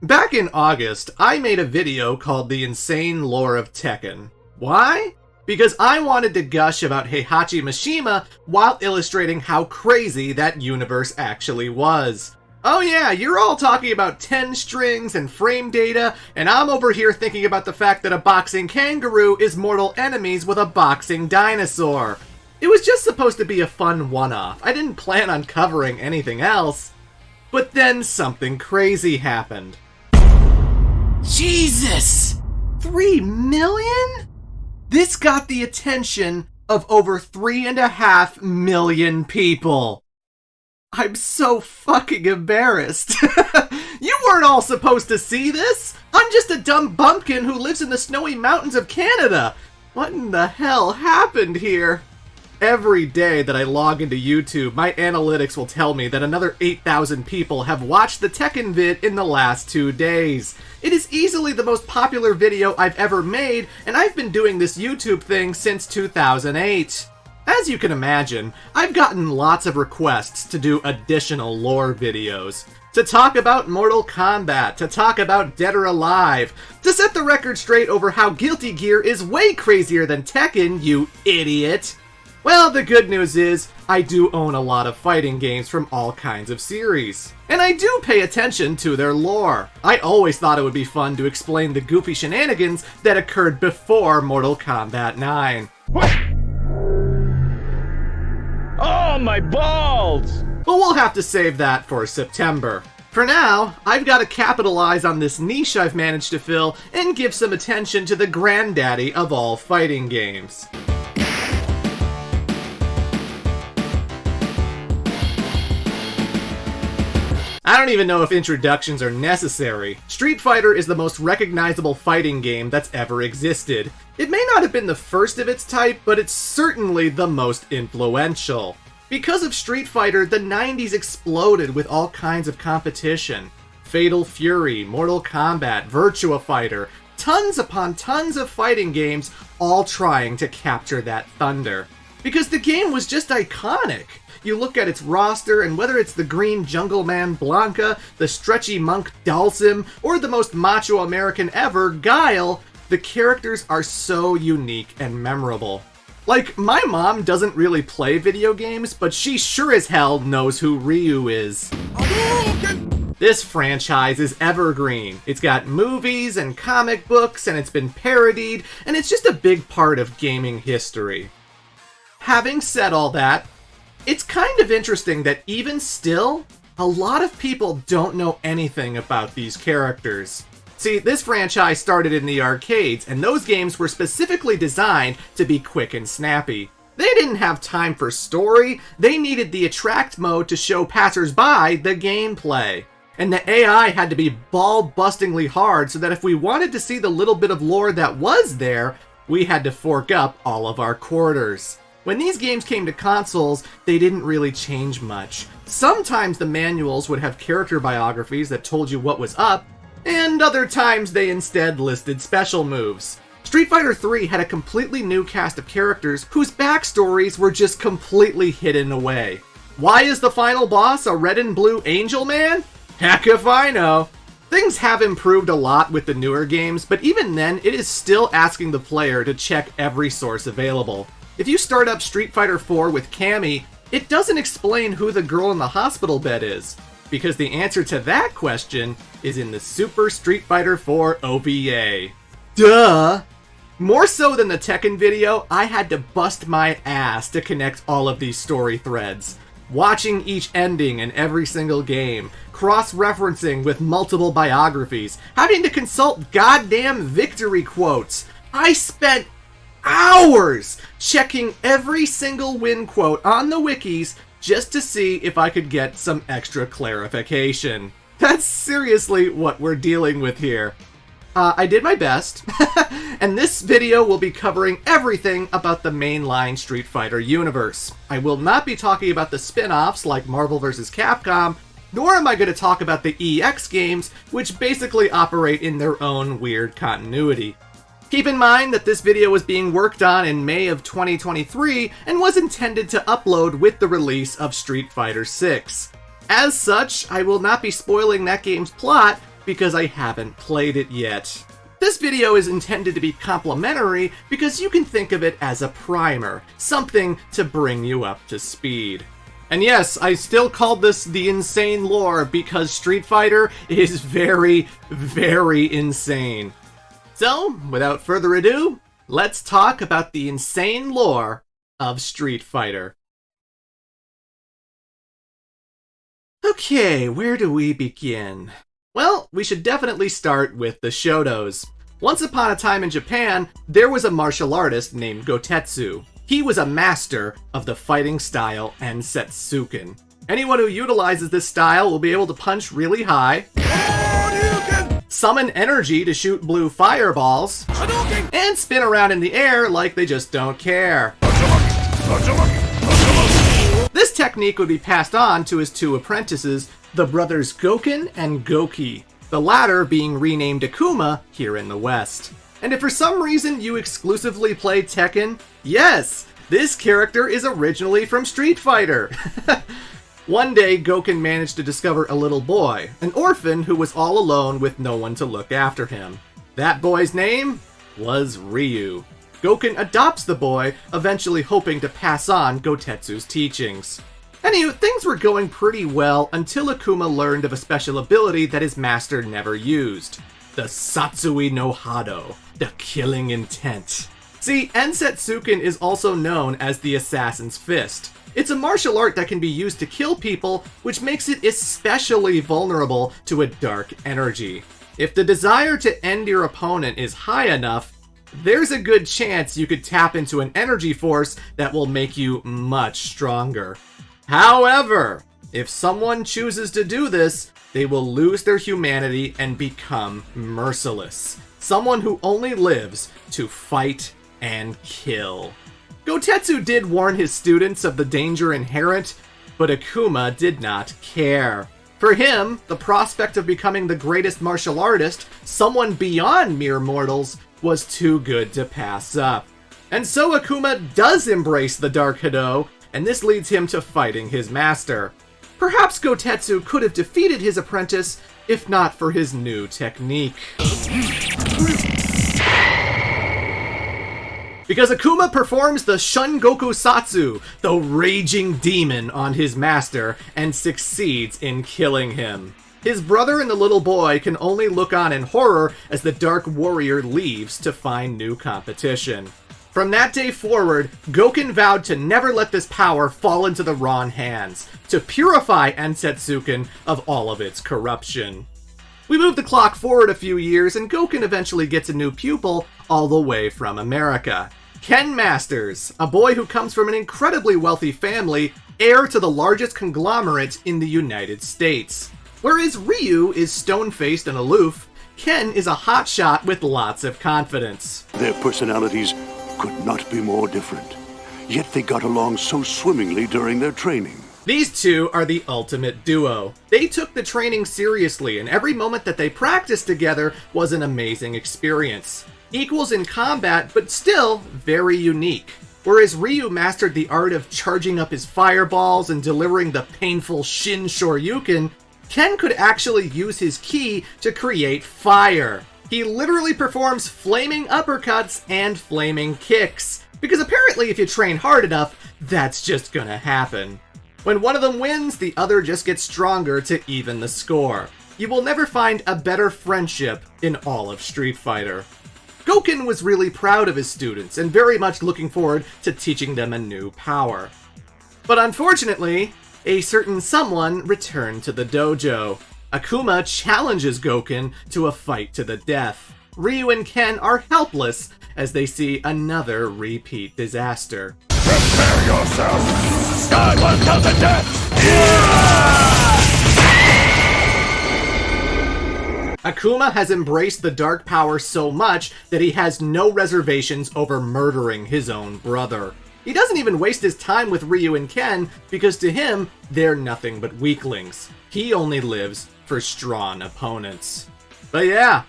Back in August, I made a video called The Insane Lore of Tekken. Why? Because I wanted to gush about Heihachi Mishima while illustrating how crazy that universe actually was. Oh yeah, you're all talking about 10 strings and frame data, and I'm over here thinking about the fact that a boxing kangaroo is mortal enemies with a boxing dinosaur. It was just supposed to be a fun one-off. I didn't plan on covering anything else. But then something crazy happened. Jesus! 3 million? This got the attention of over 3.5 million people. I'm so fucking embarrassed. You weren't all supposed to see this. I'm just a dumb bumpkin who lives in the snowy mountains of Canada. What in the hell happened here? Every day that I log into YouTube, my analytics will tell me that another 8,000 people have watched the Tekken vid in the last 2 days. It is easily the most popular video I've ever made, and I've been doing this YouTube thing since 2008. As you can imagine, I've gotten lots of requests to do additional lore videos. To talk about Mortal Kombat, to talk about Dead or Alive, to set the record straight over how Guilty Gear is way crazier than Tekken, you idiot! Well, the good news is, I do own a lot of fighting games from all kinds of series. And I do pay attention to their lore. I always thought it would be fun to explain the goofy shenanigans that occurred before Mortal Kombat 9. What? Oh, my balls! But we'll have to save that for September. For now, I've got to capitalize on this niche I've managed to fill and give some attention to the granddaddy of all fighting games. I don't even know if introductions are necessary. Street Fighter is the most recognizable fighting game that's ever existed. It may not have been the first of its type, but it's certainly the most influential. Because of Street Fighter, the 90s exploded with all kinds of competition. Fatal Fury, Mortal Kombat, Virtua Fighter, tons upon tons of fighting games, all trying to capture that thunder. Because the game was just iconic. You look at its roster, and whether it's the green jungle man Blanca, the stretchy monk Dalsim, or the most macho American ever, Guile, the characters are so unique and memorable. Like, my mom doesn't really play video games, but she sure as hell knows who Ryu is. This franchise is evergreen. It's got movies and comic books, and it's been parodied, and it's just a big part of gaming history. Having said all that, it's kind of interesting that even still, a lot of people don't know anything about these characters. See, this franchise started in the arcades, and those games were specifically designed to be quick and snappy. They didn't have time for story, they needed the attract mode to show passers-by the gameplay. And the AI had to be ball-bustingly hard so that if we wanted to see the little bit of lore that was there, we had to fork up all of our quarters. When these games came to consoles, they didn't really change much. Sometimes the manuals would have character biographies that told you what was up, and other times they instead listed special moves. Street Fighter 3 had a completely new cast of characters whose backstories were just completely hidden away. Why is the final boss a red and blue angel man? Heck if I know. Things have improved a lot with the newer games, but even then it is still asking the player to check every source available. If you start up Street Fighter 4 with Cammy, it doesn't explain who the girl in the hospital bed is, because the answer to that question is in the Super Street Fighter 4 OVA. Duh! More so than the Tekken video, I had to bust my ass to connect all of these story threads. Watching each ending in every single game, cross-referencing with multiple biographies, having to consult goddamn victory quotes. I spent hours checking every single win quote on the wikis just to see if I could get some extra clarification. That's seriously what we're dealing with here. I did my best, and this video will be covering everything about the mainline Street Fighter universe. I will not be talking about the spin-offs like Marvel vs. Capcom, nor am I going to talk about the EX games, which basically operate in their own weird continuity. Keep in mind that this video was being worked on in May of 2023 and was intended to upload with the release of Street Fighter 6. As such, I will not be spoiling that game's plot, because I haven't played it yet. This video is intended to be complimentary because you can think of it as a primer, something to bring you up to speed. And yes, I still called this the insane lore because Street Fighter is very, very insane. So, without further ado, let's talk about the insane lore of Street Fighter. Okay, where do we begin? Well, we should definitely start with the Shotos. Once upon a time in Japan, there was a martial artist named Gotetsu. He was a master of the fighting style Ensetsuken. Anyone who utilizes this style will be able to punch really high, summon energy to shoot blue fireballs, and spin around in the air like they just don't care. This technique would be passed on to his two apprentices, the brothers Goken and Goki, the latter being renamed Akuma here in the West. And if for some reason you exclusively play Tekken, yes, this character is originally from Street Fighter. One day, Goken managed to discover a little boy, an orphan who was all alone with no one to look after him. That boy's name was Ryu. Goken adopts the boy, eventually hoping to pass on Gotetsu's teachings. Anywho, things were going pretty well until Akuma learned of a special ability that his master never used. The Satsui no Hado, the killing intent. See, Ensetsuken is also known as the Assassin's Fist. It's a martial art that can be used to kill people, which makes it especially vulnerable to a dark energy. If the desire to end your opponent is high enough, there's a good chance you could tap into an energy force that will make you much stronger. However, if someone chooses to do this, they will lose their humanity and become merciless. Someone who only lives to fight and kill. Gotetsu did warn his students of the danger inherent, but Akuma did not care. For him, the prospect of becoming the greatest martial artist, someone beyond mere mortals, was too good to pass up. And so Akuma does embrace the Dark Hado, and this leads him to fighting his master. Perhaps Gotetsu could have defeated his apprentice if not for his new technique. Because Akuma performs the Shungoku Satsu, the raging demon, on his master and succeeds in killing him. His brother and the little boy can only look on in horror as the Dark Warrior leaves to find new competition. From that day forward, Goken vowed to never let this power fall into the wrong hands, to purify Ensetsuken of all of its corruption. We move the clock forward a few years, and Goken eventually gets a new pupil all the way from America. Ken Masters, a boy who comes from an incredibly wealthy family, heir to the largest conglomerate in the United States. Whereas Ryu is stone-faced and aloof, Ken is a hotshot with lots of confidence. Their personalities could not be more different, yet they got along so swimmingly during their training. These two are the ultimate duo. They took the training seriously, and every moment that they practiced together was an amazing experience. Equals in combat, but still very unique. Whereas Ryu mastered the art of charging up his fireballs and delivering the painful Shin Shoryuken, Ken could actually use his ki to create fire. He literally performs flaming uppercuts and flaming kicks, because apparently if you train hard enough, that's just gonna happen. When one of them wins, the other just gets stronger to even the score. You will never find a better friendship in all of Street Fighter. Goken was really proud of his students and very much looking forward to teaching them a new power. But unfortunately, a certain someone returned to the dojo. Akuma challenges Goken to a fight to the death. Ryu and Ken are helpless as they see another repeat disaster. Prepare yourself! Skyward to the death! Akuma has embraced the dark power so much that he has no reservations over murdering his own brother. He doesn't even waste his time with Ryu and Ken because to him, they're nothing but weaklings. He only lives for strong opponents. But yeah,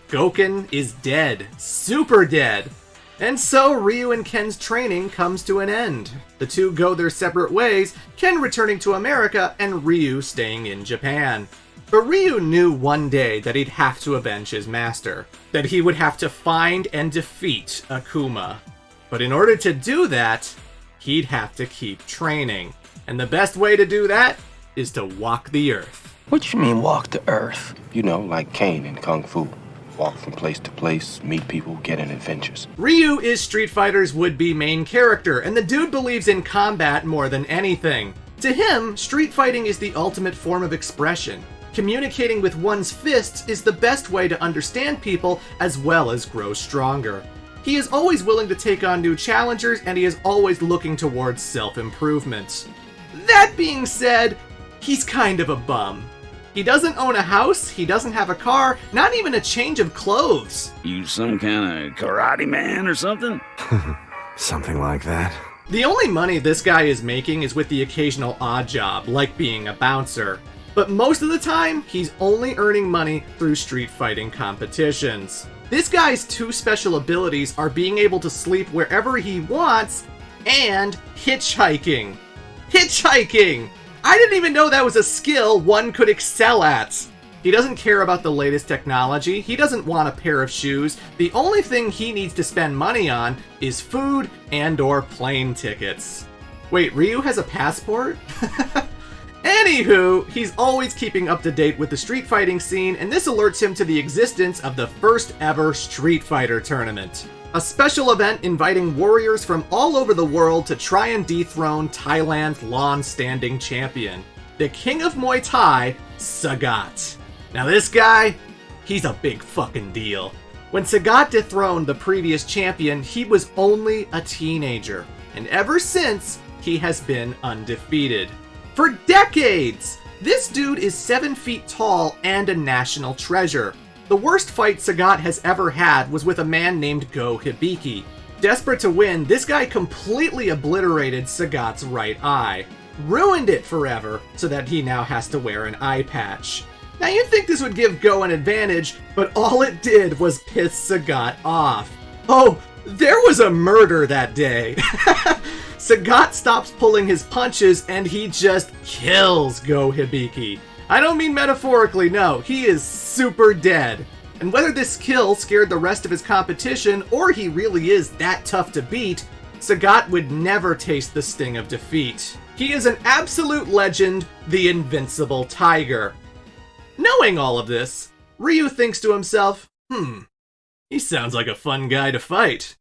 Goken is dead. Super dead. And so Ryu and Ken's training comes to an end. The two go their separate ways, Ken returning to America and Ryu staying in Japan. But Ryu knew one day that he'd have to avenge his master, that he would have to find and defeat Akuma. But in order to do that, he'd have to keep training. And the best way to do that is to walk the earth. What you mean walk the earth? You know, like Kane in Kung Fu. Walk from place to place, meet people, get in adventures. Ryu is Street Fighter's would-be main character, and the dude believes in combat more than anything. To him, street fighting is the ultimate form of expression. Communicating with one's fists is the best way to understand people as well as grow stronger. He is always willing to take on new challengers, and he is always looking towards self-improvement. That being said, he's kind of a bum. He doesn't own a house, he doesn't have a car, not even a change of clothes. You some kind of karate man or something? Something like that. The only money this guy is making is with the occasional odd job, like being a bouncer. But most of the time, he's only earning money through street fighting competitions. This guy's two special abilities are being able to sleep wherever he wants and hitchhiking. Hitchhiking! I didn't even know that was a skill one could excel at. He doesn't care about the latest technology, he doesn't want a pair of shoes, the only thing he needs to spend money on is food and/or plane tickets. Wait, Ryu has a passport? Anywho, he's always keeping up to date with the street fighting scene, and this alerts him to the existence of the first ever Street Fighter tournament. A special event inviting warriors from all over the world to try and dethrone Thailand's long-standing champion, the King of Muay Thai, Sagat. Now this guy, he's a big fucking deal. When Sagat dethroned the previous champion, he was only a teenager, and ever since, he has been undefeated. For decades! This dude is 7 feet tall and a national treasure. The worst fight Sagat has ever had was with a man named Go Hibiki. Desperate to win, this guy completely obliterated Sagat's right eye. Ruined it forever, so that he now has to wear an eye patch. Now you'd think this would give Go an advantage, but all it did was piss Sagat off. Oh, there was a murder that day. Sagat stops pulling his punches and he just kills Go Hibiki. I don't mean metaphorically, no, he is super dead. And whether this kill scared the rest of his competition or he really is that tough to beat, Sagat would never taste the sting of defeat. He is an absolute legend, the invincible tiger. Knowing all of this, Ryu thinks to himself, he sounds like a fun guy to fight.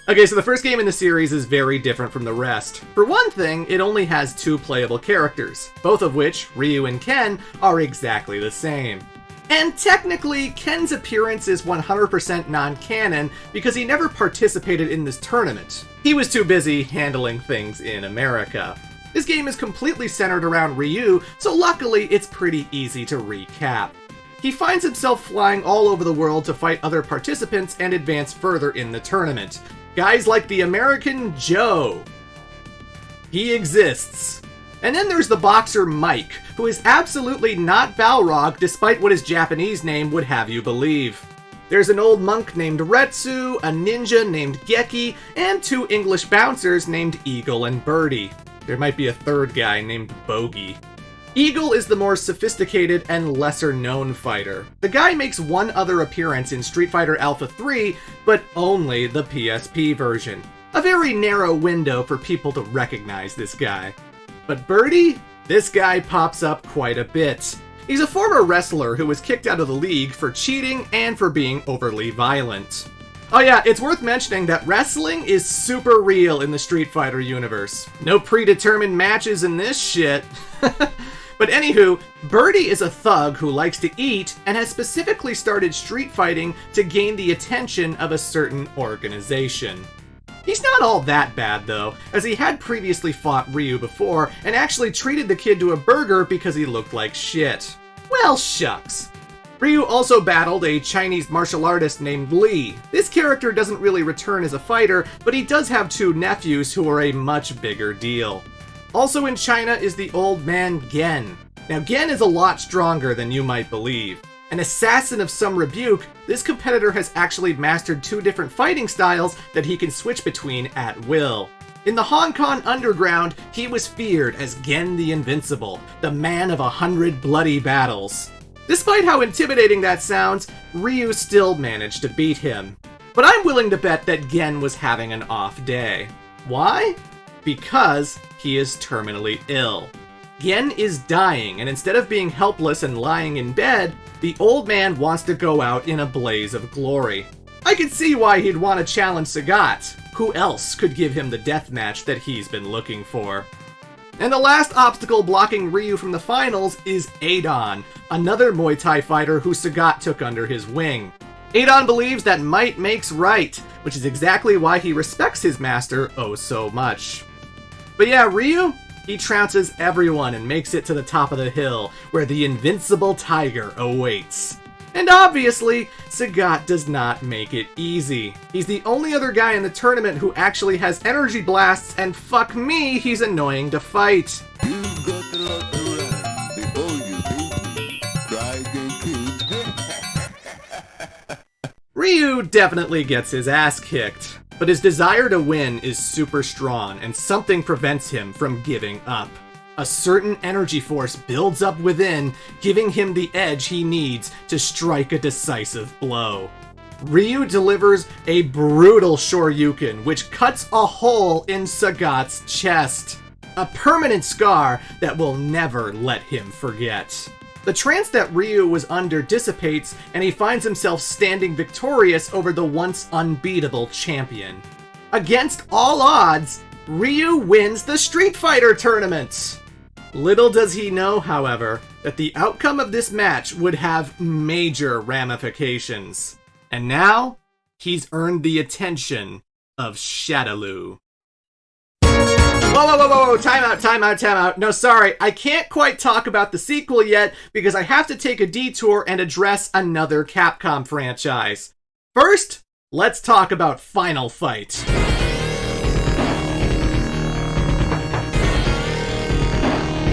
Okay, so the first game in the series is very different from the rest. For one thing, it only has 2 playable characters, both of which, Ryu and Ken, are exactly the same. And technically, Ken's appearance is 100% non-canon because he never participated in this tournament. He was too busy handling things in America. This game is completely centered around Ryu, so luckily it's pretty easy to recap. He finds himself flying all over the world to fight other participants and advance further in the tournament. Guys like the American Joe. He exists. And then there's the boxer Mike, who is absolutely not Balrog despite what his Japanese name would have you believe. There's an old monk named Retsu, a ninja named Geki, and 2 English bouncers named Eagle and Birdie. There might be a third guy named Bogey. Eagle is the more sophisticated and lesser-known fighter. The guy makes one other appearance in Street Fighter Alpha 3, but only the PSP version. A very narrow window for people to recognize this guy. But Birdie? This guy pops up quite a bit. He's a former wrestler who was kicked out of the league for cheating and for being overly violent. Oh yeah, it's worth mentioning that wrestling is super real in the Street Fighter universe. No predetermined matches in this shit. But anywho, Birdie is a thug who likes to eat and has specifically started street fighting to gain the attention of a certain organization. He's not all that bad though, as he had previously fought Ryu before and actually treated the kid to a burger because he looked like shit. Well, shucks. Ryu also battled a Chinese martial artist named Li. This character doesn't really return as a fighter, but he does have 2 nephews who are a much bigger deal. Also in China is the old man Gen. Now Gen is a lot stronger than you might believe. An assassin of some rebuke, this competitor has actually mastered 2 different fighting styles that he can switch between at will. In the Hong Kong underground, he was feared as Gen the Invincible, the man of 100 bloody battles. Despite how intimidating that sounds, Ryu still managed to beat him. But I'm willing to bet that Gen was having an off day. Why? Because he is terminally ill. Gen is dying, and instead of being helpless and lying in bed, the old man wants to go out in a blaze of glory. I can see why he'd want to challenge Sagat. Who else could give him the death match that he's been looking for? And the last obstacle blocking Ryu from the finals is Adon, another Muay Thai fighter who Sagat took under his wing. Adon believes that might makes right, which is exactly why he respects his master oh so much. But yeah, Ryu, he trounces everyone and makes it to the top of the hill, where the invincible tiger awaits. And obviously, Sagat does not make it easy. He's the only other guy in the tournament who actually has energy blasts, and fuck me, he's annoying to fight. You've got a lot to run before you beat me. Try again, kid. Ryu definitely gets his ass kicked, but his desire to win is super strong, and something prevents him from giving up. A certain energy force builds up within, giving him the edge he needs to strike a decisive blow. Ryu delivers a brutal Shoryuken, which cuts a hole in Sagat's chest. A permanent scar that will never let him forget. The trance that Ryu was under dissipates, and he finds himself standing victorious over the once unbeatable champion. Against all odds, Ryu wins the Street Fighter tournament! Little does he know, however, that the outcome of this match would have major ramifications. And now, he's earned the attention of Shadaloo. Whoa, time out. No, sorry, I can't quite talk about the sequel yet because I have to take a detour and address another Capcom franchise. First, let's talk about Final Fight.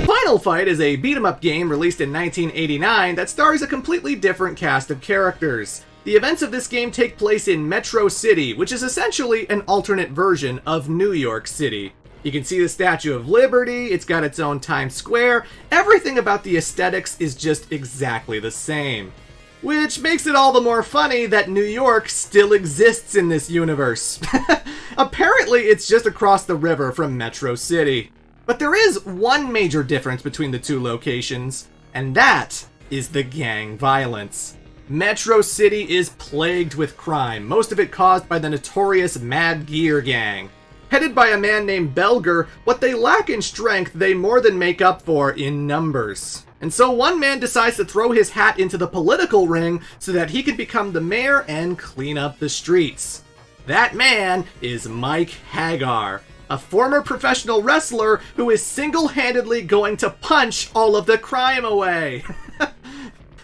Final Fight is a beat-em-up game released in 1989 that stars a completely different cast of characters. The events of this game take place in Metro City, which is essentially an alternate version of New York City. You can see the Statue of Liberty, it's got its own Times Square, everything about the aesthetics is just exactly the same. Which makes it all the more funny that New York still exists in this universe. Apparently it's just across the river from Metro City. But there is one major difference between the two locations, and that is the gang violence. Metro City is plagued with crime, most of it caused by the notorious Mad Gear Gang. Headed by a man named Belger, what they lack in strength they more than make up for in numbers. And so one man decides to throw his hat into the political ring so that he can become the mayor and clean up the streets. That man is Mike Hagar, a former professional wrestler who is single-handedly going to punch all of the crime away.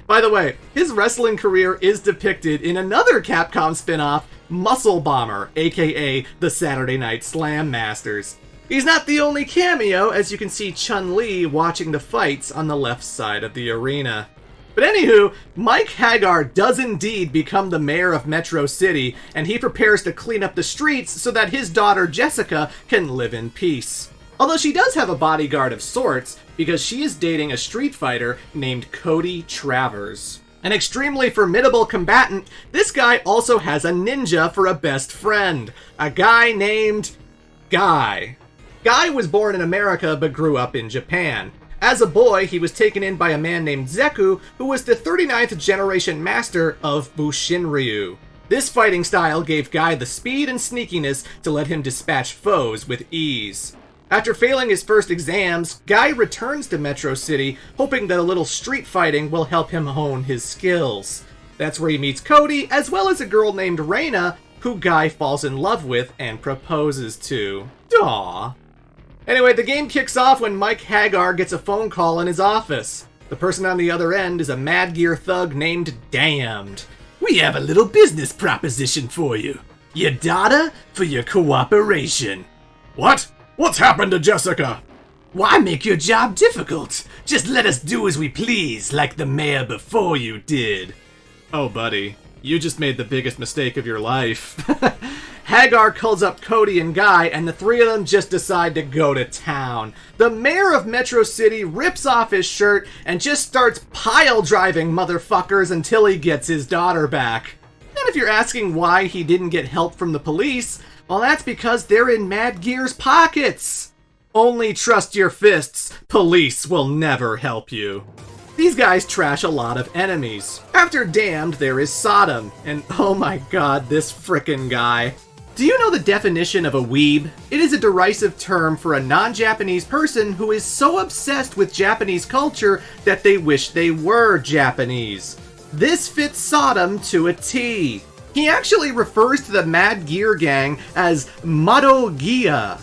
By the way, his wrestling career is depicted in another Capcom spin-off, Muscle Bomber, aka the Saturday Night Slam Masters. He's not the only cameo, as you can see Chun-Li watching the fights on the left side of the arena. But anywho, Mike Hagar does indeed become the mayor of Metro City, and he prepares to clean up the streets so that his daughter Jessica can live in peace. Although she does have a bodyguard of sorts, because she is dating a street fighter named Cody Travers. An extremely formidable combatant, this guy also has a ninja for a best friend, a guy named Guy. Guy was born in America but grew up in Japan. As a boy, he was taken in by a man named Zeku, who was the 39th generation master of Bushinryu. This fighting style gave Guy the speed and sneakiness to let him dispatch foes with ease. After failing his first exams, Guy returns to Metro City, hoping that a little street fighting will help him hone his skills. That's where he meets Cody, as well as a girl named Reina, who Guy falls in love with and proposes to. Aww. Anyway, the game kicks off when Mike Hagar gets a phone call in his office. The person on the other end is a Mad Gear thug named Damned. We have a little business proposition for you. Your daughter for your cooperation. What? What's happened to Jessica? Why make your job difficult? Just let us do as we please, like the mayor before you did. Oh, buddy, you just made the biggest mistake of your life. Hagar calls up Cody and Guy, and the three of them just decide to go to town. The mayor of Metro City rips off his shirt and just starts pile-driving motherfuckers until he gets his daughter back. And if you're asking why he didn't get help from the police, well, that's because they're in Mad Gear's pockets. Only trust your fists. Police will never help you. These guys trash a lot of enemies. After Damned, there is Sodom, and oh my god, this frickin' guy. Do you know the definition of a weeb? It is a derisive term for a non-Japanese person who is so obsessed with Japanese culture that they wish they were Japanese. This fits Sodom to a T. He actually refers to the Mad Gear gang as Madogia.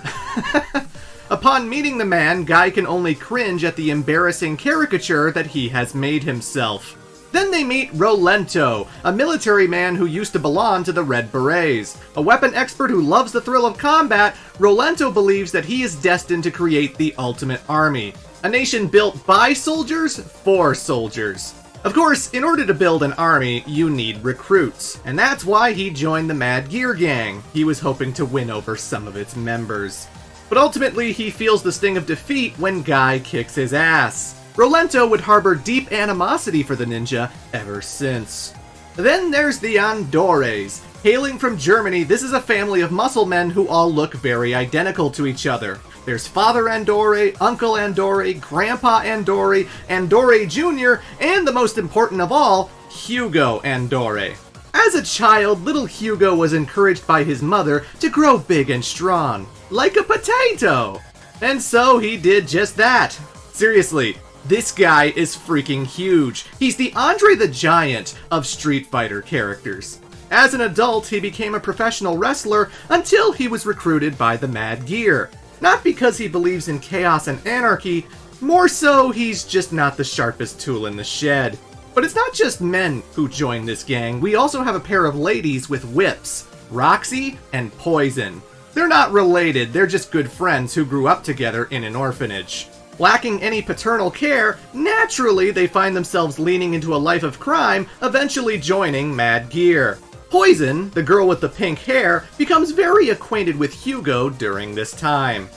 Upon meeting the man, Guy can only cringe at the embarrassing caricature that he has made himself. Then they meet Rolento, a military man who used to belong to the Red Berets. A weapon expert who loves the thrill of combat, Rolento believes that he is destined to create the ultimate army. A nation built by soldiers, for soldiers. Of course, in order to build an army, you need recruits. And that's why he joined the Mad Gear gang. He was hoping to win over some of its members. But ultimately, he feels the sting of defeat when Guy kicks his ass. Rolento would harbor deep animosity for the ninja ever since. Then there's the Andores. Hailing from Germany, this is a family of muscle men who all look very identical to each other. There's Father Andore, Uncle Andore, Grandpa Andore, Andore Jr., and the most important of all, Hugo Andore. As a child, little Hugo was encouraged by his mother to grow big and strong, like a potato. And so he did just that. Seriously, this guy is freaking huge. He's the Andre the Giant of Street Fighter characters. As an adult, he became a professional wrestler until he was recruited by the Mad Gear. Not because he believes in chaos and anarchy, more so he's just not the sharpest tool in the shed. But it's not just men who join this gang, we also have a pair of ladies with whips, Roxy and Poison. They're not related, they're just good friends who grew up together in an orphanage. Lacking any paternal care, naturally they find themselves leaning into a life of crime, eventually joining Mad Gear. Poison, the girl with the pink hair, becomes very acquainted with Hugo during this time.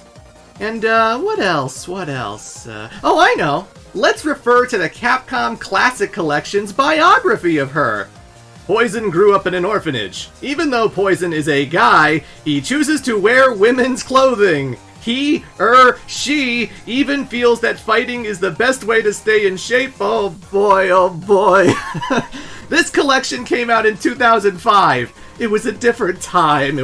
And what else? Oh, I know! Let's refer to the Capcom Classic Collection's biography of her. Poison grew up in an orphanage. Even though Poison is a guy, he chooses to wear women's clothing. She even feels that fighting is the best way to stay in shape. Oh boy. This collection came out in 2005. It was a different time.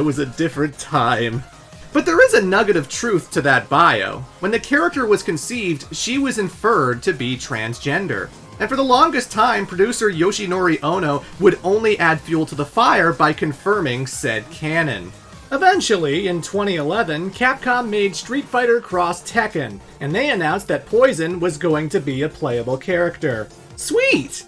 But there is a nugget of truth to that bio. When the character was conceived, she was inferred to be transgender. And for the longest time, producer Yoshinori Ono would only add fuel to the fire by confirming said canon. Eventually, in 2011, Capcom made Street Fighter X Tekken, and they announced that Poison was going to be a playable character. Sweet!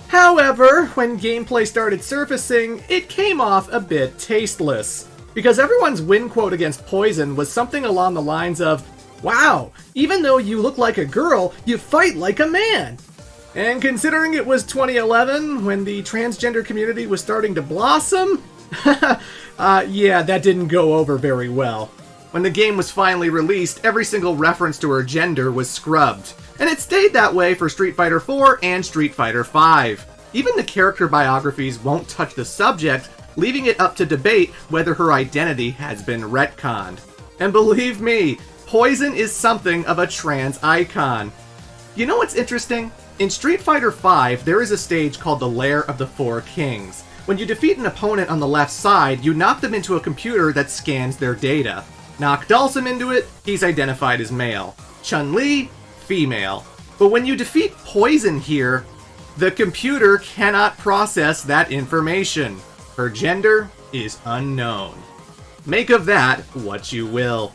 However, when gameplay started surfacing, it came off a bit tasteless. Because everyone's win quote against Poison was something along the lines of, "Wow, even though you look like a girl, you fight like a man." And considering it was 2011, when the transgender community was starting to blossom, yeah, that didn't go over very well. When the game was finally released, every single reference to her gender was scrubbed. And it stayed that way for Street Fighter IV and Street Fighter V. Even the character biographies won't touch the subject, leaving it up to debate whether her identity has been retconned. And believe me, Poison is something of a trans icon. You know what's interesting? In Street Fighter V, there is a stage called the Lair of the Four Kings. When you defeat an opponent on the left side, you knock them into a computer that scans their data. Knock Dalsum into it, he's identified as male. Chun-Li, female. But when you defeat Poison here, the computer cannot process that information. Her gender is unknown. Make of that what you will.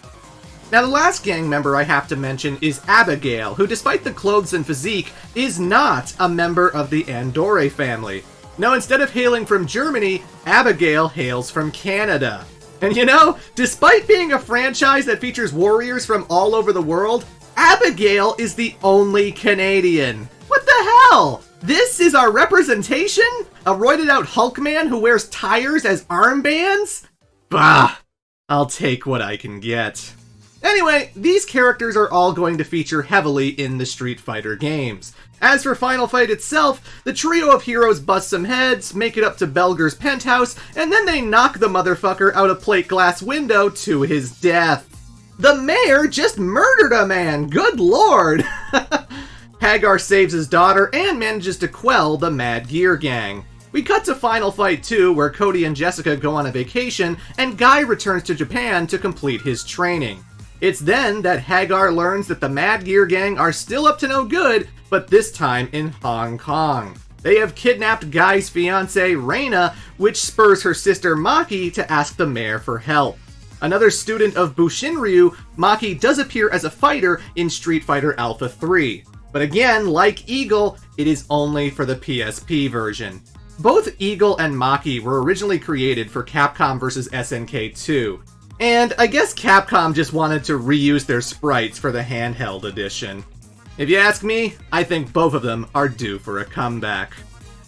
Now, the last gang member I have to mention is Abigail, who, despite the clothes and physique, is not a member of the Andore family. No, instead of hailing from Germany, Abigail hails from Canada. And you know, despite being a franchise that features warriors from all over the world, Abigail is the only Canadian. What the hell? This is our representation? A roided out Hulk man who wears tires as armbands? Bah! I'll take what I can get. Anyway, these characters are all going to feature heavily in the Street Fighter games. As for Final Fight itself, the trio of heroes bust some heads, make it up to Belger's penthouse, and then they knock the motherfucker out a plate glass window to his death. The mayor just murdered a man, good lord! Hagar saves his daughter and manages to quell the Mad Gear Gang. We cut to Final Fight 2, where Cody and Jessica go on a vacation, and Guy returns to Japan to complete his training. It's then that Hagar learns that the Mad Gear Gang are still up to no good, but this time in Hong Kong. They have kidnapped Guy's fiancée, Reina, which spurs her sister Maki to ask the mayor for help. Another student of Bushinryu, Maki does appear as a fighter in Street Fighter Alpha 3. But again, like Eagle, it is only for the PSP version. Both Eagle and Maki were originally created for Capcom vs. SNK 2. And I guess Capcom just wanted to reuse their sprites for the handheld edition. If you ask me, I think both of them are due for a comeback.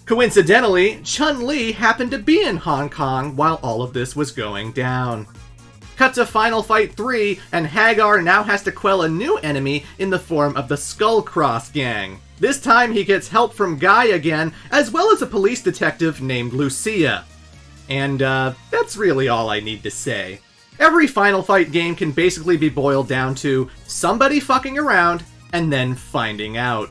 Coincidentally, Chun-Li happened to be in Hong Kong while all of this was going down. Cut to Final Fight 3, and Hagar now has to quell a new enemy in the form of the Skullcross Gang. This time he gets help from Guy again, as well as a police detective named Lucia. And that's really all I need to say. Every Final Fight game can basically be boiled down to somebody fucking around and then finding out.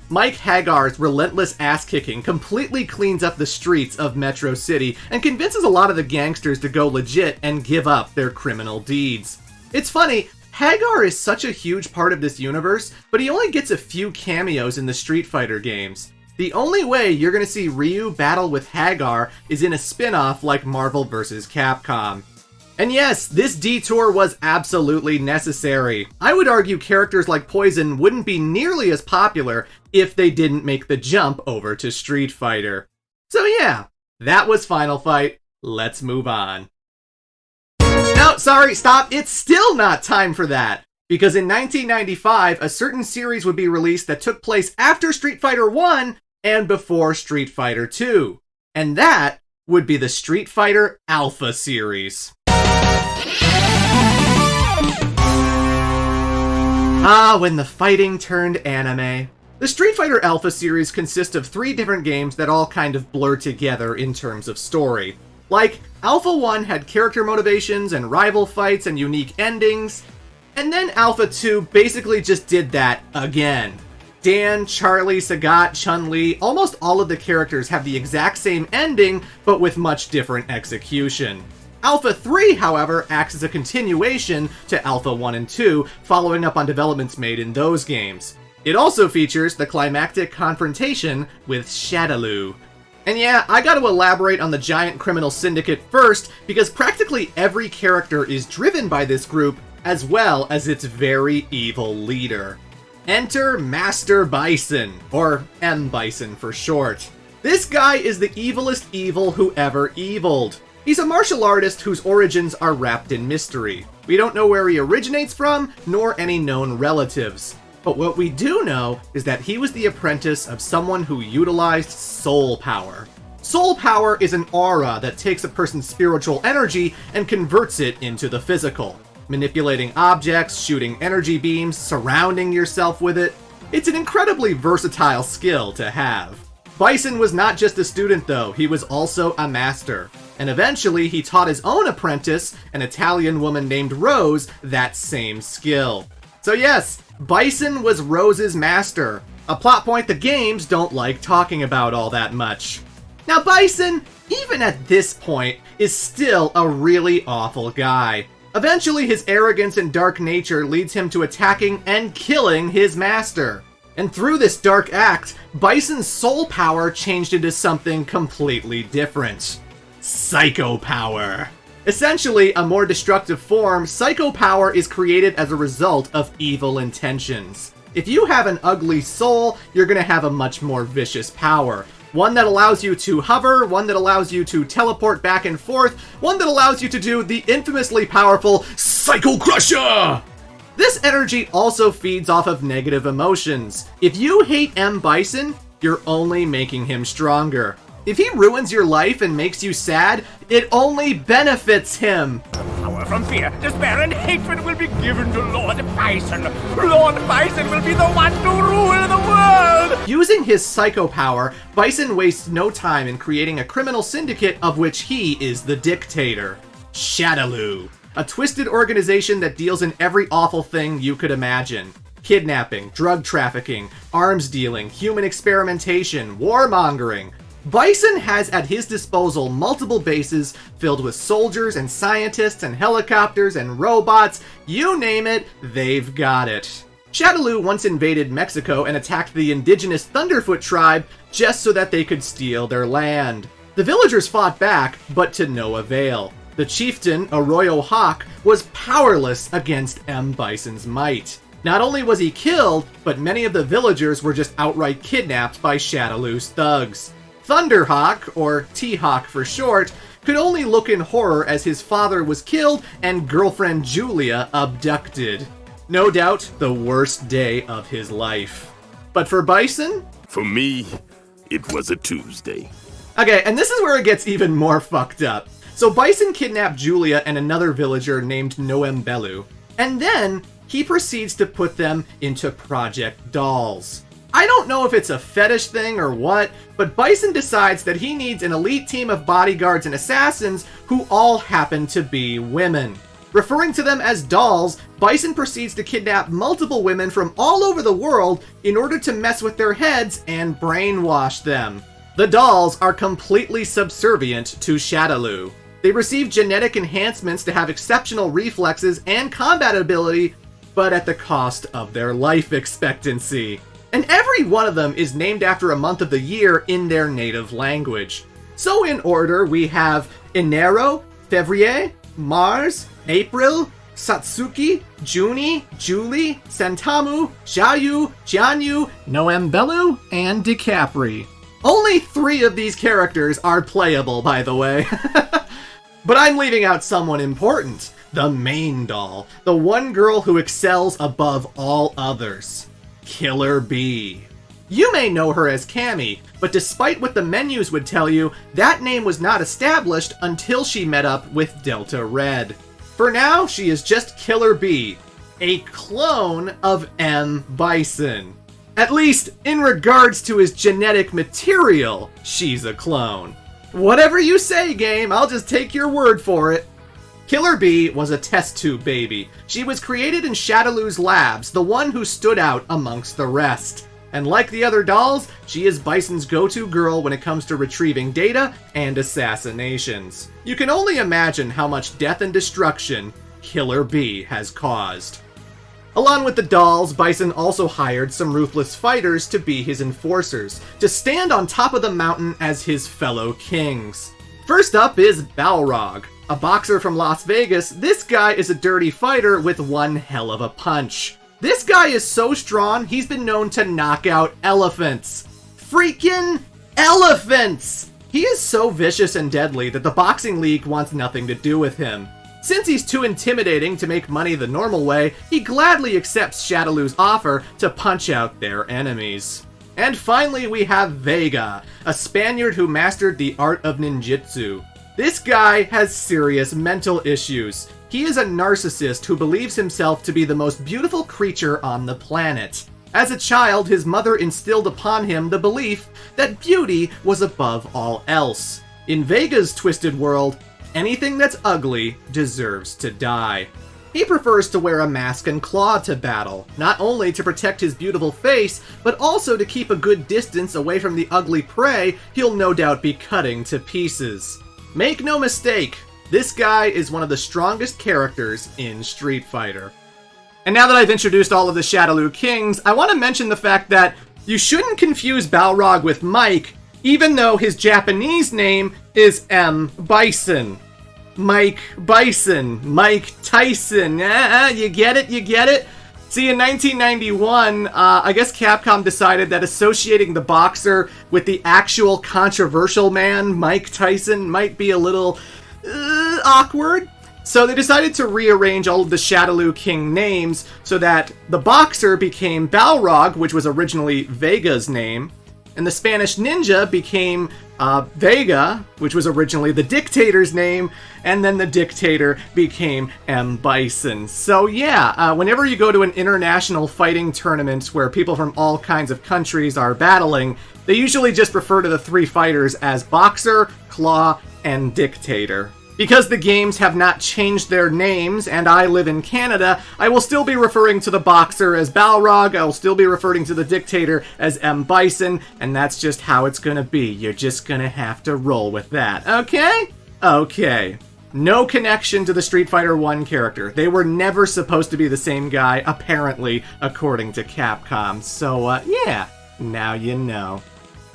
Mike Hagar's relentless ass-kicking completely cleans up the streets of Metro City and convinces a lot of the gangsters to go legit and give up their criminal deeds. It's funny, Hagar is such a huge part of this universe, but he only gets a few cameos in the Street Fighter games. The only way you're gonna see Ryu battle with Hagar is in a spin-off like Marvel vs. Capcom. And yes, this detour was absolutely necessary. I would argue characters like Poison wouldn't be nearly as popular if they didn't make the jump over to Street Fighter. So yeah, that was Final Fight. Let's move on. No, sorry, stop. It's still not time for that. Because in 1995, a certain series would be released that took place after Street Fighter 1 and before Street Fighter 2. And that would be the Street Fighter Alpha series. Ah, when the fighting turned anime. The Street Fighter Alpha series consists of 3 different games that all kind of blur together in terms of story. Like, Alpha 1 had character motivations and rival fights and unique endings, and then Alpha 2 basically just did that again. Dan, Charlie, Sagat, Chun-Li, almost all of the characters have the exact same ending, but with much different execution. Alpha 3, however, acts as a continuation to Alpha 1 and 2, following up on developments made in those games. It also features the climactic confrontation with Shadaloo. And yeah, I gotta elaborate on the giant criminal syndicate first, because practically every character is driven by this group, as well as its very evil leader. Enter Master Bison, or M. Bison for short. This guy is the evilest evil who ever eviled. He's a martial artist whose origins are wrapped in mystery. We don't know where he originates from, nor any known relatives. But what we do know is that he was the apprentice of someone who utilized soul power. Soul power is an aura that takes a person's spiritual energy and converts it into the physical. Manipulating objects, shooting energy beams, surrounding yourself with it. It's an incredibly versatile skill to have. Bison was not just a student though, he was also a master. And eventually he taught his own apprentice, an Italian woman named Rose, that same skill. So yes, Bison was Rose's master, a plot point the games don't like talking about all that much. Now Bison, even at this point, is still a really awful guy. Eventually his arrogance and dark nature leads him to attacking and killing his master. And through this dark act, Bison's soul power changed into something completely different. Psycho power. Essentially, a more destructive form, psycho power is created as a result of evil intentions. If you have an ugly soul, you're gonna have a much more vicious power. One that allows you to hover, one that allows you to teleport back and forth, one that allows you to do the infamously powerful Psycho Crusher! This energy also feeds off of negative emotions. If you hate M. Bison, you're only making him stronger. If he ruins your life and makes you sad, it only benefits him. Power from fear, despair, and hatred will be given to Lord Bison. Lord Bison will be the one to rule the world! Using his psycho power, Bison wastes no time in creating a criminal syndicate of which he is the dictator. Shadaloo, a twisted organization that deals in every awful thing you could imagine. Kidnapping, drug trafficking, arms dealing, human experimentation, warmongering. Bison has at his disposal multiple bases filled with soldiers and scientists and helicopters and robots. You name it, they've got it. Shadaloo once invaded Mexico and attacked the indigenous Thunderfoot tribe just so that they could steal their land. The villagers fought back, but to no avail. The chieftain, Arroyo Hawk, was powerless against M. Bison's might. Not only was he killed, but many of the villagers were just outright kidnapped by Shadaloo's thugs. Thunderhawk, or T-Hawk for short, could only look in horror as his father was killed and girlfriend Julia abducted. No doubt, the worst day of his life. But for Bison? For me, it was a Tuesday. Okay, and this is where it gets even more fucked up. So Bison kidnapped Julia and another villager named Noembelu, and then he proceeds to put them into Project Dolls. I don't know if it's a fetish thing or what, but Bison decides that he needs an elite team of bodyguards and assassins who all happen to be women. Referring to them as dolls, Bison proceeds to kidnap multiple women from all over the world in order to mess with their heads and brainwash them. The dolls are completely subservient to Shadaloo. They receive genetic enhancements to have exceptional reflexes and combat ability, but at the cost of their life expectancy. And every one of them is named after a month of the year in their native language. So in order, we have Enero, Février, Mars, April, Satsuki, Juni, Julie, Santamu, Jayu, Jianyu, Noembelu, and DiCapri. Only 3 of these characters are playable, by the way. But I'm leaving out someone important. The main doll. The one girl who excels above all others. Killer Bee. You may know her as Cammy, but despite what the menus would tell you, that name was not established until she met up with Delta Red. For now, she is just Killer Bee, a clone of M. Bison. At least, in regards to his genetic material, she's a clone. Whatever you say, game, I'll just take your word for it. Killer Bee was a test tube baby. She was created in Shadaloo's labs, the one who stood out amongst the rest. And like the other dolls, she is Bison's go-to girl when it comes to retrieving data and assassinations. You can only imagine how much death and destruction Killer Bee has caused. Along with the dolls, Bison also hired some ruthless fighters to be his enforcers, to stand on top of the mountain as his fellow kings. First up is Balrog. A boxer from Las Vegas, this guy is a dirty fighter with one hell of a punch. This guy is so strong, he's been known to knock out elephants. Freaking elephants! He is so vicious and deadly that the boxing league wants nothing to do with him. Since he's too intimidating to make money the normal way, he gladly accepts Shadaloo's offer to punch out their enemies. And finally we have Vega, a Spaniard who mastered the art of ninjutsu. This guy has serious mental issues. He is a narcissist who believes himself to be the most beautiful creature on the planet. As a child, his mother instilled upon him the belief that beauty was above all else. In Vega's twisted world, anything that's ugly deserves to die. He prefers to wear a mask and claw to battle, not only to protect his beautiful face, but also to keep a good distance away from the ugly prey he'll no doubt be cutting to pieces. Make no mistake, this guy is one of the strongest characters in Street Fighter. And now that I've introduced all of the Shadaloo Kings, I want to mention the fact that you shouldn't confuse Balrog with Mike, even though his Japanese name is M. Bison. Mike Bison, Mike Tyson, you get it, you get it? See, in 1991, I guess Capcom decided that associating the boxer with the actual controversial man, Mike Tyson, might be a little awkward. So they decided to rearrange all of the Shadaloo King names so that the boxer became Balrog, which was originally Vega's name. And the Spanish ninja became Vega, which was originally the dictator's name, and then the dictator became M. Bison. So yeah, whenever you go to an international fighting tournament where people from all kinds of countries are battling, they usually just refer to the three fighters as Boxer, Claw, and Dictator. Because the games have not changed their names, and I live in Canada, I will still be referring to the Boxer as Balrog, I will still be referring to the Dictator as M. Bison, and that's just how it's gonna be. You're just gonna have to roll with that, okay? Okay. No connection to the Street Fighter 1 character. They were never supposed to be the same guy, apparently, according to Capcom. So, yeah, now you know.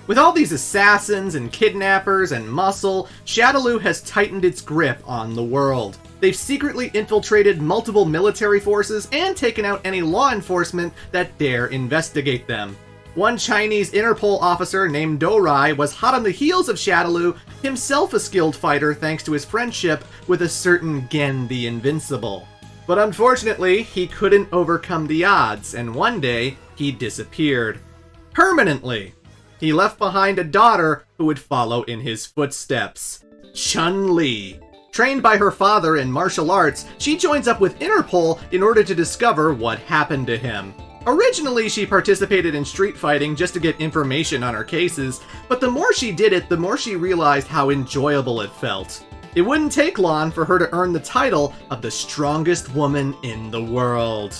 With all these assassins and kidnappers and muscle, Shadaloo has tightened its grip on the world. They've secretly infiltrated multiple military forces and taken out any law enforcement that dare investigate them. One Chinese Interpol officer named Dorai was hot on the heels of Shadaloo, himself a skilled fighter thanks to his friendship with a certain Gen the Invincible. But unfortunately, he couldn't overcome the odds, and one day, he disappeared. Permanently. He left behind a daughter who would follow in his footsteps. Chun-Li. Trained by her father in martial arts, she joins up with Interpol in order to discover what happened to him. Originally, she participated in street fighting just to get information on her cases, but the more she did it, the more she realized how enjoyable it felt. It wouldn't take long for her to earn the title of the strongest woman in the world.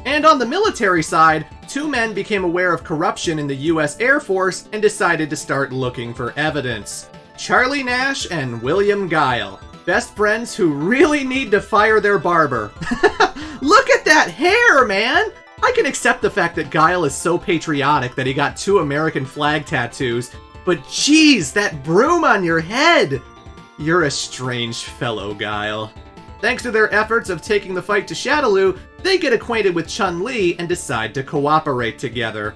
And on the military side, two men became aware of corruption in the US Air Force and decided to start looking for evidence. Charlie Nash and William Guile, best friends who really need to fire their barber. Look at that hair, man! I can accept the fact that Guile is so patriotic that he got 2 American flag tattoos, but geez, that broom on your head! You're a strange fellow, Guile. Thanks to their efforts of taking the fight to Shadaloo, they get acquainted with Chun-Li and decide to cooperate together.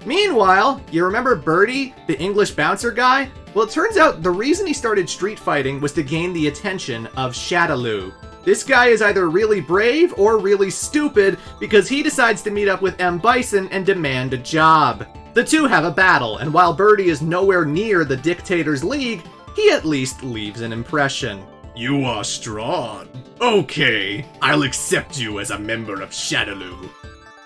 Meanwhile, you remember Birdie, the English bouncer guy? Well, it turns out the reason he started street fighting was to gain the attention of Shadaloo. This guy is either really brave or really stupid because he decides to meet up with M. Bison and demand a job. The two have a battle, and while Birdie is nowhere near the Dictator's league, he at least leaves an impression. You are strong. Okay, I'll accept you as a member of Shadaloo.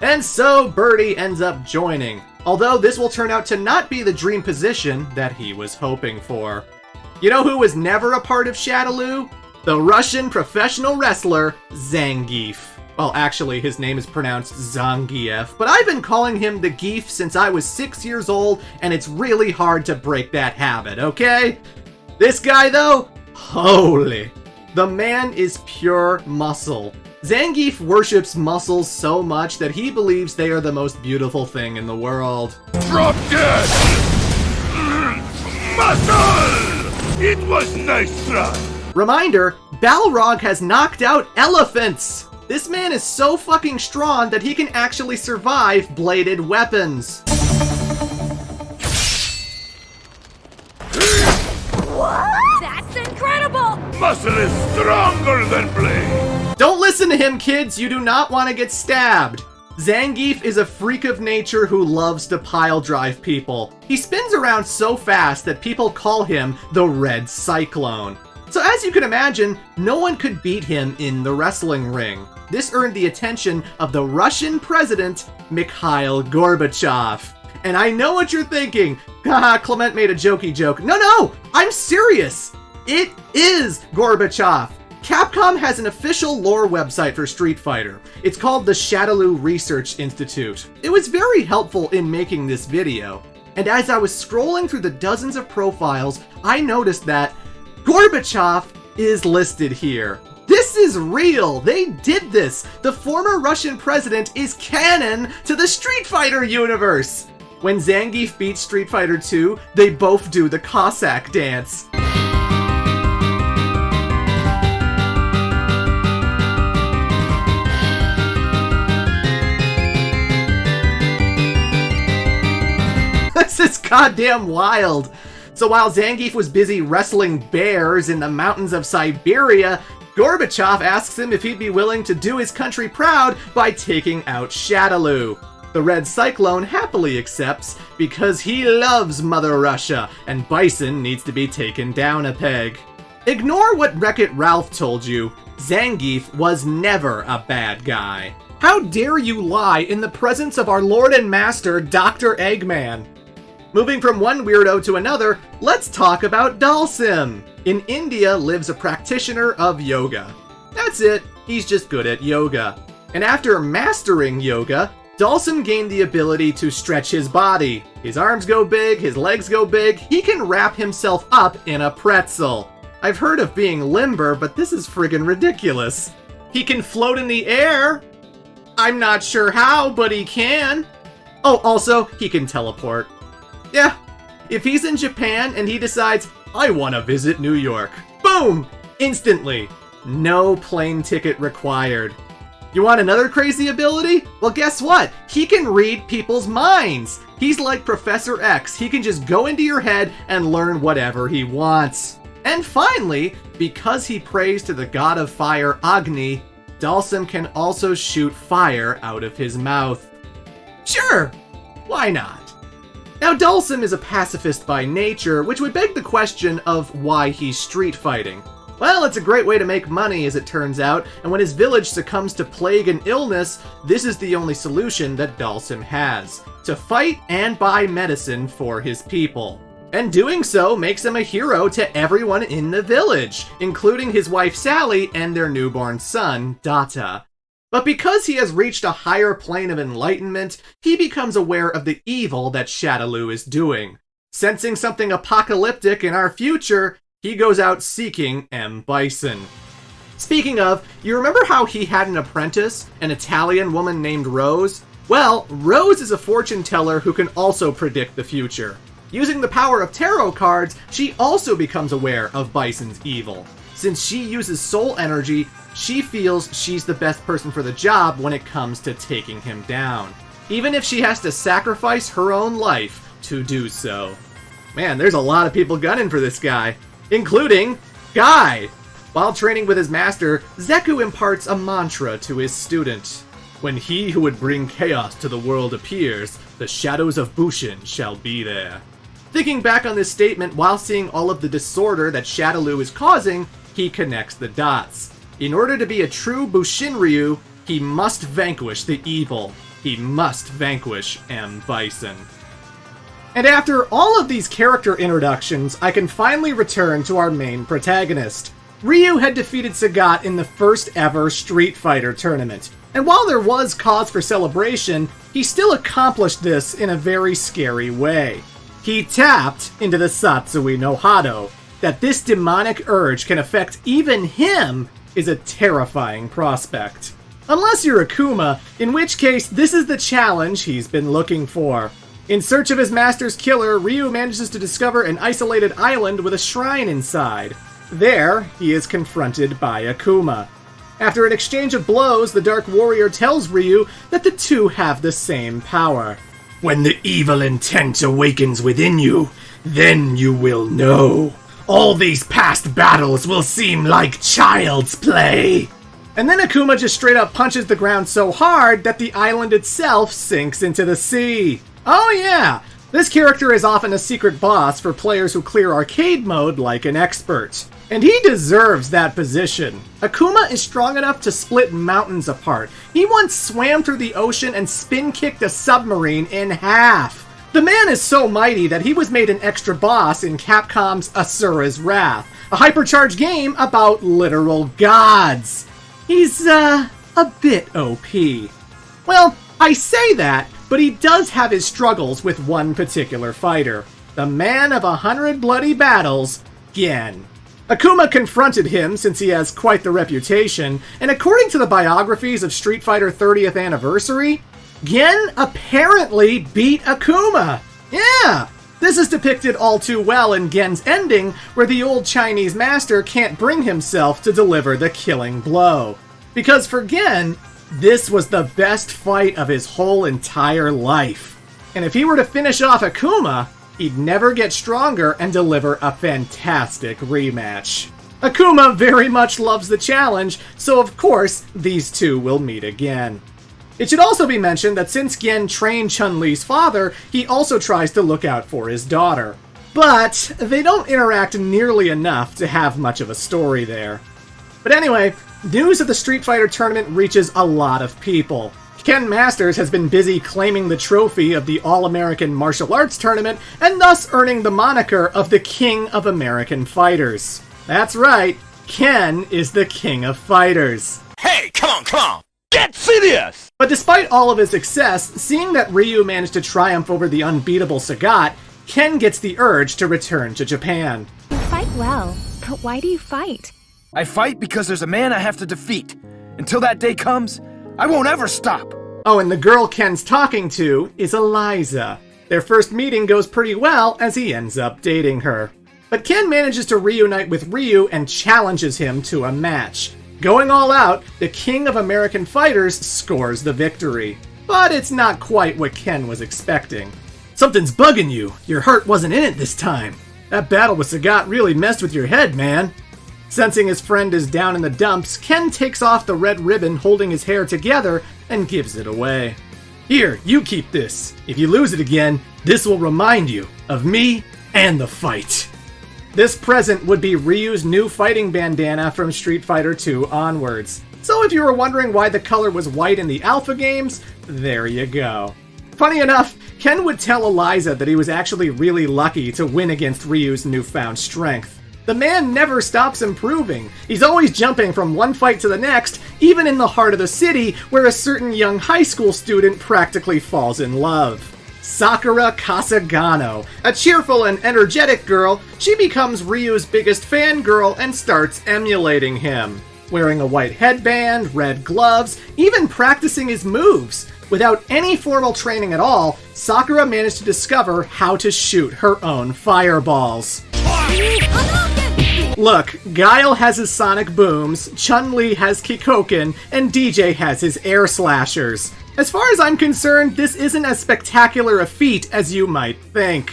And so Birdie ends up joining, although this will turn out to not be the dream position that he was hoping for. You know who was never a part of Shadaloo? The Russian professional wrestler Zangief. Well, actually, his name is pronounced Zangief, but I've been calling him the Geef since I was 6 years old, and it's really hard to break that habit, okay? This guy, though? Holy. The man is pure muscle. Zangief worships muscles so much that he believes they are the most beautiful thing in the world. Drop dead! Muscle! It was nice try. Reminder, Balrog has knocked out elephants! This man is so fucking strong that he can actually survive bladed weapons. That's incredible! Muscle is stronger than blade. Don't listen to him, kids. You do not want to get stabbed. Zangief is a freak of nature who loves to pile drive people. He spins around so fast that people call him the Red Cyclone. So as you can imagine, no one could beat him in the wrestling ring. This earned the attention of the Russian president, Mikhail Gorbachev. And I know what you're thinking. Haha, Clement made a jokey joke. No, I'm serious. It is Gorbachev. Capcom has an official lore website for Street Fighter. It's called the Shadaloo Research Institute. It was very helpful in making this video. And as I was scrolling through the dozens of profiles, I noticed that Gorbachev is listed here. This is real! They did this! The former Russian president is canon to the Street Fighter universe! When Zangief beats Street Fighter 2, they both do the Cossack dance. This is goddamn wild! So while Zangief was busy wrestling bears in the mountains of Siberia, Gorbachev asks him if he'd be willing to do his country proud by taking out Shadaloo. The Red Cyclone happily accepts because he loves Mother Russia, and Bison needs to be taken down a peg. Ignore what Wreck-It Ralph told you. Zangief was never a bad guy. How dare you lie in the presence of our Lord and Master, Dr. Eggman? Moving from one weirdo to another, let's talk about Dalsim. In India lives a practitioner of yoga. That's it, he's just good at yoga. And after mastering yoga, Dalsim gained the ability to stretch his body. His arms go big, his legs go big, he can wrap himself up in a pretzel. I've heard of being limber, but this is friggin' ridiculous. He can float in the air. I'm not sure how, but he can. Oh, also, he can teleport. Yeah, if he's in Japan and he decides, I want to visit New York, boom! Instantly. No plane ticket required. You want another crazy ability? Well, guess what? He can read people's minds. He's like Professor X. He can just go into your head and learn whatever he wants. And finally, because he prays to the god of fire, Agni, Dalsim can also shoot fire out of his mouth. Sure, why not? Now, Dalsim is a pacifist by nature, which would beg the question of why he's street fighting. Well, it's a great way to make money, as it turns out, and when his village succumbs to plague and illness, this is the only solution that Dalsim has: to fight and buy medicine for his people. And doing so makes him a hero to everyone in the village, including his wife Sally and their newborn son, Data. But because he has reached a higher plane of enlightenment, he becomes aware of the evil that Shadaloo is doing. Sensing something apocalyptic in our future, he goes out seeking M. Bison. Speaking of, you remember how he had an apprentice, an Italian woman named Rose? Well, Rose is a fortune teller who can also predict the future. Using the power of tarot cards, she also becomes aware of Bison's evil. Since she uses soul energy, she feels she's the best person for the job when it comes to taking him down, even if she has to sacrifice her own life to do so. Man, there's a lot of people gunning for this guy, including Guy. While training with his master, Zeku imparts a mantra to his student. When he who would bring chaos to the world appears, the shadows of Bushin shall be there. Thinking back on this statement while seeing all of the disorder that Shadaloo is causing, he connects the dots. In order to be a true Bushinryu, he must vanquish the evil. He must vanquish M. Bison. And after all of these character introductions, I can finally return to our main protagonist. Ryu had defeated Sagat in the first ever Street Fighter tournament, and while there was cause for celebration, he still accomplished this in a very scary way. He tapped into the Satsui no Hado. That this demonic urge can affect even him is a terrifying prospect. Unless you're Akuma, in which case this is the challenge he's been looking for. In search of his master's killer, Ryu manages to discover an isolated island with a shrine inside. There, he is confronted by Akuma. After an exchange of blows, the Dark Warrior tells Ryu that the two have the same power. When the evil intent awakens within you, then you will know. All these past battles will seem like child's play. And then Akuma just straight up punches the ground so hard that the island itself sinks into the sea. Oh yeah, this character is often a secret boss for players who clear arcade mode like an expert. And he deserves that position. Akuma is strong enough to split mountains apart. He once swam through the ocean and spin-kicked a submarine in half. The man is so mighty that he was made an extra boss in Capcom's Asura's Wrath, a hypercharged game about literal gods. He's, a bit OP. Well, I say that, but he does have his struggles with one particular fighter. The man of 100 bloody battles, Gen. Akuma confronted him since he has quite the reputation, and according to the biographies of Street Fighter 30th Anniversary, Gen apparently beat Akuma. Yeah, this is depicted all too well in Gen's ending, where the old Chinese master can't bring himself to deliver the killing blow. Because for Gen, this was the best fight of his whole entire life. And if he were to finish off Akuma, he'd never get stronger and deliver a fantastic rematch. Akuma very much loves the challenge, so of course, these two will meet again. It should also be mentioned that since Gen trained Chun-Li's father, he also tries to look out for his daughter. But they don't interact nearly enough to have much of a story there. But anyway, news of the Street Fighter tournament reaches a lot of people. Ken Masters has been busy claiming the trophy of the All-American Martial Arts Tournament and thus earning the moniker of the King of American Fighters. That's right, Ken is the King of Fighters. Hey, come on! Get serious! But despite all of his success, seeing that Ryu managed to triumph over the unbeatable Sagat, Ken gets the urge to return to Japan. You fight well, but why do you fight? I fight because there's a man I have to defeat. Until that day comes, I won't ever stop. Oh, and the girl Ken's talking to is Eliza. Their first meeting goes pretty well as he ends up dating her. But Ken manages to reunite with Ryu and challenges him to a match. Going all out, the King of American Fighters scores the victory. But it's not quite what Ken was expecting. Something's bugging you. Your heart wasn't in it this time. That battle with Sagat really messed with your head, man. Sensing his friend is down in the dumps, Ken takes off the red ribbon holding his hair together and gives it away. Here, you keep this. If you lose it again, this will remind you of me and the fight. This present would be Ryu's new fighting bandana from Street Fighter II onwards. So if you were wondering why the color was white in the Alpha games, there you go. Funny enough, Ken would tell Eliza that he was actually really lucky to win against Ryu's newfound strength. The man never stops improving. He's always jumping from one fight to the next, even in the heart of the city, where a certain young high school student practically falls in love. Sakura Kasagano. A cheerful and energetic girl, she becomes Ryu's biggest fangirl and starts emulating him. Wearing a white headband, red gloves, even practicing his moves. Without any formal training at all, Sakura managed to discover how to shoot her own fireballs. Look, Guile has his sonic booms, Chun-Li has Kikoken, and DJ has his air slashers. As far as I'm concerned, this isn't as spectacular a feat as you might think.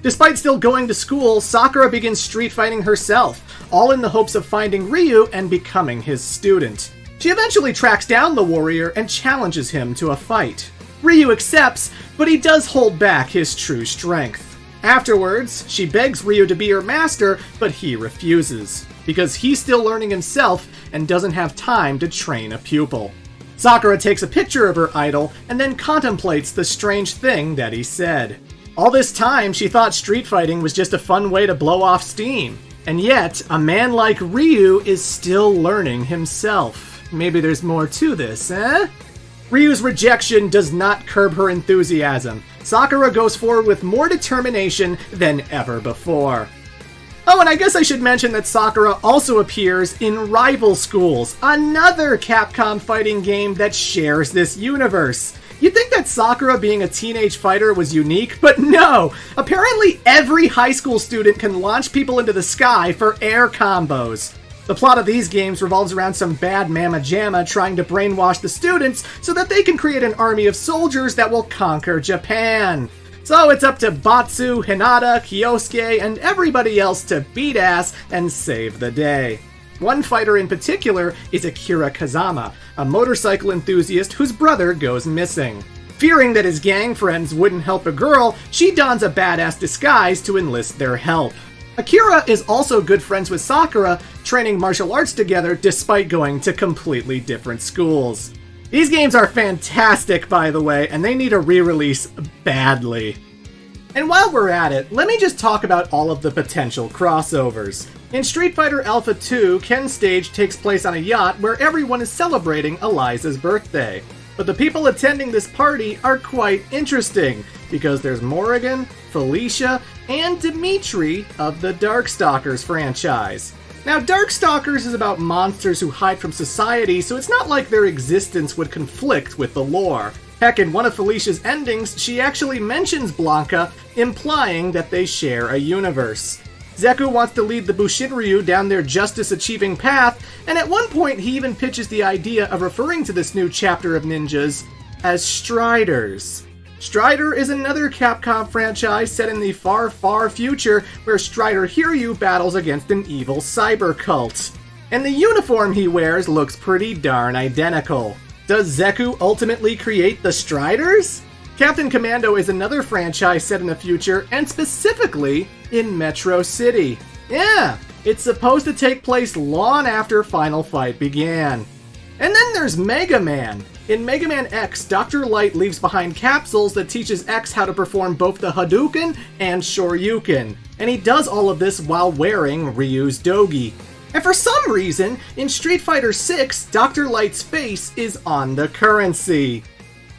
Despite still going to school, Sakura begins street fighting herself, all in the hopes of finding Ryu and becoming his student. She eventually tracks down the warrior and challenges him to a fight. Ryu accepts, but he does hold back his true strength. Afterwards, she begs Ryu to be her master, but he refuses, because he's still learning himself and doesn't have time to train a pupil. Sakura takes a picture of her idol and then contemplates the strange thing that he said. All this time, she thought street fighting was just a fun way to blow off steam. And yet, a man like Ryu is still learning himself. Maybe there's more to this, eh? Ryu's rejection does not curb her enthusiasm. Sakura goes forward with more determination than ever before. Oh, and I guess I should mention that Sakura also appears in Rival Schools, another Capcom fighting game that shares this universe. You'd think that Sakura being a teenage fighter was unique, but no! Apparently every high school student can launch people into the sky for air combos. The plot of these games revolves around some bad mama jamma trying to brainwash the students so that they can create an army of soldiers that will conquer Japan. So it's up to Batsu, Hinata, Kyosuke, and everybody else to beat ass and save the day. One fighter in particular is Akira Kazama, a motorcycle enthusiast whose brother goes missing. Fearing that his gang friends wouldn't help a girl, she dons a badass disguise to enlist their help. Akira is also good friends with Sakura, training martial arts together despite going to completely different schools. These games are fantastic, by the way, and they need a re-release badly. And while we're at it, let me just talk about all of the potential crossovers. In Street Fighter Alpha 2, Ken's stage takes place on a yacht where everyone is celebrating Eliza's birthday. But the people attending this party are quite interesting, because there's Morrigan, Felicia, and Dimitri of the Darkstalkers franchise. Now, Darkstalkers is about monsters who hide from society, so it's not like their existence would conflict with the lore. Heck, in one of Felicia's endings, she actually mentions Blanca, implying that they share a universe. Zeku wants to lead the Bushinryu down their justice-achieving path, and at one point he even pitches the idea of referring to this new chapter of ninjas as Striders. Strider is another Capcom franchise set in the far, far future where Strider Hiryu battles against an evil cyber cult. And the uniform he wears looks pretty darn identical. Does Zeku ultimately create the Striders? Captain Commando is another franchise set in the future, and specifically in Metro City. Yeah, it's supposed to take place long after Final Fight began. And then there's Mega Man. In Mega Man X, Dr. Light leaves behind capsules that teaches X how to perform both the Hadouken and Shoryuken. And he does all of this while wearing Ryu's dogi. And for some reason, in Street Fighter VI, Dr. Light's face is on the currency.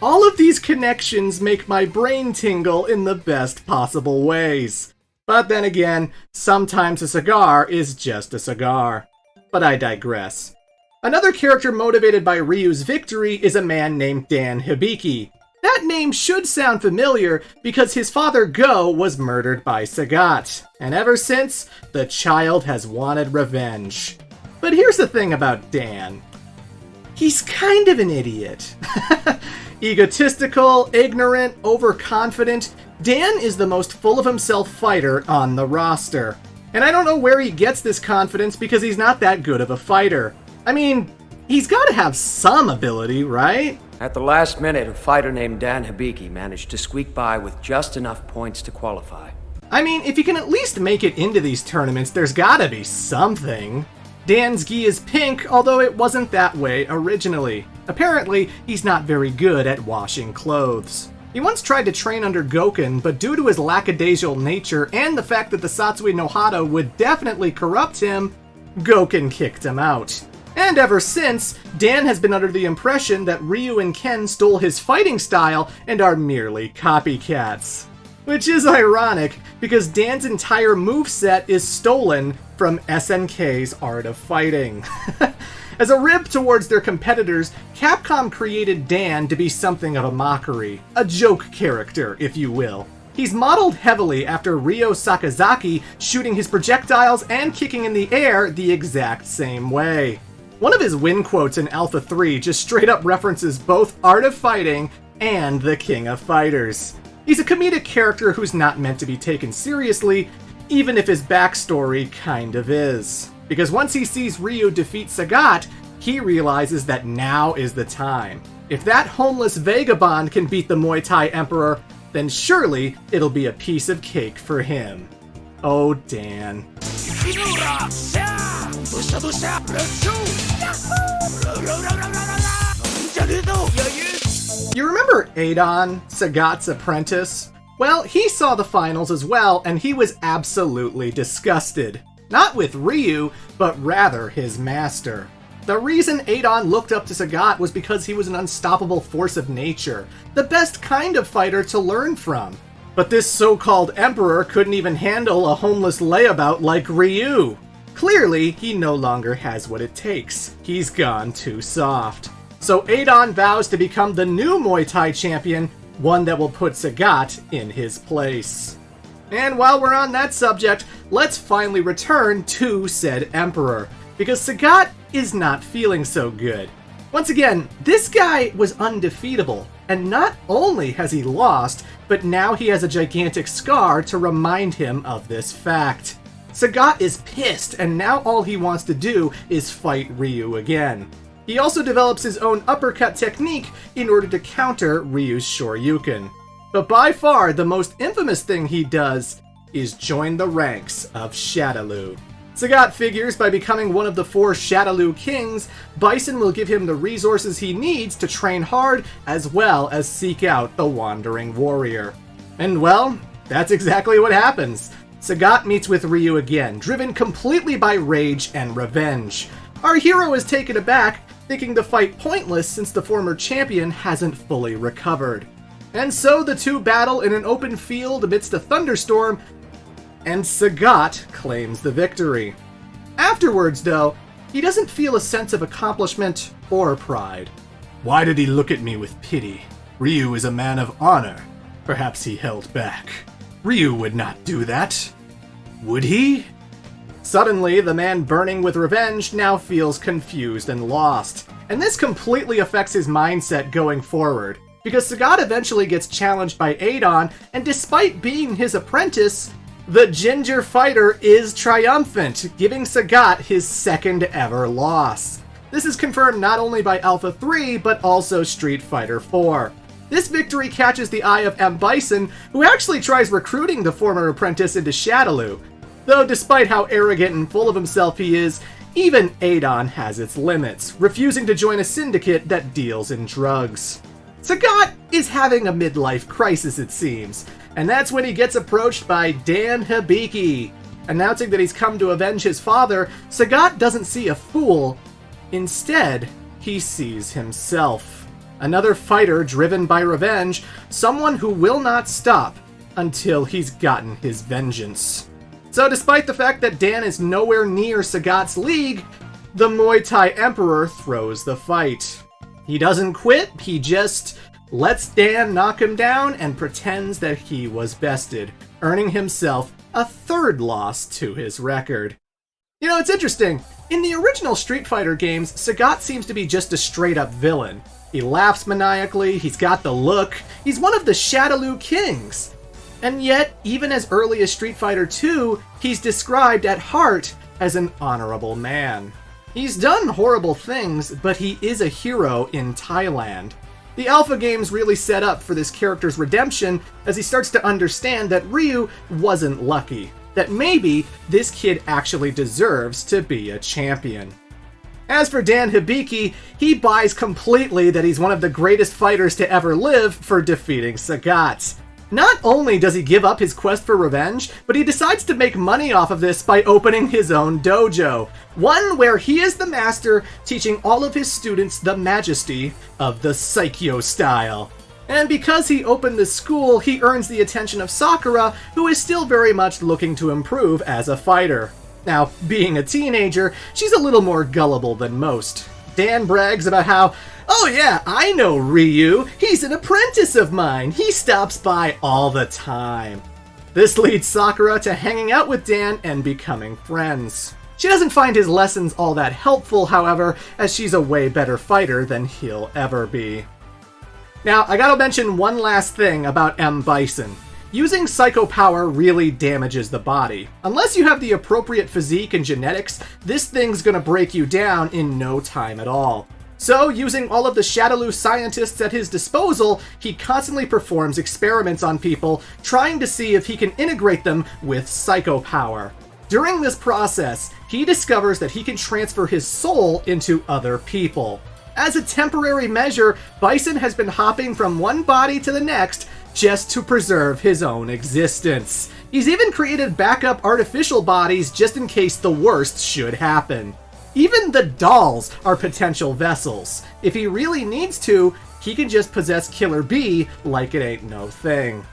All of these connections make my brain tingle in the best possible ways. But then again, sometimes a cigar is just a cigar. But I digress. Another character motivated by Ryu's victory is a man named Dan Hibiki. That name should sound familiar because his father Go was murdered by Sagat, and ever since, the child has wanted revenge. But here's the thing about Dan. He's kind of an idiot. Egotistical, ignorant, overconfident, Dan is the most full of himself fighter on the roster. And I don't know where he gets this confidence because he's not that good of a fighter. I mean, he's got to have some ability, right? At the last minute, a fighter named Dan Hibiki managed to squeak by with just enough points to qualify. I mean, if you can at least make it into these tournaments, there's gotta be something. Dan's gi is pink, although it wasn't that way originally. Apparently, he's not very good at washing clothes. He once tried to train under Goken, but due to his lackadaisical nature and the fact that the Satsui no Hata would definitely corrupt him, Goken kicked him out. And ever since, Dan has been under the impression that Ryu and Ken stole his fighting style and are merely copycats. Which is ironic, because Dan's entire moveset is stolen from SNK's Art of Fighting. As a rib towards their competitors, Capcom created Dan to be something of a mockery, a joke character, if you will. He's modeled heavily after Ryo Sakazaki, shooting his projectiles and kicking in the air the exact same way. One of his win quotes in Alpha 3 just straight up references both Art of Fighting and the King of Fighters. He's a comedic character who's not meant to be taken seriously, even if his backstory kind of is. Because once he sees Ryu defeat Sagat, he realizes that now is the time. If that homeless vagabond can beat the Muay Thai Emperor, then surely it'll be a piece of cake for him. Oh, Dan. You remember Adon, Sagat's apprentice? Well, he saw the finals as well, and he was absolutely disgusted. Not with Ryu, but rather his master. The reason Adon looked up to Sagat was because he was an unstoppable force of nature, the best kind of fighter to learn from. But this so-called emperor couldn't even handle a homeless layabout like Ryu. Clearly, he no longer has what it takes. He's gone too soft. So Adon vows to become the new Muay Thai champion, one that will put Sagat in his place. And while we're on that subject, let's finally return to said emperor, because Sagat is not feeling so good. Once again, this guy was undefeatable, and not only has he lost, but now he has a gigantic scar to remind him of this fact. Sagat is pissed, and now all he wants to do is fight Ryu again. He also develops his own uppercut technique in order to counter Ryu's Shoryuken. But by far, the most infamous thing he does is join the ranks of Shadaloo. Sagat figures by becoming one of the 4 Shadaloo kings, Bison will give him the resources he needs to train hard as well as seek out the Wandering Warrior. And well, that's exactly what happens. Sagat meets with Ryu again, driven completely by rage and revenge. Our hero is taken aback, thinking the fight pointless since the former champion hasn't fully recovered. And so the two battle in an open field amidst a thunderstorm, and Sagat claims the victory. Afterwards, though, he doesn't feel a sense of accomplishment or pride. Why did he look at me with pity? Ryu is a man of honor. Perhaps he held back. Ryu would not do that. Would he? Suddenly, the man burning with revenge now feels confused and lost. And this completely affects his mindset going forward, because Sagat eventually gets challenged by Adon, and despite being his apprentice, the ginger fighter is triumphant, giving Sagat his second ever loss. This is confirmed not only by Alpha 3, but also Street Fighter 4. This victory catches the eye of M. Bison, who actually tries recruiting the former apprentice into Shadaloo. Though despite how arrogant and full of himself he is, even Adon has its limits, refusing to join a syndicate that deals in drugs. Sagat is having a midlife crisis, it seems, and that's when he gets approached by Dan Hibiki. Announcing that he's come to avenge his father, Sagat doesn't see a fool. Instead, he sees himself. Another fighter driven by revenge, someone who will not stop until he's gotten his vengeance. So despite the fact that Dan is nowhere near Sagat's league, the Muay Thai Emperor throws the fight. He doesn't quit, he just lets Dan knock him down and pretends that he was bested, earning himself a third loss to his record. You know, it's interesting. In the original Street Fighter games, Sagat seems to be just a straight-up villain. He laughs maniacally, he's got the look, he's one of the Shadaloo Kings. And yet, even as early as Street Fighter 2, he's described at heart as an honorable man. He's done horrible things, but he is a hero in Thailand. The Alpha games really set up for this character's redemption as he starts to understand that Ryu wasn't lucky, that maybe this kid actually deserves to be a champion. As for Dan Hibiki, he buys completely that he's one of the greatest fighters to ever live for defeating Sagat. Not only does he give up his quest for revenge, but he decides to make money off of this by opening his own dojo. One where he is the master, teaching all of his students the majesty of the Saikyo style. And because he opened this school, he earns the attention of Sakura, who is still very much looking to improve as a fighter. Now, being a teenager, she's a little more gullible than most. Dan brags about how, "Oh yeah, I know Ryu. He's an apprentice of mine. He stops by all the time." This leads Sakura to hanging out with Dan and becoming friends. She doesn't find his lessons all that helpful, however, as she's a way better fighter than he'll ever be. Now, I gotta mention one last thing about M. Bison. Using psycho power really damages the body. Unless you have the appropriate physique and genetics, this thing's gonna break you down in no time at all. So, using all of the Shadaloo scientists at his disposal, he constantly performs experiments on people, trying to see if he can integrate them with psycho power. During this process, he discovers that he can transfer his soul into other people. As a temporary measure, Bison has been hopping from one body to the next just to preserve his own existence. He's even created backup artificial bodies just in case the worst should happen. Even the dolls are potential vessels. If he really needs to, he can just possess Killer B like it ain't no thing.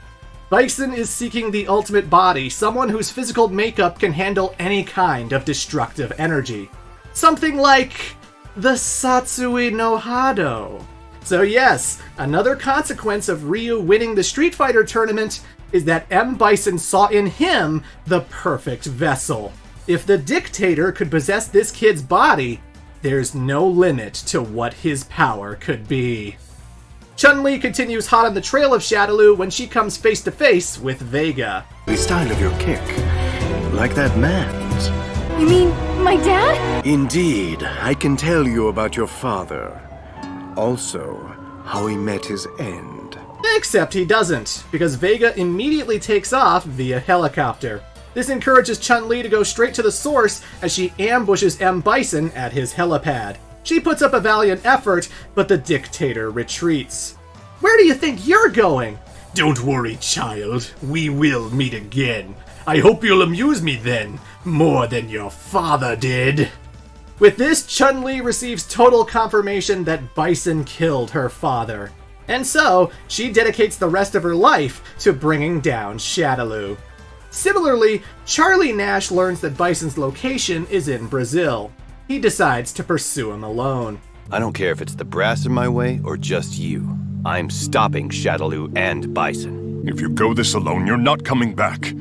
Bison is seeking the ultimate body, someone whose physical makeup can handle any kind of destructive energy. Something like the Satsui no Hado. So yes, another consequence of Ryu winning the Street Fighter tournament is that M. Bison saw in him the perfect vessel. If the dictator could possess this kid's body, there's no limit to what his power could be. Chun-Li continues hot on the trail of Shadaloo when she comes face to face with Vega. The style of your kick, like that man's. You mean my dad? Indeed, I can tell you about your father. Also, how he met his end. Except he doesn't, because Vega immediately takes off via helicopter. This encourages Chun-Li to go straight to the source as she ambushes M. Bison at his helipad. She puts up a valiant effort, but the dictator retreats. "Where do you think you're going?" "Don't worry, child. We will meet again. I hope you'll amuse me then, more than your father did." With this, Chun-Li receives total confirmation that Bison killed her father. And so, she dedicates the rest of her life to bringing down Shadaloo. Similarly, Charlie Nash learns that Bison's location is in Brazil. He decides to pursue him alone. I don't care if it's the brass in my way or just you. I'm stopping Shadaloo and Bison. If you go this alone, you're not coming back.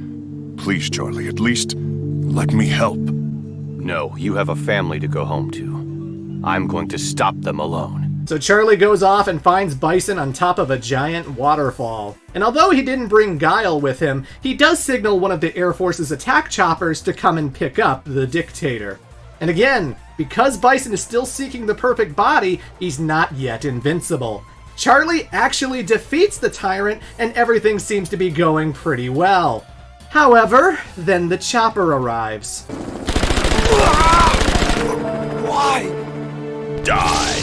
Please, Charlie, at least let me help. No, you have a family to go home to. I'm going to stop them alone. So Charlie goes off and finds Bison on top of a giant waterfall. And although he didn't bring Guile with him, he does signal one of the Air Force's attack choppers to come and pick up the dictator. And again, because Bison is still seeking the perfect body, he's not yet invincible. Charlie actually defeats the tyrant, and everything seems to be going pretty well. However, then the chopper arrives. Why? Die!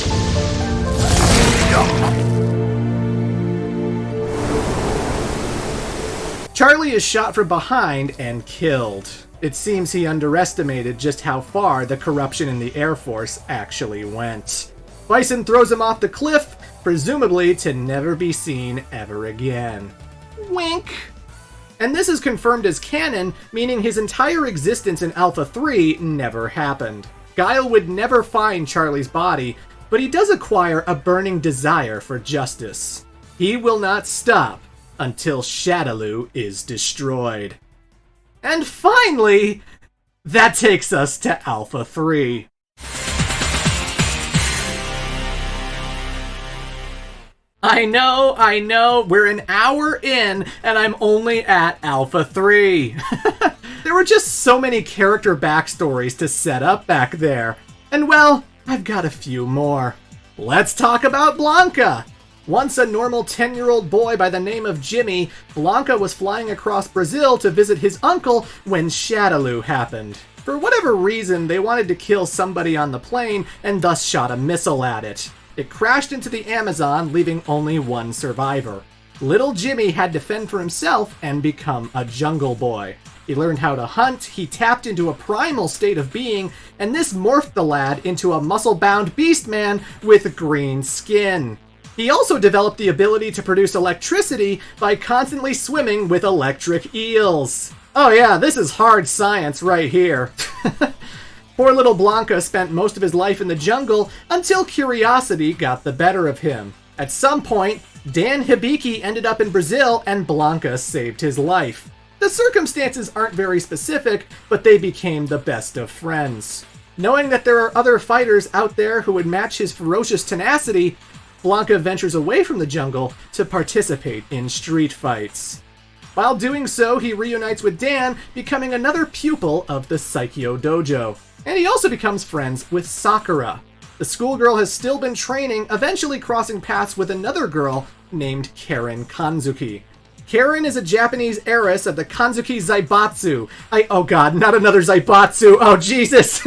Charlie is shot from behind and killed. It seems he underestimated just how far the corruption in the Air Force actually went. Bison throws him off the cliff, presumably to never be seen ever again. Wink! And this is confirmed as canon, meaning his entire existence in Alpha 3 never happened. Guile would never find Charlie's body, but he does acquire a burning desire for justice. He will not stop until Shadaloo is destroyed. And finally, that takes us to Alpha 3. I know, we're an hour in, and I'm only at Alpha 3. There were just so many character backstories to set up back there. And well, I've got a few more. Let's talk about Blanca! Once a normal 10-year-old boy by the name of Jimmy, Blanca was flying across Brazil to visit his uncle when Shadaloo happened. For whatever reason, they wanted to kill somebody on the plane and thus shot a missile at it. It crashed into the Amazon, leaving only one survivor. Little Jimmy had to fend for himself and become a jungle boy. He learned how to hunt, he tapped into a primal state of being, and this morphed the lad into a muscle-bound beast man with green skin. He also developed the ability to produce electricity by constantly swimming with electric eels. Oh yeah, this is hard science right here. Poor little Blanca spent most of his life in the jungle until curiosity got the better of him. At some point, Dan Hibiki ended up in Brazil and Blanca saved his life. The circumstances aren't very specific, but they became the best of friends. Knowing that there are other fighters out there who would match his ferocious tenacity, Blanca ventures away from the jungle to participate in street fights. While doing so, he reunites with Dan, becoming another pupil of the Saikyo Dojo. And he also becomes friends with Sakura. The schoolgirl has still been training, eventually crossing paths with another girl named Karen Kanzuki. Karen is a Japanese heiress of the Kanzuki Zaibatsu. Oh god, not another Zaibatsu! Oh Jesus!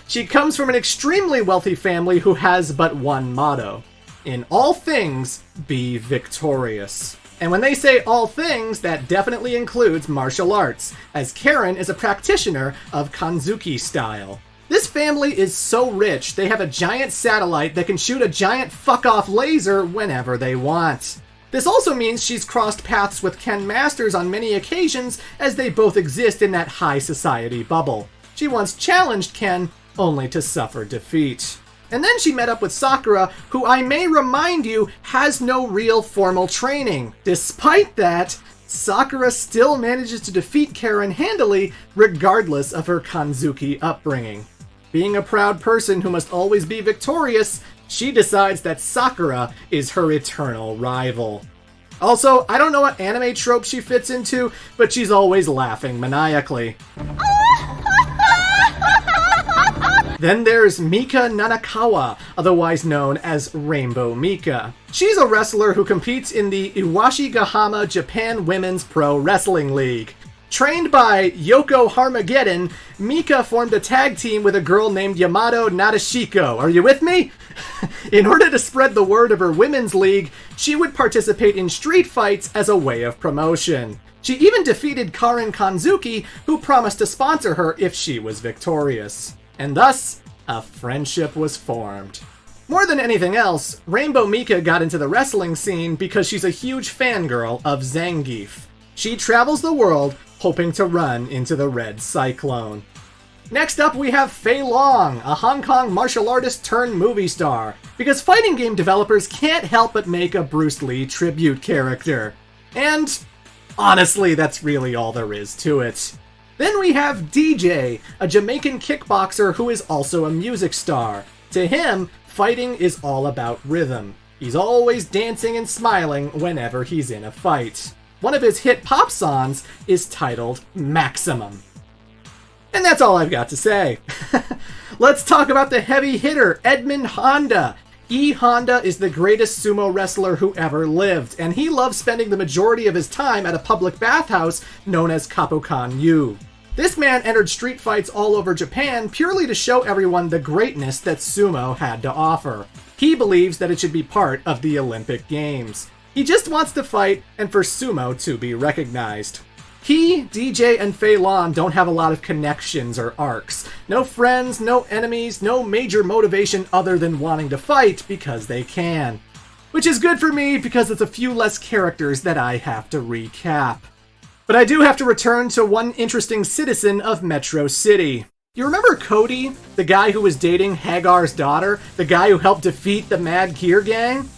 She comes from an extremely wealthy family who has but one motto. In all things, be victorious. And when they say all things, that definitely includes martial arts, as Karen is a practitioner of Kanzuki style. This family is so rich, they have a giant satellite that can shoot a giant fuck-off laser whenever they want. This also means she's crossed paths with Ken Masters on many occasions, as they both exist in that high society bubble. She once challenged Ken, only to suffer defeat. And then she met up with Sakura, who I may remind you has no real formal training. Despite that, Sakura still manages to defeat Karen handily, regardless of her Kanzuki upbringing. Being a proud person who must always be victorious, she decides that Sakura is her eternal rival. Also, I don't know what anime trope she fits into, but she's always laughing maniacally. Then there's Mika Nanakawa, otherwise known as Rainbow Mika. She's a wrestler who competes in the Iwashigahama Japan Women's Pro Wrestling League. Trained by Yoko Harmageddon, Mika formed a tag team with a girl named Yamato Nadeshiko. Are you with me? In order to spread the word of her women's league, she would participate in street fights as a way of promotion. She even defeated Karen Kanzuki, who promised to sponsor her if she was victorious. And thus, a friendship was formed. More than anything else, Rainbow Mika got into the wrestling scene because she's a huge fangirl of Zangief. She travels the world hoping to run into the Red Cyclone. Next up, we have Fei Long, a Hong Kong martial artist turned movie star, because fighting game developers can't help but make a Bruce Lee tribute character. And honestly, that's really all there is to it. Then we have DJ, a Jamaican kickboxer who is also a music star. To him, fighting is all about rhythm. He's always dancing and smiling whenever he's in a fight. One of his hit pop songs is titled Maximum. And that's all I've got to say. Let's talk about the heavy hitter, Edmund Honda. E. Honda is the greatest sumo wrestler who ever lived, and he loves spending the majority of his time at a public bathhouse known as Kapokan-yu. This man entered street fights all over Japan purely to show everyone the greatness that sumo had to offer. He believes that it should be part of the Olympic Games. He just wants to fight and for sumo to be recognized. He, DJ, and Fei Lon don't have a lot of connections or arcs. No friends, no enemies, no major motivation other than wanting to fight because they can. Which is good for me because it's a few less characters that I have to recap. But I do have to return to one interesting citizen of Metro City. You remember Cody, the guy who was dating Hagar's daughter? The guy who helped defeat the Mad Gear Gang?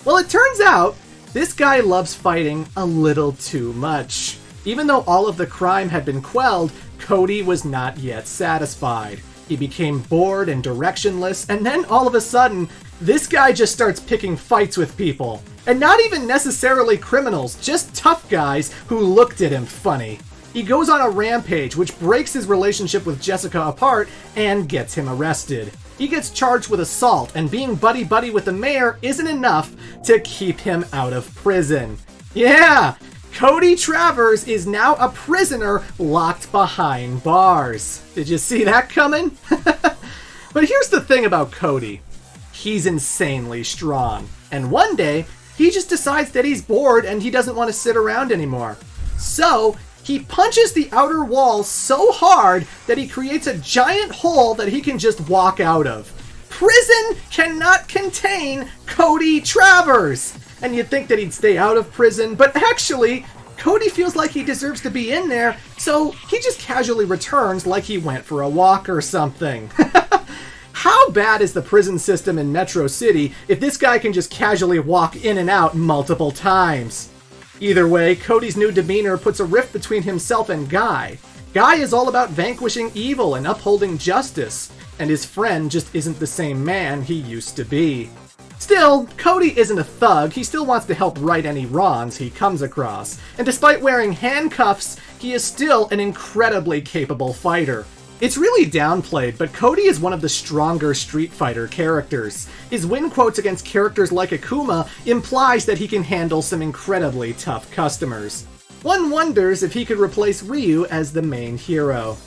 Well, it turns out this guy loves fighting a little too much. Even though all of the crime had been quelled, Cody was not yet satisfied. He became bored and directionless, and then all of a sudden, this guy just starts picking fights with people. And not even necessarily criminals, just tough guys who looked at him funny. He goes on a rampage, which breaks his relationship with Jessica apart and gets him arrested. He gets charged with assault, and being buddy-buddy with the mayor isn't enough to keep him out of prison. Yeah! Cody Travers is now a prisoner locked behind bars. Did you see that coming? But here's the thing about Cody. He's insanely strong. And one day, he just decides that he's bored and he doesn't want to sit around anymore. So, he punches the outer wall so hard that he creates a giant hole that he can just walk out of. Prison cannot contain Cody Travers! And you'd think that he'd stay out of prison, but actually, Cody feels like he deserves to be in there, so he just casually returns like he went for a walk or something. How bad is the prison system in Metro City if this guy can just casually walk in and out multiple times? Either way, Cody's new demeanor puts a rift between himself and Guy. Guy is all about vanquishing evil and upholding justice, and his friend just isn't the same man he used to be. Still, Cody isn't a thug, he still wants to help right any wrongs he comes across, and despite wearing handcuffs, he is still an incredibly capable fighter. It's really downplayed, but Cody is one of the stronger Street Fighter characters. His win quotes against characters like Akuma implies that he can handle some incredibly tough customers. One wonders if he could replace Ryu as the main hero.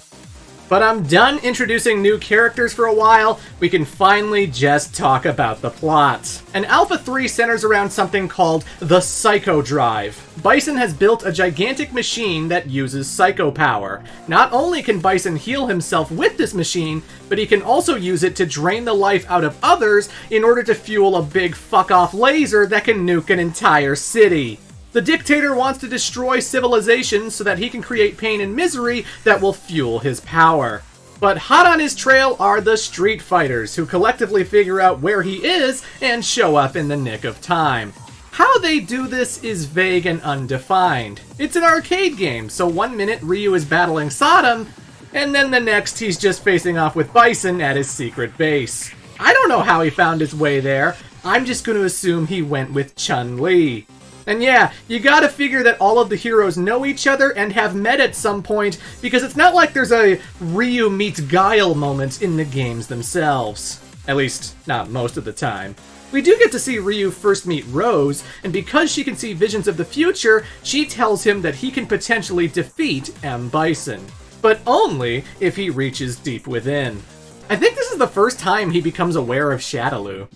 But I'm done introducing new characters for a while, we can finally just talk about the plot. And Alpha 3 centers around something called the Psycho Drive. Bison has built a gigantic machine that uses psycho power. Not only can Bison heal himself with this machine, but he can also use it to drain the life out of others in order to fuel a big fuck-off laser that can nuke an entire city. The dictator wants to destroy civilization so that he can create pain and misery that will fuel his power. But hot on his trail are the Street Fighters, who collectively figure out where he is and show up in the nick of time. How they do this is vague and undefined. It's an arcade game, so 1 minute Ryu is battling Sodom, and then the next he's just facing off with Bison at his secret base. I don't know how he found his way there, I'm just going to assume he went with Chun-Li. And yeah, you gotta figure that all of the heroes know each other and have met at some point, because it's not like there's a Ryu meets Guile moment in the games themselves. At least, not most of the time. We do get to see Ryu first meet Rose, and because she can see visions of the future, she tells him that he can potentially defeat M. Bison. But only if he reaches deep within. I think this is the first time he becomes aware of Shadaloo.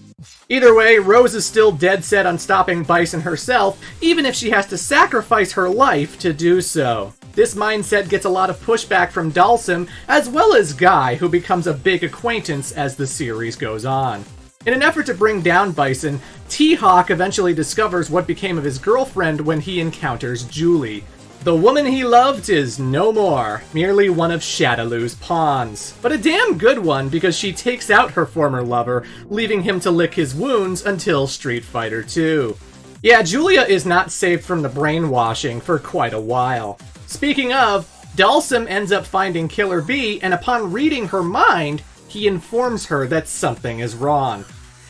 Either way, Rose is still dead set on stopping Bison herself, even if she has to sacrifice her life to do so. This mindset gets a lot of pushback from Dalsum, as well as Guy, who becomes a big acquaintance as the series goes on. In an effort to bring down Bison, T-Hawk eventually discovers what became of his girlfriend when he encounters Julie. The woman he loved is no more, merely one of Shadaloo's pawns. But a damn good one, because she takes out her former lover, leaving him to lick his wounds until Street Fighter 2. Yeah, Julia is not saved from the brainwashing for quite a while. Speaking of, Dalsum ends up finding Killer Bee, and upon reading her mind, he informs her that something is wrong.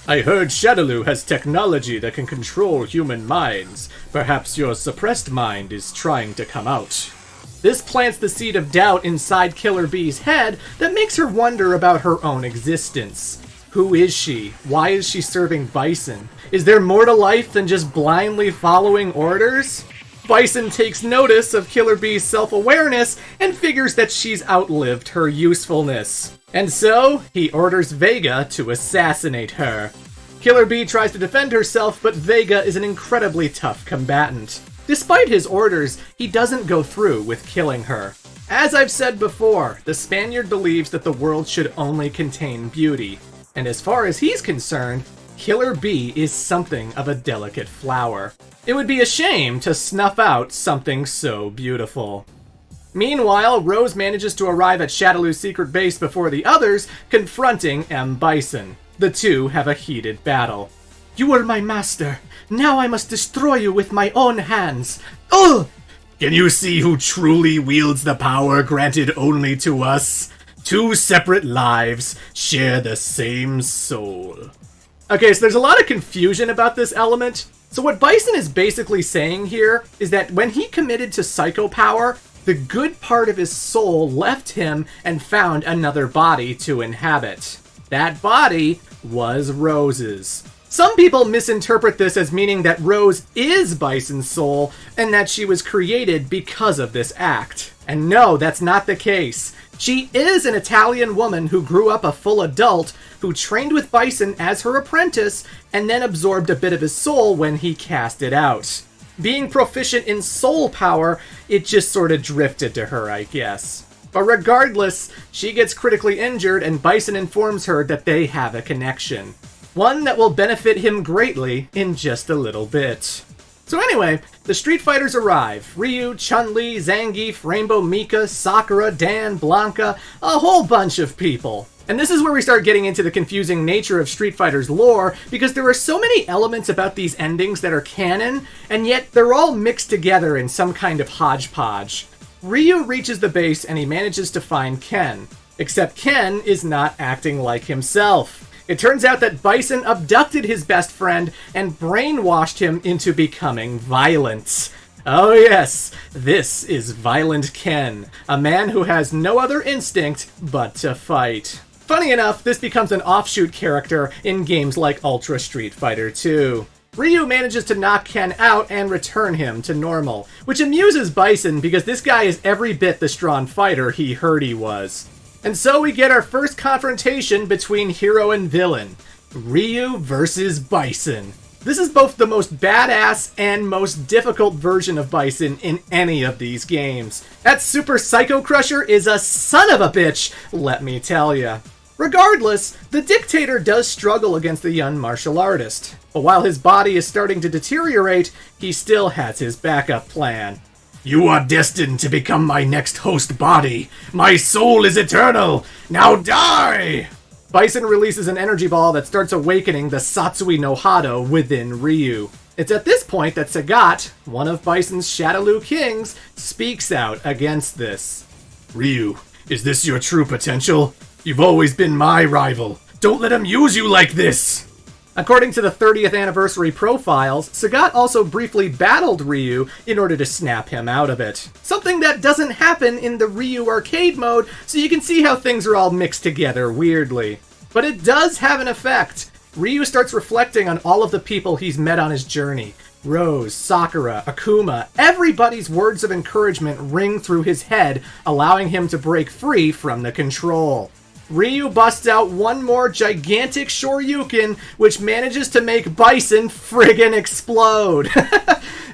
I heard Shadaloo has technology that can control human minds. Perhaps your suppressed mind is trying to come out. This plants the seed of doubt inside Killer Bee's head that makes her wonder about her own existence. Who is she? Why is she serving Bison? Is there more to life than just blindly following orders? Bison takes notice of Killer Bee's self-awareness and figures that she's outlived her usefulness. And so, he orders Vega to assassinate her. Killer Bee tries to defend herself, but Vega is an incredibly tough combatant. Despite his orders, he doesn't go through with killing her. As I've said before, the Spaniard believes that the world should only contain beauty. And as far as he's concerned, Killer Bee is something of a delicate flower. It would be a shame to snuff out something so beautiful. Meanwhile, Rose manages to arrive at Shadaloo's secret base before the others, confronting M. Bison. The two have a heated battle. You were my master. Now I must destroy you with my own hands. Ugh! Can you see who truly wields the power granted only to us? Two separate lives share the same soul. Okay, so there's a lot of confusion about this element. So what Bison is basically saying here is that when he committed to psycho power, the good part of his soul left him and found another body to inhabit. That body was Rose's. Some people misinterpret this as meaning that Rose is Bison's soul and that she was created because of this act. And no, that's not the case. She is an Italian woman who grew up a full adult, who trained with Bison as her apprentice, and then absorbed a bit of his soul when he cast it out. Being proficient in soul power, it just sort of drifted to her, I guess. But regardless, she gets critically injured and Bison informs her that they have a connection. One that will benefit him greatly in just a little bit. So anyway, the Street Fighters arrive. Ryu, Chun-Li, Zangief, Rainbow Mika, Sakura, Dan, Blanca, a whole bunch of people. And this is where we start getting into the confusing nature of Street Fighter's lore, because there are so many elements about these endings that are canon, and yet they're all mixed together in some kind of hodgepodge. Ryu reaches the base and he manages to find Ken. Except Ken is not acting like himself. It turns out that Bison abducted his best friend and brainwashed him into becoming violent. Oh yes, this is Violent Ken, a man who has no other instinct but to fight. Funny enough, this becomes an offshoot character in games like Ultra Street Fighter 2. Ryu manages to knock Ken out and return him to normal, which amuses Bison because this guy is every bit the strong fighter he heard he was. And so we get our first confrontation between hero and villain. Ryu versus Bison. This is both the most badass and most difficult version of Bison in any of these games. That Super Psycho Crusher is a son of a bitch, let me tell ya. Regardless, the dictator does struggle against the young martial artist. But while his body is starting to deteriorate, he still has his backup plan. You are destined to become my next host body. My soul is eternal. Now die! Bison releases an energy ball that starts awakening the Satsui no Hado within Ryu. It's at this point that Sagat, one of Bison's Shadaloo kings, speaks out against this. Ryu, is this your true potential? You've always been my rival. Don't let him use you like this! According to the 30th anniversary profiles, Sagat also briefly battled Ryu in order to snap him out of it. Something that doesn't happen in the Ryu arcade mode, so you can see how things are all mixed together weirdly. But it does have an effect. Ryu starts reflecting on all of the people he's met on his journey. Rose, Sakura, Akuma, everybody's words of encouragement ring through his head, allowing him to break free from the control. Ryu busts out one more gigantic Shoryuken, which manages to make Bison friggin' explode.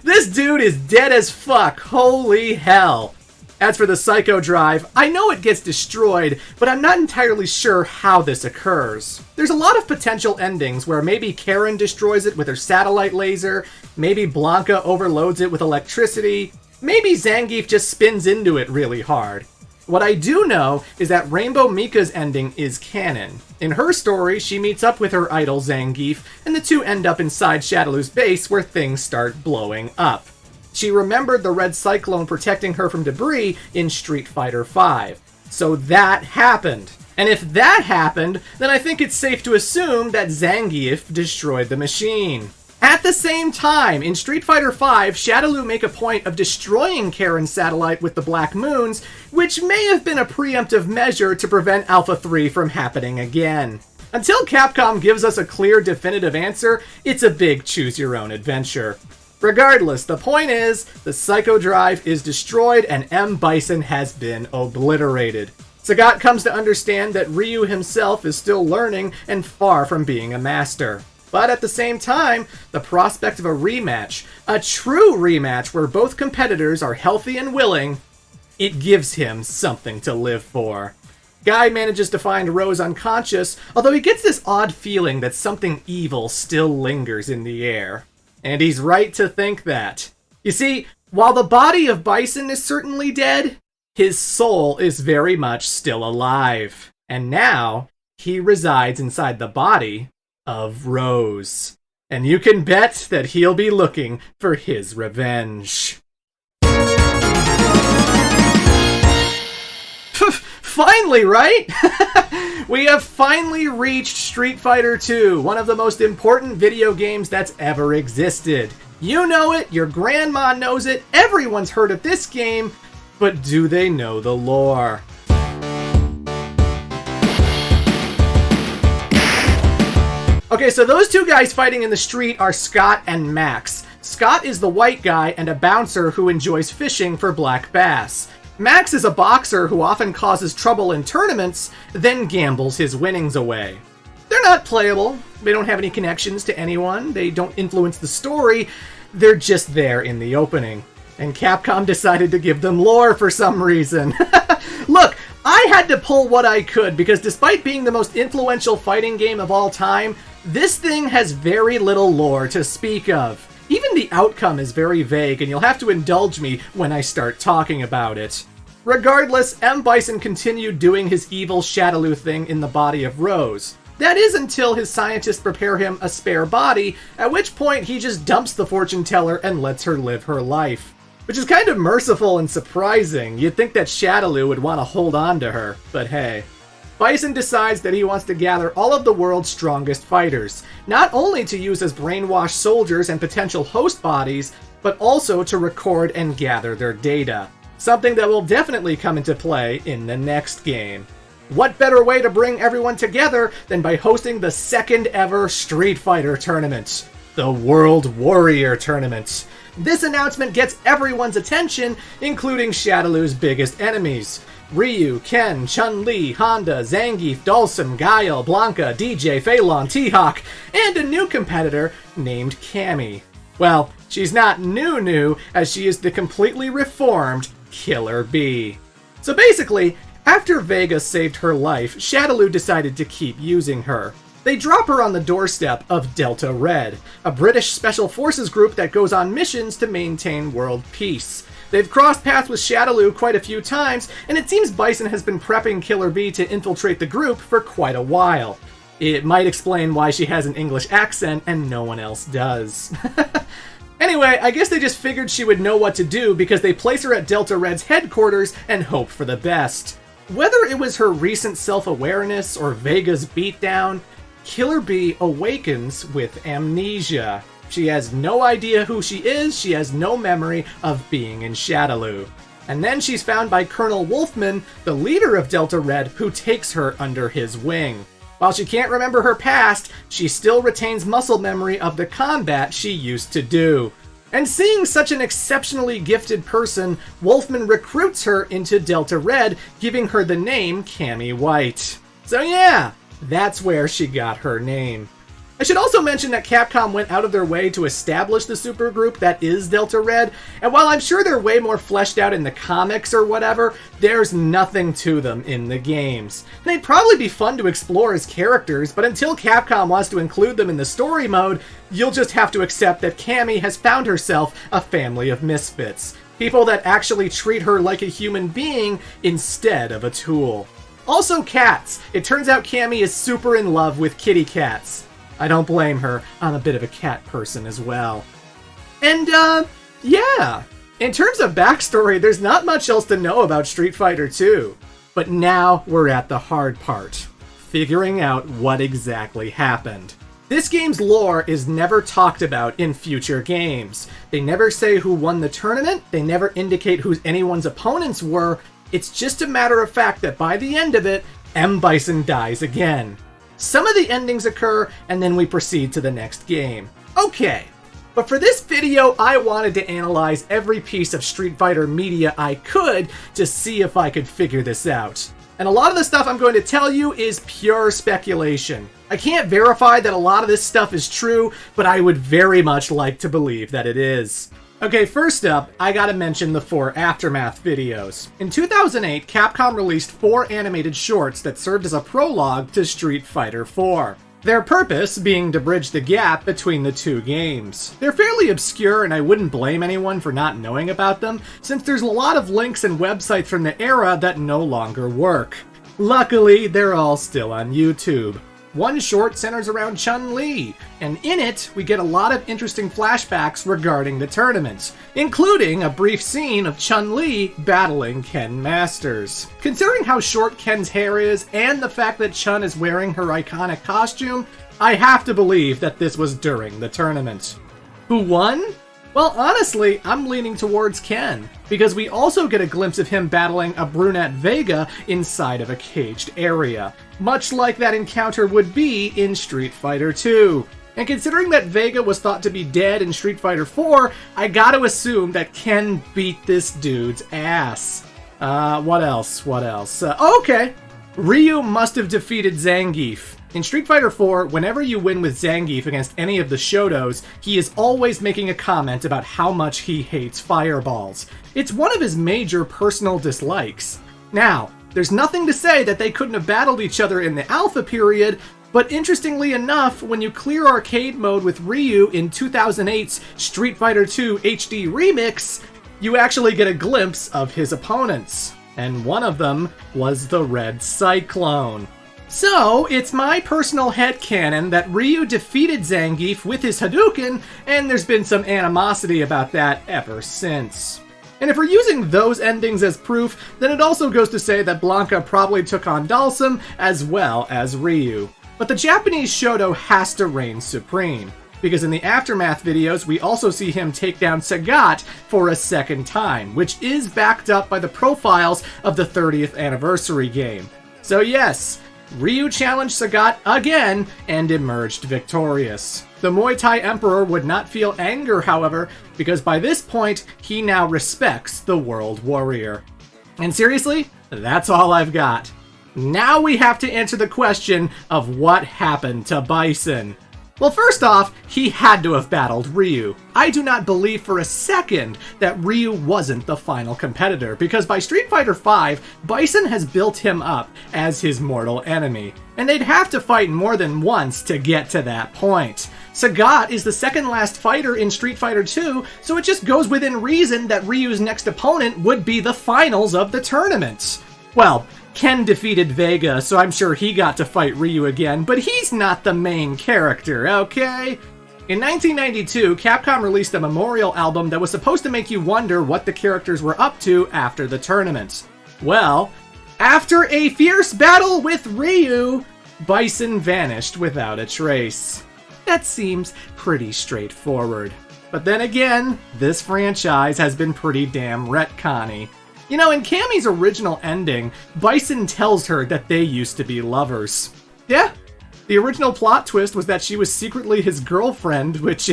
This dude is dead as fuck, holy hell. As for the Psycho Drive, I know it gets destroyed, but I'm not entirely sure how this occurs. There's a lot of potential endings where maybe Karen destroys it with her satellite laser, maybe Blanca overloads it with electricity, maybe Zangief just spins into it really hard. What I do know is that Rainbow Mika's ending is canon. In her story, she meets up with her idol Zangief, and the two end up inside Shadaloo's base where things start blowing up. She remembered the Red Cyclone protecting her from debris in Street Fighter V. So that happened. And if that happened, then I think it's safe to assume that Zangief destroyed the machine. At the same time, in Street Fighter V, Shadaloo make a point of destroying Karin's satellite with the Black Moons, which may have been a preemptive measure to prevent Alpha 3 from happening again. Until Capcom gives us a clear, definitive answer, it's a big choose-your-own-adventure. Regardless, the point is, the Psycho Drive is destroyed and M. Bison has been obliterated. Sagat comes to understand that Ryu himself is still learning and far from being a master. But at the same time, the prospect of a rematch, a true rematch where both competitors are healthy and willing, it gives him something to live for. Guy manages to find Rose unconscious, although he gets this odd feeling that something evil still lingers in the air. And he's right to think that. You see, while the body of Bison is certainly dead, his soul is very much still alive. And now, he resides inside the body of Rose. And you can bet that he'll be looking for his revenge. Finally, right? We have finally reached Street Fighter 2, one of the most important video games that's ever existed. You know it, your grandma knows it, everyone's heard of this game, but do they know the lore? Okay, so those two guys fighting in the street are Scott and Max. Scott is the white guy and a bouncer who enjoys fishing for black bass. Max is a boxer who often causes trouble in tournaments, then gambles his winnings away. They're not playable, they don't have any connections to anyone, they don't influence the story, they're just there in the opening. And Capcom decided to give them lore for some reason. Look, I had to pull what I could because despite being the most influential fighting game of all time, this thing has very little lore to speak of. Even the outcome is very vague, and you'll have to indulge me when I start talking about it. Regardless, M. Bison continued doing his evil Shadaloo thing in the body of Rose. That is until his scientists prepare him a spare body, at which point he just dumps the fortune teller and lets her live her life. Which is kind of merciful and surprising. You'd think that Shadaloo would want to hold on to her, but hey. Bison decides that he wants to gather all of the world's strongest fighters, not only to use as brainwashed soldiers and potential host bodies, but also to record and gather their data. Something that will definitely come into play in the next game. What better way to bring everyone together than by hosting the second ever Street Fighter tournament? The World Warrior Tournament. This announcement gets everyone's attention, including Shadaloo's biggest enemies. Ryu, Ken, Chun-Li, Honda, Zangief, Dhalsim, Guile, Blanca, DJ, Phelan, T-Hawk, and a new competitor named Cammy. Well, she's not new, as she is the completely reformed Killer Bee. So basically, after Vega saved her life, Shadaloo decided to keep using her. They drop her on the doorstep of Delta Red, a British special forces group that goes on missions to maintain world peace. They've crossed paths with Shadaloo quite a few times, and it seems Bison has been prepping Killer Bee to infiltrate the group for quite a while. It might explain why she has an English accent and no one else does. Anyway, I guess they just figured she would know what to do because they place her at Delta Red's headquarters and hope for the best. Whether it was her recent self-awareness or Vega's beatdown, Killer Bee awakens with amnesia. She has no idea who she is, she has no memory of being in Shadaloo. And then she's found by Colonel Wolfman, the leader of Delta Red, who takes her under his wing. While she can't remember her past, she still retains muscle memory of the combat she used to do. And seeing such an exceptionally gifted person, Wolfman recruits her into Delta Red, giving her the name Cammy White. So yeah, that's where she got her name. I should also mention that Capcom went out of their way to establish the supergroup that is Delta Red, and while I'm sure they're way more fleshed out in the comics or whatever, there's nothing to them in the games. They'd probably be fun to explore as characters, but until Capcom wants to include them in the story mode, you'll just have to accept that Cammy has found herself a family of misfits. People that actually treat her like a human being instead of a tool. Also cats. It turns out Cammy is super in love with kitty cats. I don't blame her, I'm a bit of a cat person as well. And, yeah. In terms of backstory, there's not much else to know about Street Fighter 2. But now we're at the hard part. Figuring out what exactly happened. This game's lore is never talked about in future games. They never say who won the tournament, they never indicate who anyone's opponents were. It's just a matter of fact that by the end of it, M. Bison dies again. Some of the endings occur, and then we proceed to the next game. Okay, but for this video, I wanted to analyze every piece of Street Fighter media I could to see if I could figure this out. And a lot of the stuff I'm going to tell you is pure speculation. I can't verify that a lot of this stuff is true, but I would very much like to believe that it is. Okay, first up, I gotta mention the 4 Aftermath videos. In 2008, Capcom released 4 animated shorts that served as a prologue to Street Fighter IV. Their purpose being to bridge the gap between the 2 games. They're fairly obscure, and I wouldn't blame anyone for not knowing about them, since there's a lot of links and websites from the era that no longer work. Luckily, they're all still on YouTube. One short centers around Chun-Li, and in it, we get a lot of interesting flashbacks regarding the tournament, including a brief scene of Chun-Li battling Ken Masters. Considering how short Ken's hair is, and the fact that Chun is wearing her iconic costume, I have to believe that this was during the tournament. Who won? Well, honestly, I'm leaning towards Ken, because we also get a glimpse of him battling a brunette Vega inside of a caged area, much like that encounter would be in Street Fighter II. And considering that Vega was thought to be dead in Street Fighter IV, I gotta assume that Ken beat this dude's ass. What else? Okay. Ryu must have defeated Zangief. In Street Fighter IV, whenever you win with Zangief against any of the Shotos, he is always making a comment about how much he hates fireballs. It's one of his major personal dislikes. Now, there's nothing to say that they couldn't have battled each other in the Alpha period, but interestingly enough, when you clear arcade mode with Ryu in 2008's Street Fighter II HD Remix, you actually get a glimpse of his opponents. And one of them was the Red Cyclone. So, it's my personal headcanon that Ryu defeated Zangief with his Hadouken, and there's been some animosity about that ever since. And if we're using those endings as proof, then it also goes to say that Blanka probably took on Dalsum as well as Ryu. But the Japanese Shoto has to reign supreme, because in the Aftermath videos we also see him take down Sagat for a second time, which is backed up by the profiles of the 30th anniversary game. So yes, Ryu challenged Sagat again and emerged victorious. The Muay Thai Emperor would not feel anger, however, because by this point, he now respects the World Warrior. And seriously, that's all I've got. Now we have to answer the question of what happened to Bison. Well, first off, he had to have battled Ryu. I do not believe for a second that Ryu wasn't the final competitor, because by Street Fighter V, Bison has built him up as his mortal enemy, and they'd have to fight more than once to get to that point. Sagat is the second last fighter in Street Fighter II, so it just goes within reason that Ryu's next opponent would be the finals of the tournament. Well, Ken defeated Vega, so I'm sure he got to fight Ryu again, but he's not the main character, okay? In 1992, Capcom released a memorial album that was supposed to make you wonder what the characters were up to after the tournament. Well, after a fierce battle with Ryu, Bison vanished without a trace. That seems pretty straightforward. But then again, this franchise has been pretty damn retconny. You know, in Cammy's original ending, Bison tells her that they used to be lovers. Yeah, the original plot twist was that she was secretly his girlfriend, which,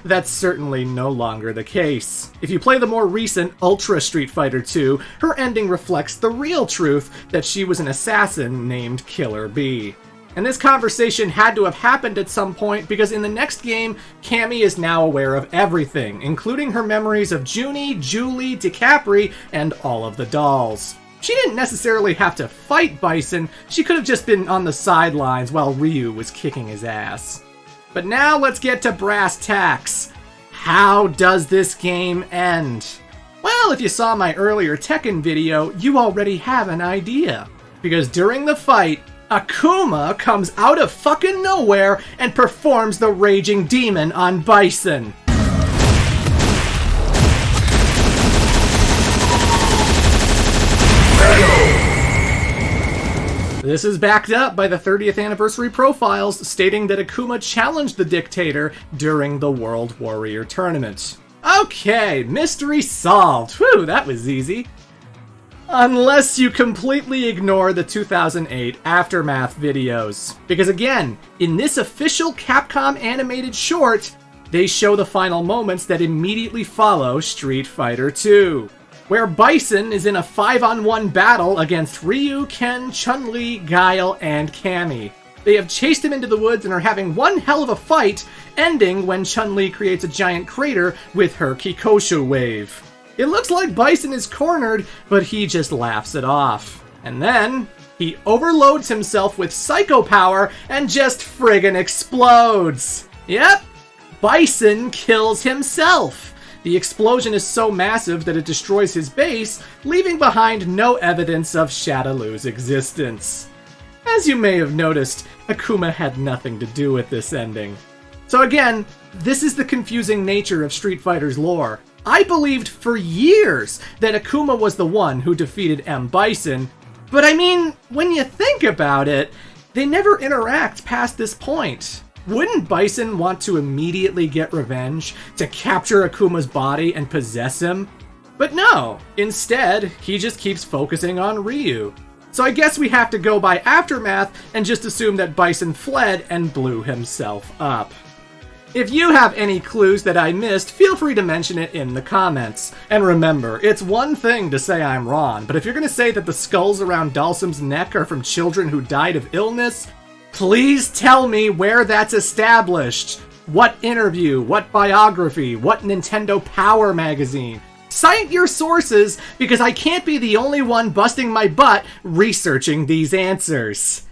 that's certainly no longer the case. If you play the more recent Ultra Street Fighter II, her ending reflects the real truth that she was an assassin named Killer Bee. And this conversation had to have happened at some point because in the next game, Cammy is now aware of everything, including her memories of Junie, Julie, DiCapri, and all of the dolls. She didn't necessarily have to fight Bison, she could have just been on the sidelines while Ryu was kicking his ass. But now let's get to brass tacks. How does this game end? Well, if you saw my earlier Tekken video, you already have an idea. Because during the fight, Akuma comes out of fucking nowhere and performs the Raging Demon on Bison. This is backed up by the 30th anniversary profiles stating that Akuma challenged the dictator during the World Warrior Tournament. Okay, mystery solved. Whew, that was easy. Unless you completely ignore the 2008 Aftermath videos. Because again, in this official Capcom animated short, they show the final moments that immediately follow Street Fighter II, where Bison is in a 5-on-1 battle against Ryu, Ken, Chun-Li, Guile, and Cammy. They have chased him into the woods and are having one hell of a fight, ending when Chun-Li creates a giant crater with her Kikosho wave. It looks like Bison is cornered, but he just laughs it off. And then, he overloads himself with psycho power and just friggin' explodes. Yep, Bison kills himself. The explosion is so massive that it destroys his base, leaving behind no evidence of Shadaloo's existence. As you may have noticed, Akuma had nothing to do with this ending. So again, this is the confusing nature of Street Fighter's lore. I believed for years that Akuma was the one who defeated M. Bison, but I mean, when you think about it, they never interact past this point. Wouldn't Bison want to immediately get revenge, to capture Akuma's body and possess him? But no, instead, he just keeps focusing on Ryu. So I guess we have to go by Aftermath and just assume that Bison fled and blew himself up. If you have any clues that I missed, feel free to mention it in the comments. And remember, it's one thing to say I'm wrong, but if you're gonna say that the skulls around Dalsum's neck are from children who died of illness, please tell me where that's established. What interview, what biography, what Nintendo Power magazine. Cite your sources, because I can't be the only one busting my butt researching these answers.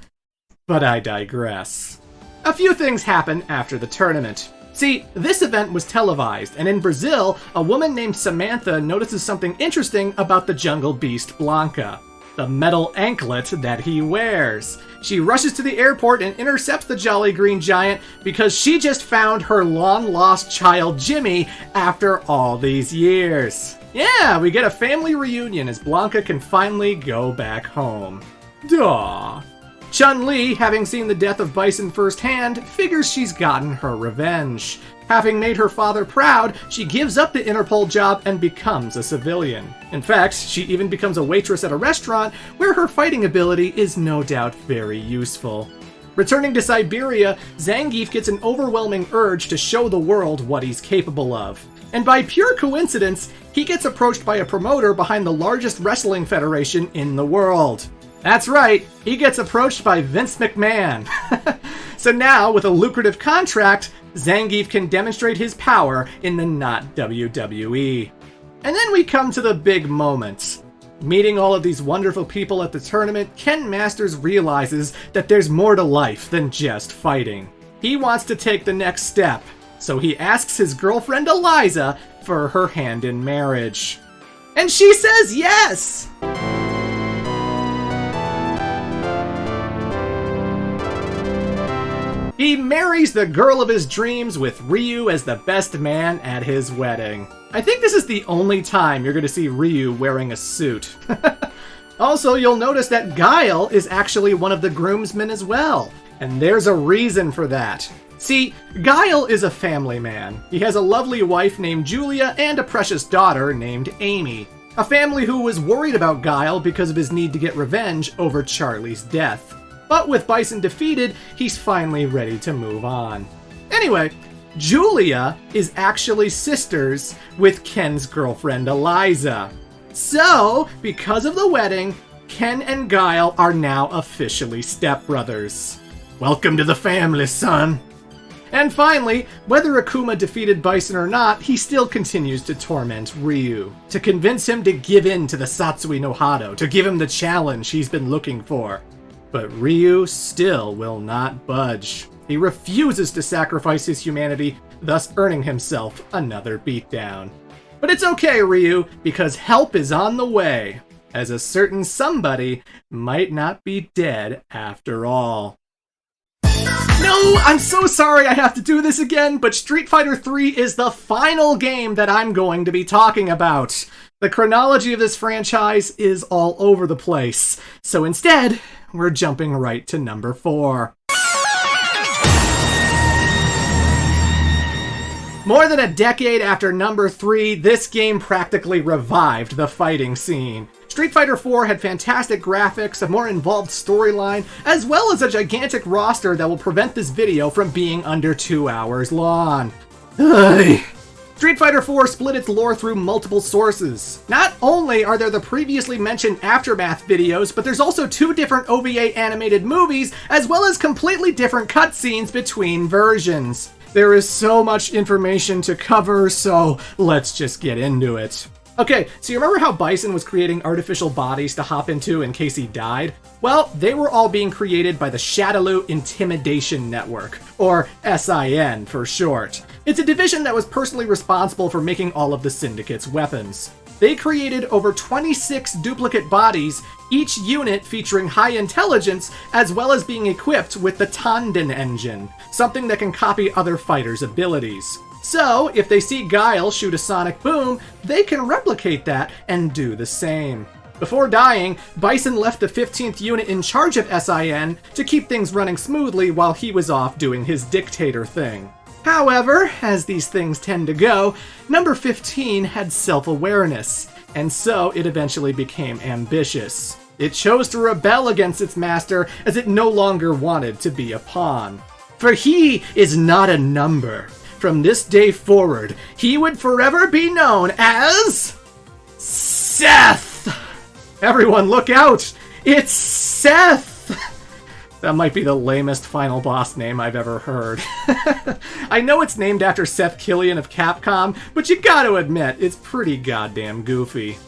But I digress. A few things happen after the tournament. See, this event was televised, and in Brazil, a woman named Samantha notices something interesting about the jungle beast Blanca. The metal anklet that he wears. She rushes to the airport and intercepts the Jolly Green Giant because she just found her long-lost child Jimmy after all these years. Yeah, we get a family reunion as Blanca can finally go back home. Duh. Chun-Li, having seen the death of Bison firsthand, figures she's gotten her revenge. Having made her father proud, she gives up the Interpol job and becomes a civilian. In fact, she even becomes a waitress at a restaurant where her fighting ability is no doubt very useful. Returning to Siberia, Zangief gets an overwhelming urge to show the world what he's capable of. And by pure coincidence, he gets approached by a promoter behind the largest wrestling federation in the world. That's right, he gets approached by Vince McMahon. So now, with a lucrative contract, Zangief can demonstrate his power in the not WWE. And then we come to the big moment. Meeting all of these wonderful people at the tournament, Ken Masters realizes that there's more to life than just fighting. He wants to take the next step, so he asks his girlfriend Eliza for her hand in marriage. And she says yes! He marries the girl of his dreams with Ryu as the best man at his wedding. I think this is the only time you're going to see Ryu wearing a suit. Also, you'll notice that Guile is actually one of the groomsmen as well. And there's a reason for that. See, Guile is a family man. He has a lovely wife named Julia and a precious daughter named Amy. A family who was worried about Guile because of his need to get revenge over Charlie's death. But with Bison defeated, he's finally ready to move on. Anyway, Julia is actually sisters with Ken's girlfriend Eliza. So, because of the wedding, Ken and Guile are now officially stepbrothers. Welcome to the family, son. And finally, whether Akuma defeated Bison or not, he still continues to torment Ryu, to convince him to give in to the Satsui no Hado, to give him the challenge he's been looking for. But Ryu still will not budge. He refuses to sacrifice his humanity, thus earning himself another beatdown. But it's okay, Ryu, because help is on the way, as a certain somebody might not be dead after all. No, I'm so sorry I have to do this again, but Street Fighter 3 is the final game that I'm going to be talking about. The chronology of this franchise is all over the place, so instead, we're jumping right to number 4. More than a decade after number 3, this game practically revived the fighting scene. Street Fighter IV had fantastic graphics, a more involved storyline, as well as a gigantic roster that will prevent this video from being under 2 hours long. Ugh. Street Fighter IV split its lore through multiple sources. Not only are there the previously mentioned Aftermath videos, but there's also 2 different OVA animated movies, as well as completely different cutscenes between versions. There is so much information to cover, so let's just get into it. Okay, so you remember how Bison was creating artificial bodies to hop into in case he died? Well, they were all being created by the Shadaloo Intimidation Network, or SIN for short. It's a division that was personally responsible for making all of the Syndicate's weapons. They created over 26 duplicate bodies, each unit featuring high intelligence, as well as being equipped with the Tanden engine, something that can copy other fighters' abilities. So, if they see Guile shoot a sonic boom, they can replicate that and do the same. Before dying, Bison left the 15th unit in charge of SIN to keep things running smoothly while he was off doing his dictator thing. However, as these things tend to go, number 15 had self-awareness, and so it eventually became ambitious. It chose to rebel against its master as it no longer wanted to be a pawn. For he is not a number. From this day forward, he would forever be known as... Seth! Everyone look out! It's Seth! That might be the lamest final boss name I've ever heard. I know it's named after Seth Killian of Capcom, but you gotta admit, it's pretty goddamn goofy.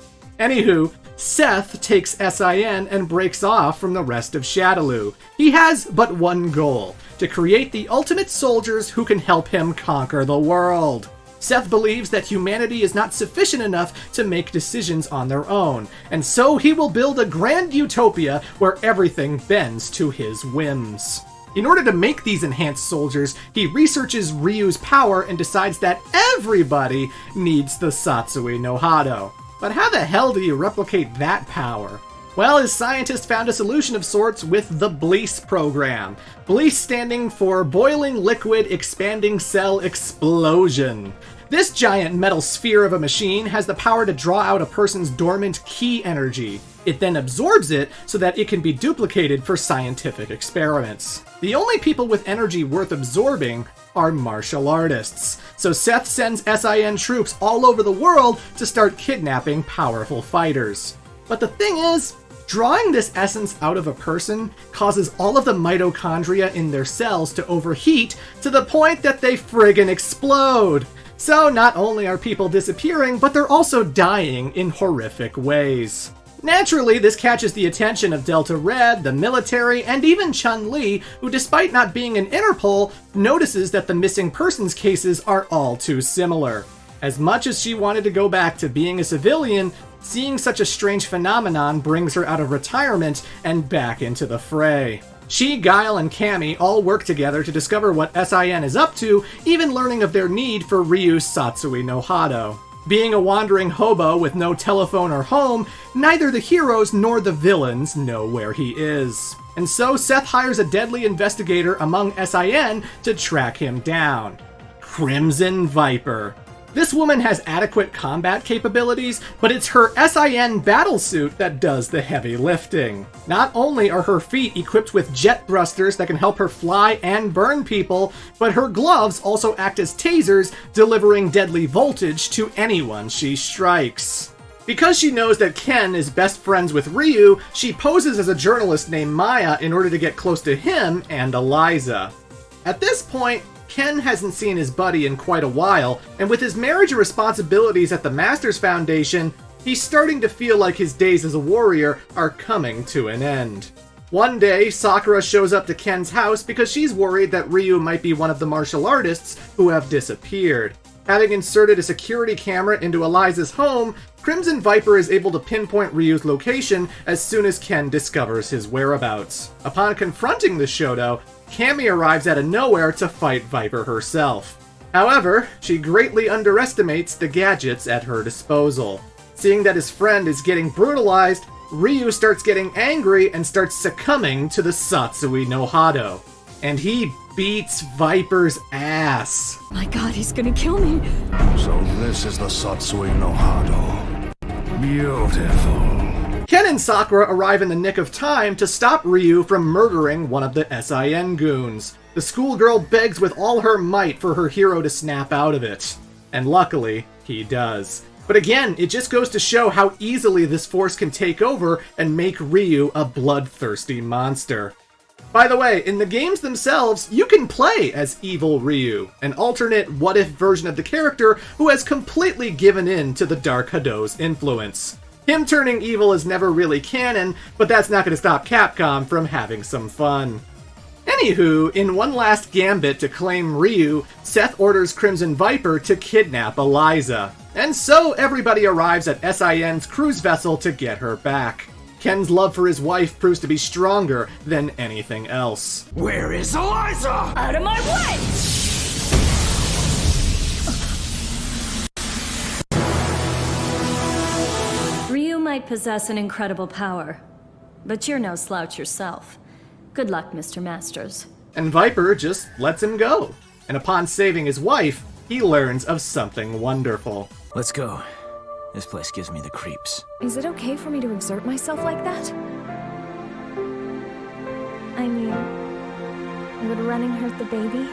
Anywho, Seth takes SIN and breaks off from the rest of Shadaloo. He has but one goal, to create the ultimate soldiers who can help him conquer the world. Seth believes that humanity is not sufficient enough to make decisions on their own, and so he will build a grand utopia where everything bends to his whims. In order to make these enhanced soldiers, he researches Ryu's power and decides that everybody needs the Satsui no Hado. But how the hell do you replicate that power? Well, his scientist found a solution of sorts with the BLEAS program. BLEAS standing for Boiling Liquid Expanding Cell Explosion. This giant metal sphere of a machine has the power to draw out a person's dormant ki energy. It then absorbs it so that it can be duplicated for scientific experiments. The only people with energy worth absorbing are martial artists. So Seth sends SIN troops all over the world to start kidnapping powerful fighters. But the thing is, drawing this essence out of a person causes all of the mitochondria in their cells to overheat to the point that they friggin' explode. So not only are people disappearing, but they're also dying in horrific ways. Naturally, this catches the attention of Delta Red, the military, and even Chun-Li, who despite not being an Interpol, notices that the missing persons cases are all too similar. As much as she wanted to go back to being a civilian, seeing such a strange phenomenon brings her out of retirement and back into the fray. She, Guile, and Cammy all work together to discover what SIN is up to, even learning of their need for Ryu's Satsui no Hado. Being a wandering hobo with no telephone or home, neither the heroes nor the villains know where he is. And so Seth hires a deadly investigator among SIN to track him down. Crimson Viper. This woman has adequate combat capabilities, but it's her SIN battlesuit that does the heavy lifting. Not only are her feet equipped with jet thrusters that can help her fly and burn people, but her gloves also act as tasers, delivering deadly voltage to anyone she strikes. Because she knows that Ken is best friends with Ryu, she poses as a journalist named Maya in order to get close to him and Eliza. At this point, Ken hasn't seen his buddy in quite a while, and with his marriage and responsibilities at the Masters Foundation, he's starting to feel like his days as a warrior are coming to an end. One day, Sakura shows up to Ken's house because she's worried that Ryu might be one of the martial artists who have disappeared. Having inserted a security camera into Eliza's home, Crimson Viper is able to pinpoint Ryu's location as soon as Ken discovers his whereabouts. Upon confronting the Shoto, Cammy arrives out of nowhere to fight Viper herself. However, she greatly underestimates the gadgets at her disposal. Seeing that his friend is getting brutalized, Ryu starts getting angry and starts succumbing to the Satsui no Hado. And he beats Viper's ass. My god, he's gonna kill me. So this is the Satsui no Hado. Beautiful. Ken and Sakura arrive in the nick of time to stop Ryu from murdering one of the SIN goons. The schoolgirl begs with all her might for her hero to snap out of it. And luckily, he does. But again, it just goes to show how easily this force can take over and make Ryu a bloodthirsty monster. By the way, in the games themselves, you can play as Evil Ryu, an alternate what-if version of the character who has completely given in to the Dark Hado's influence. Him turning evil is never really canon, but that's not going to stop Capcom from having some fun. Anywho, in one last gambit to claim Ryu, Seth orders Crimson Viper to kidnap Eliza. And so everybody arrives at SIN's cruise vessel to get her back. Ken's love for his wife proves to be stronger than anything else. Where is Eliza? Out of my way! Ryu might possess an incredible power, but you're no slouch yourself. Good luck, Mr. Masters. And Viper just lets him go. And upon saving his wife, he learns of something wonderful. Let's go. This place gives me the creeps. Is it okay for me to exert myself like that? I mean, would running hurt the baby?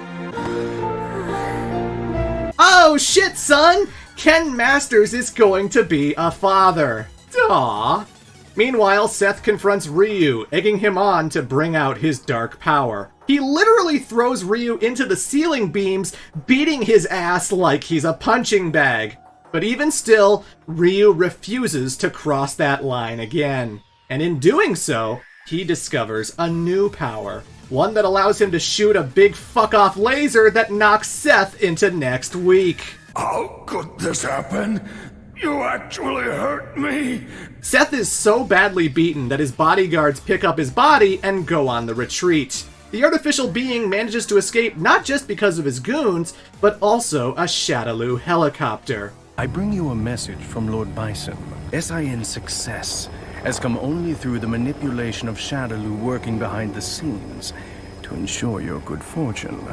Oh shit, son! Ken Masters is going to be a father. Aww. Meanwhile, Seth confronts Ryu, egging him on to bring out his dark power. He literally throws Ryu into the ceiling beams, beating his ass like he's a punching bag. But even still, Ryu refuses to cross that line again. And in doing so, he discovers a new power. One that allows him to shoot a big fuck-off laser that knocks Seth into next week. How could this happen? You actually hurt me! Seth is so badly beaten that his bodyguards pick up his body and go on the retreat. The artificial being manages to escape not just because of his goons, but also a Shadaloo helicopter. I bring you a message from Lord Bison. SIN's success has come only through the manipulation of Shadaloo working behind the scenes to ensure your good fortune.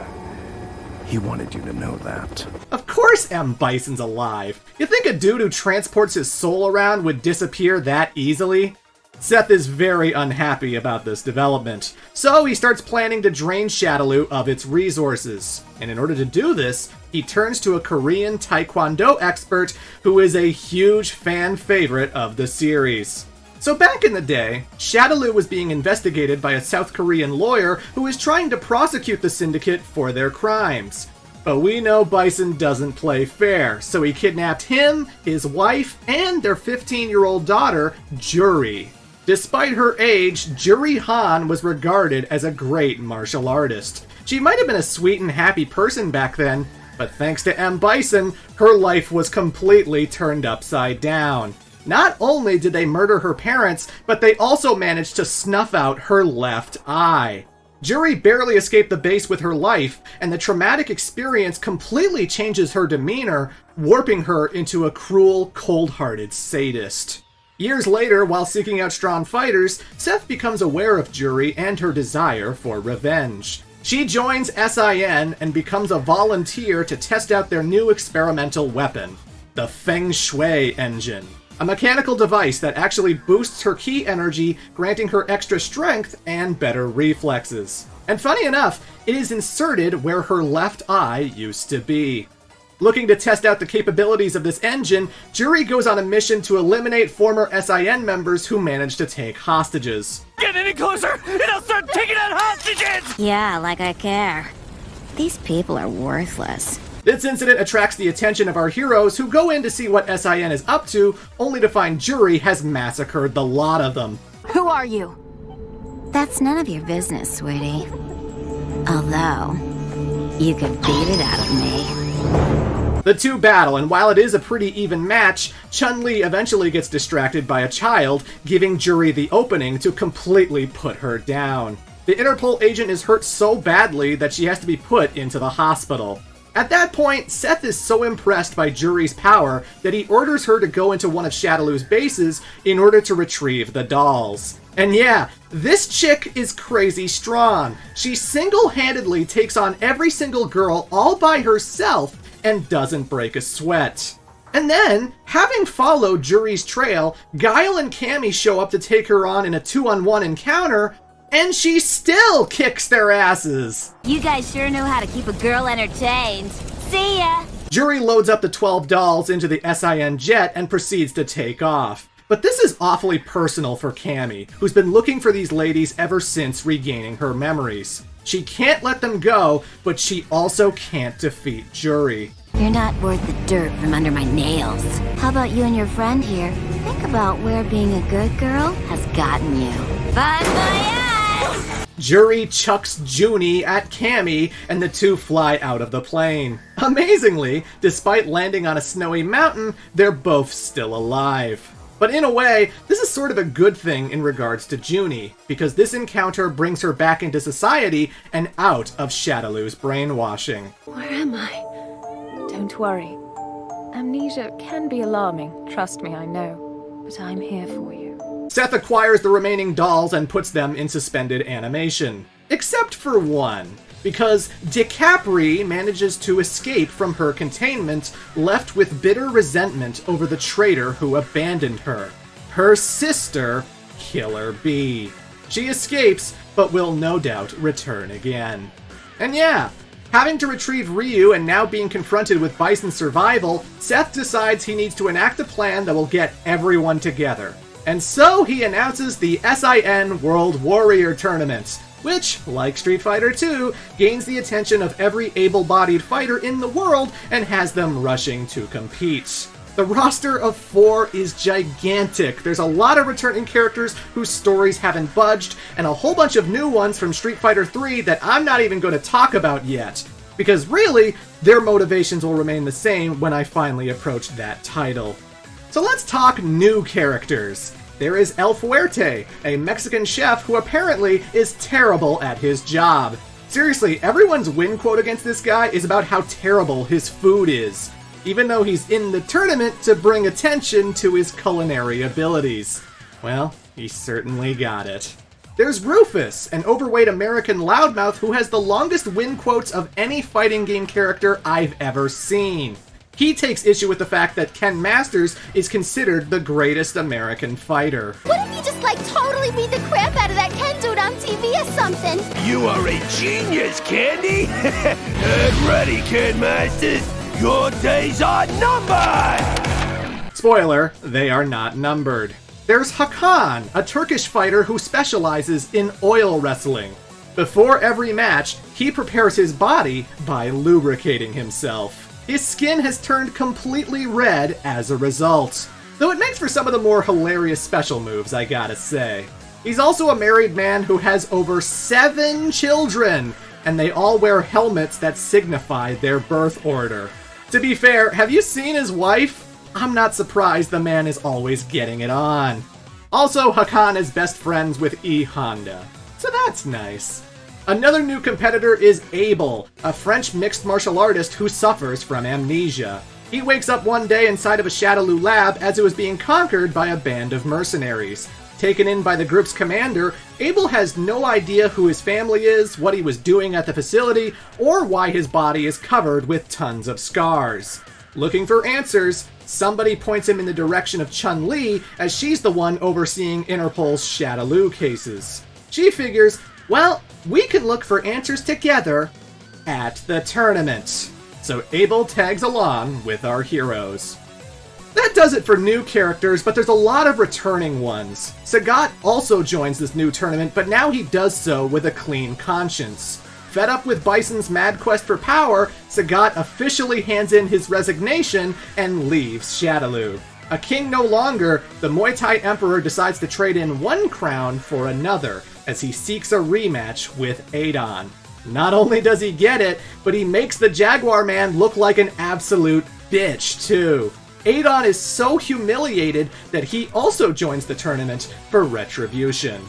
He wanted you to know that. Of course M. Bison's alive. You think a dude who transports his soul around would disappear that easily? Seth is very unhappy about this development, so he starts planning to drain Shadaloo of its resources. And in order to do this, he turns to a Korean Taekwondo expert who is a huge fan favorite of the series. So back in the day, Shadaloo was being investigated by a South Korean lawyer who was trying to prosecute the syndicate for their crimes. But we know Bison doesn't play fair, so he kidnapped him, his wife, and their 15-year-old daughter, Juri. Despite her age, Juri Han was regarded as a great martial artist. She might have been a sweet and happy person back then, but thanks to M. Bison, her life was completely turned upside down. Not only did they murder her parents, but they also managed to snuff out her left eye. Juri barely escaped the base with her life, and the traumatic experience completely changes her demeanor, warping her into a cruel, cold-hearted sadist. Years later, while seeking out strong fighters, Seth becomes aware of Juri and her desire for revenge. She joins SIN and becomes a volunteer to test out their new experimental weapon, the Feng Shui engine. A mechanical device that actually boosts her ki energy, granting her extra strength and better reflexes. And funny enough, it is inserted where her left eye used to be. Looking to test out the capabilities of this engine, Juri goes on a mission to eliminate former SIN members who managed to take hostages. Get any closer, and I'll start taking out hostages! Yeah, like I care. These people are worthless. This incident attracts the attention of our heroes, who go in to see what SIN is up to, only to find Juri has massacred the lot of them. Who are you? That's none of your business, sweetie. Although, you could beat it out of me. The two battle, and while it is a pretty even match, Chun-Li eventually gets distracted by a child, giving Juri the opening to completely put her down. The Interpol agent is hurt so badly that she has to be put into the hospital. At that point, Seth is so impressed by Juri's power that he orders her to go into one of Shadaloo's bases in order to retrieve the dolls. And yeah, this chick is crazy strong. She single-handedly takes on every single girl all by herself and doesn't break a sweat. And then, having followed Juri's trail, Guile and Cammy show up to take her on in a 2-on-1 encounter, and she still kicks their asses! You guys sure know how to keep a girl entertained. See ya! Juri loads up the 12 dolls into the SIN jet and proceeds to take off. But this is awfully personal for Cammy, who's been looking for these ladies ever since regaining her memories. She can't let them go, but she also can't defeat Juri. You're not worth the dirt from under my nails. How about you and your friend here? Think about where being a good girl has gotten you. Bon voyage! Juri chucks Junie at Cammy, and the two fly out of the plane. Amazingly, despite landing on a snowy mountain, they're both still alive. But in a way, this is sort of a good thing in regards to Junie, because this encounter brings her back into society and out of Shadaloo's brainwashing. Where am I? Don't worry. Amnesia can be alarming, trust me, I know. But I'm here for you. Seth acquires the remaining dolls and puts them in suspended animation. Except for one, because DiCapri manages to escape from her containment, left with bitter resentment over the traitor who abandoned her. Her sister, Killer Bee. She escapes, but will no doubt return again. And yeah, having to retrieve Ryu and now being confronted with Bison's survival, Seth decides he needs to enact a plan that will get everyone together. And so he announces the SIN World Warrior Tournament, which, like Street Fighter II, gains the attention of every able-bodied fighter in the world and has them rushing to compete. The roster of 4 is gigantic. There's a lot of returning characters whose stories haven't budged, and a whole bunch of new ones from Street Fighter III that I'm not even going to talk about yet. Because really, their motivations will remain the same when I finally approach that title. So let's talk new characters. There is El Fuerte, a Mexican chef who apparently is terrible at his job. Seriously, everyone's win quote against this guy is about how terrible his food is, even though he's in the tournament to bring attention to his culinary abilities. Well, he certainly got it. There's Rufus, an overweight American loudmouth who has the longest win quotes of any fighting game character I've ever seen. He takes issue with the fact that Ken Masters is considered the greatest American fighter. What if you just, totally beat the crap out of that Ken dude on TV or something? You are a genius, Candy! Get ready, Ken Masters! Your days are numbered! Spoiler, they are not numbered. There's Hakan, a Turkish fighter who specializes in oil wrestling. Before every match, he prepares his body by lubricating himself. His skin has turned completely red as a result, though it makes for some of the more hilarious special moves, I gotta say. He's also a married man who has over 7 children, and they all wear helmets that signify their birth order. To be fair, have you seen his wife? I'm not surprised the man is always getting it on. Also, Hakan is best friends with E. Honda, so that's nice. Another new competitor is Abel, a French mixed martial artist who suffers from amnesia. He wakes up one day inside of a Shadaloo lab as it was being conquered by a band of mercenaries. Taken in by the group's commander, Abel has no idea who his family is, what he was doing at the facility, or why his body is covered with tons of scars. Looking for answers, somebody points him in the direction of Chun-Li, as she's the one overseeing Interpol's Shadaloo cases. She figures, well, we can look for answers together at the tournament. So Abel tags along with our heroes. That does it for new characters, but there's a lot of returning ones. Sagat also joins this new tournament, but now he does so with a clean conscience. Fed up with Bison's mad quest for power, Sagat officially hands in his resignation and leaves Shadaloo. A king no longer, the Muay Thai Emperor decides to trade in one crown for another, as he seeks a rematch with Adon. Not only does he get it, but he makes the Jaguar Man look like an absolute bitch, too. Adon is so humiliated that he also joins the tournament for retribution.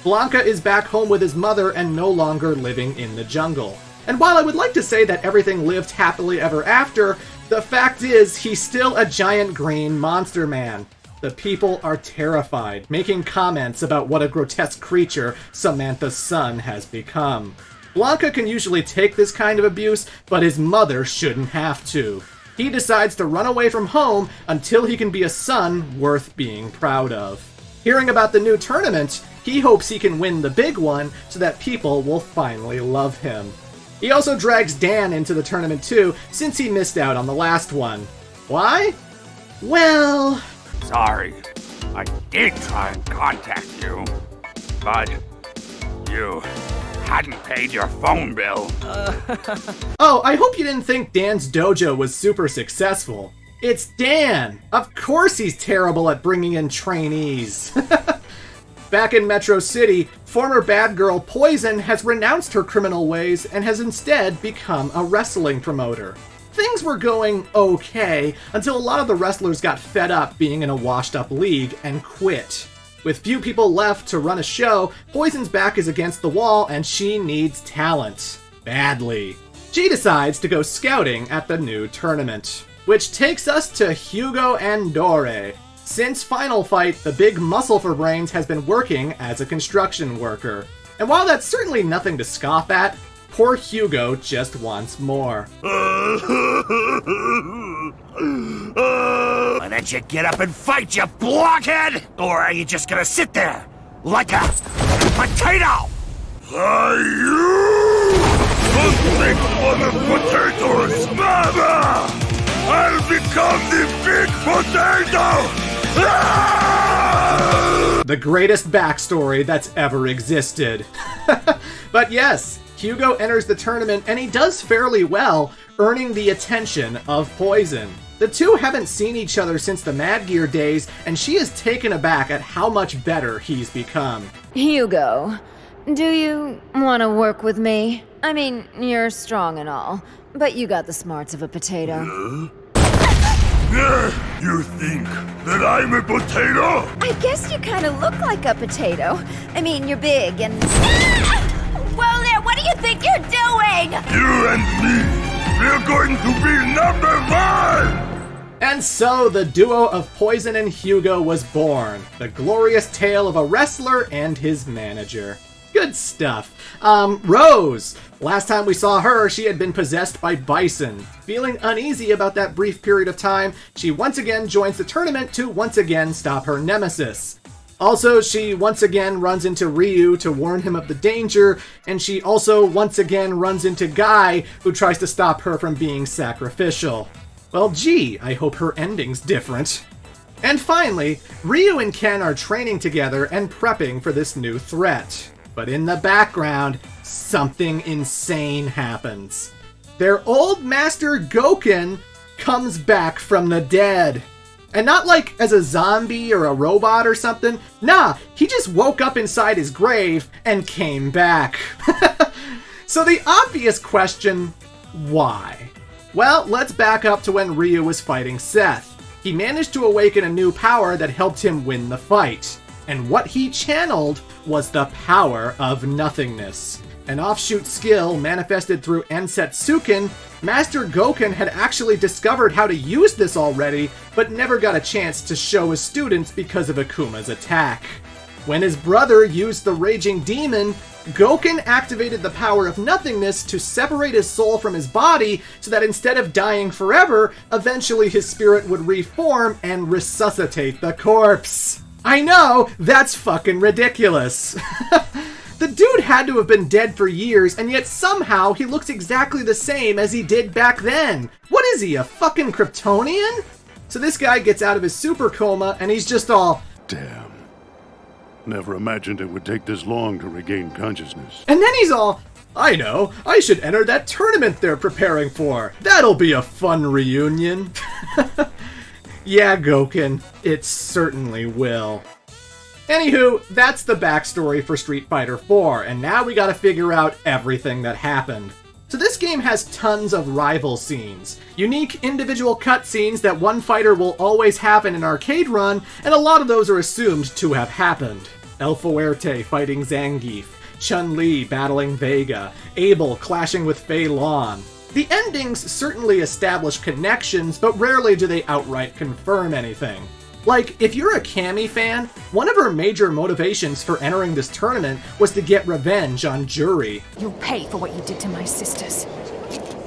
Blanca is back home with his mother and no longer living in the jungle. And while I would like to say that everything lived happily ever after, the fact is he's still a giant green monster man. The people are terrified, making comments about what a grotesque creature Samantha's son has become. Blanca can usually take this kind of abuse, but his mother shouldn't have to. He decides to run away from home until he can be a son worth being proud of. Hearing about the new tournament, he hopes he can win the big one so that people will finally love him. He also drags Dan into the tournament too, since he missed out on the last one. Why? Well... Sorry, I did try and contact you, but you hadn't paid your phone bill. Oh, I hope you didn't think Dan's dojo was super successful. It's Dan! Of course he's terrible at bringing in trainees. Back in Metro City, former bad girl Poison has renounced her criminal ways and has instead become a wrestling promoter. Things were going okay until a lot of the wrestlers got fed up being in a washed-up league and quit. With few people left to run a show, Poison's back is against the wall and she needs talent. Badly. She decides to go scouting at the new tournament. Which takes us to Hugo and Dore. Since Final Fight, the big muscle for brains has been working as a construction worker. And while that's certainly nothing to scoff at, poor Hugo just wants more. Why don't you get up and fight, you blockhead? Or are you just gonna sit there like a potato? Are you the big mother potatoes, mama? I'll become the big potato! The greatest backstory that's ever existed. But yes, Hugo enters the tournament and he does fairly well, earning the attention of Poison. The two haven't seen each other since the Mad Gear days, and she is taken aback at how much better he's become. Hugo, do you want to work with me? I mean, you're strong and all, but you got the smarts of a potato. You think that I'm a potato? I guess you kind of look like a potato. I mean, you're big and... Whoa there, what do you think you're doing? You and me, we're going to be number one! And so the duo of Poison and Hugo was born. The glorious tale of a wrestler and his manager. Good stuff. Rose. Last time we saw her, she had been possessed by Bison. Feeling uneasy about that brief period of time, she once again joins the tournament to once again stop her nemesis. Also, she once again runs into Ryu to warn him of the danger, and she also once again runs into Guy, who tries to stop her from being sacrificial. Well, gee, I hope her ending's different. And finally, Ryu and Ken are training together and prepping for this new threat. But in the background, something insane happens. Their old master Gouken comes back from the dead. And not like as a zombie or a robot or something. Nah, he just woke up inside his grave and came back. So the obvious question, why? Well, let's back up to when Ryu was fighting Seth. He managed to awaken a new power that helped him win the fight. And what he channeled was the power of nothingness. An offshoot skill manifested through Ensetsuken, Master Gouken had actually discovered how to use this already, but never got a chance to show his students because of Akuma's attack. When his brother used the Raging Demon, Gouken activated the power of nothingness to separate his soul from his body so that instead of dying forever, eventually his spirit would reform and resuscitate the corpse. I know, that's fucking ridiculous. The dude had to have been dead for years, and yet somehow he looks exactly the same as he did back then. What is he, a fucking Kryptonian? So this guy gets out of his super coma, and he's just all... Damn. Never imagined it would take this long to regain consciousness. And then he's all... I know, I should enter that tournament they're preparing for. That'll be a fun reunion. Yeah, Gouken, it certainly will. Anywho, that's the backstory for Street Fighter 4, and now we gotta figure out everything that happened. So this game has tons of rival scenes, unique individual cutscenes that one fighter will always have in an arcade run, and a lot of those are assumed to have happened. El Fuerte fighting Zangief, Chun-Li battling Vega, Abel clashing with Fei Long. The endings certainly establish connections, but rarely do they outright confirm anything. Like, if you're a Cammy fan, one of her major motivations for entering this tournament was to get revenge on Juri. You'll pay for what you did to my sisters.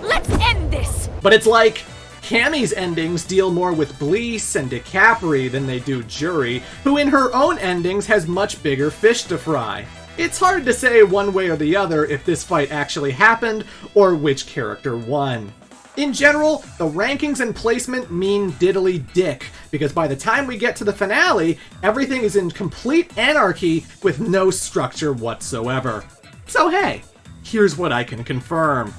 Let's end this! But it's like, Cammy's endings deal more with Blease and DiCapri than they do Juri, who in her own endings has much bigger fish to fry. It's hard to say one way or the other if this fight actually happened, or which character won. In general, the rankings and placement mean diddly dick, because by the time we get to the finale, everything is in complete anarchy with no structure whatsoever. So hey, here's what I can confirm.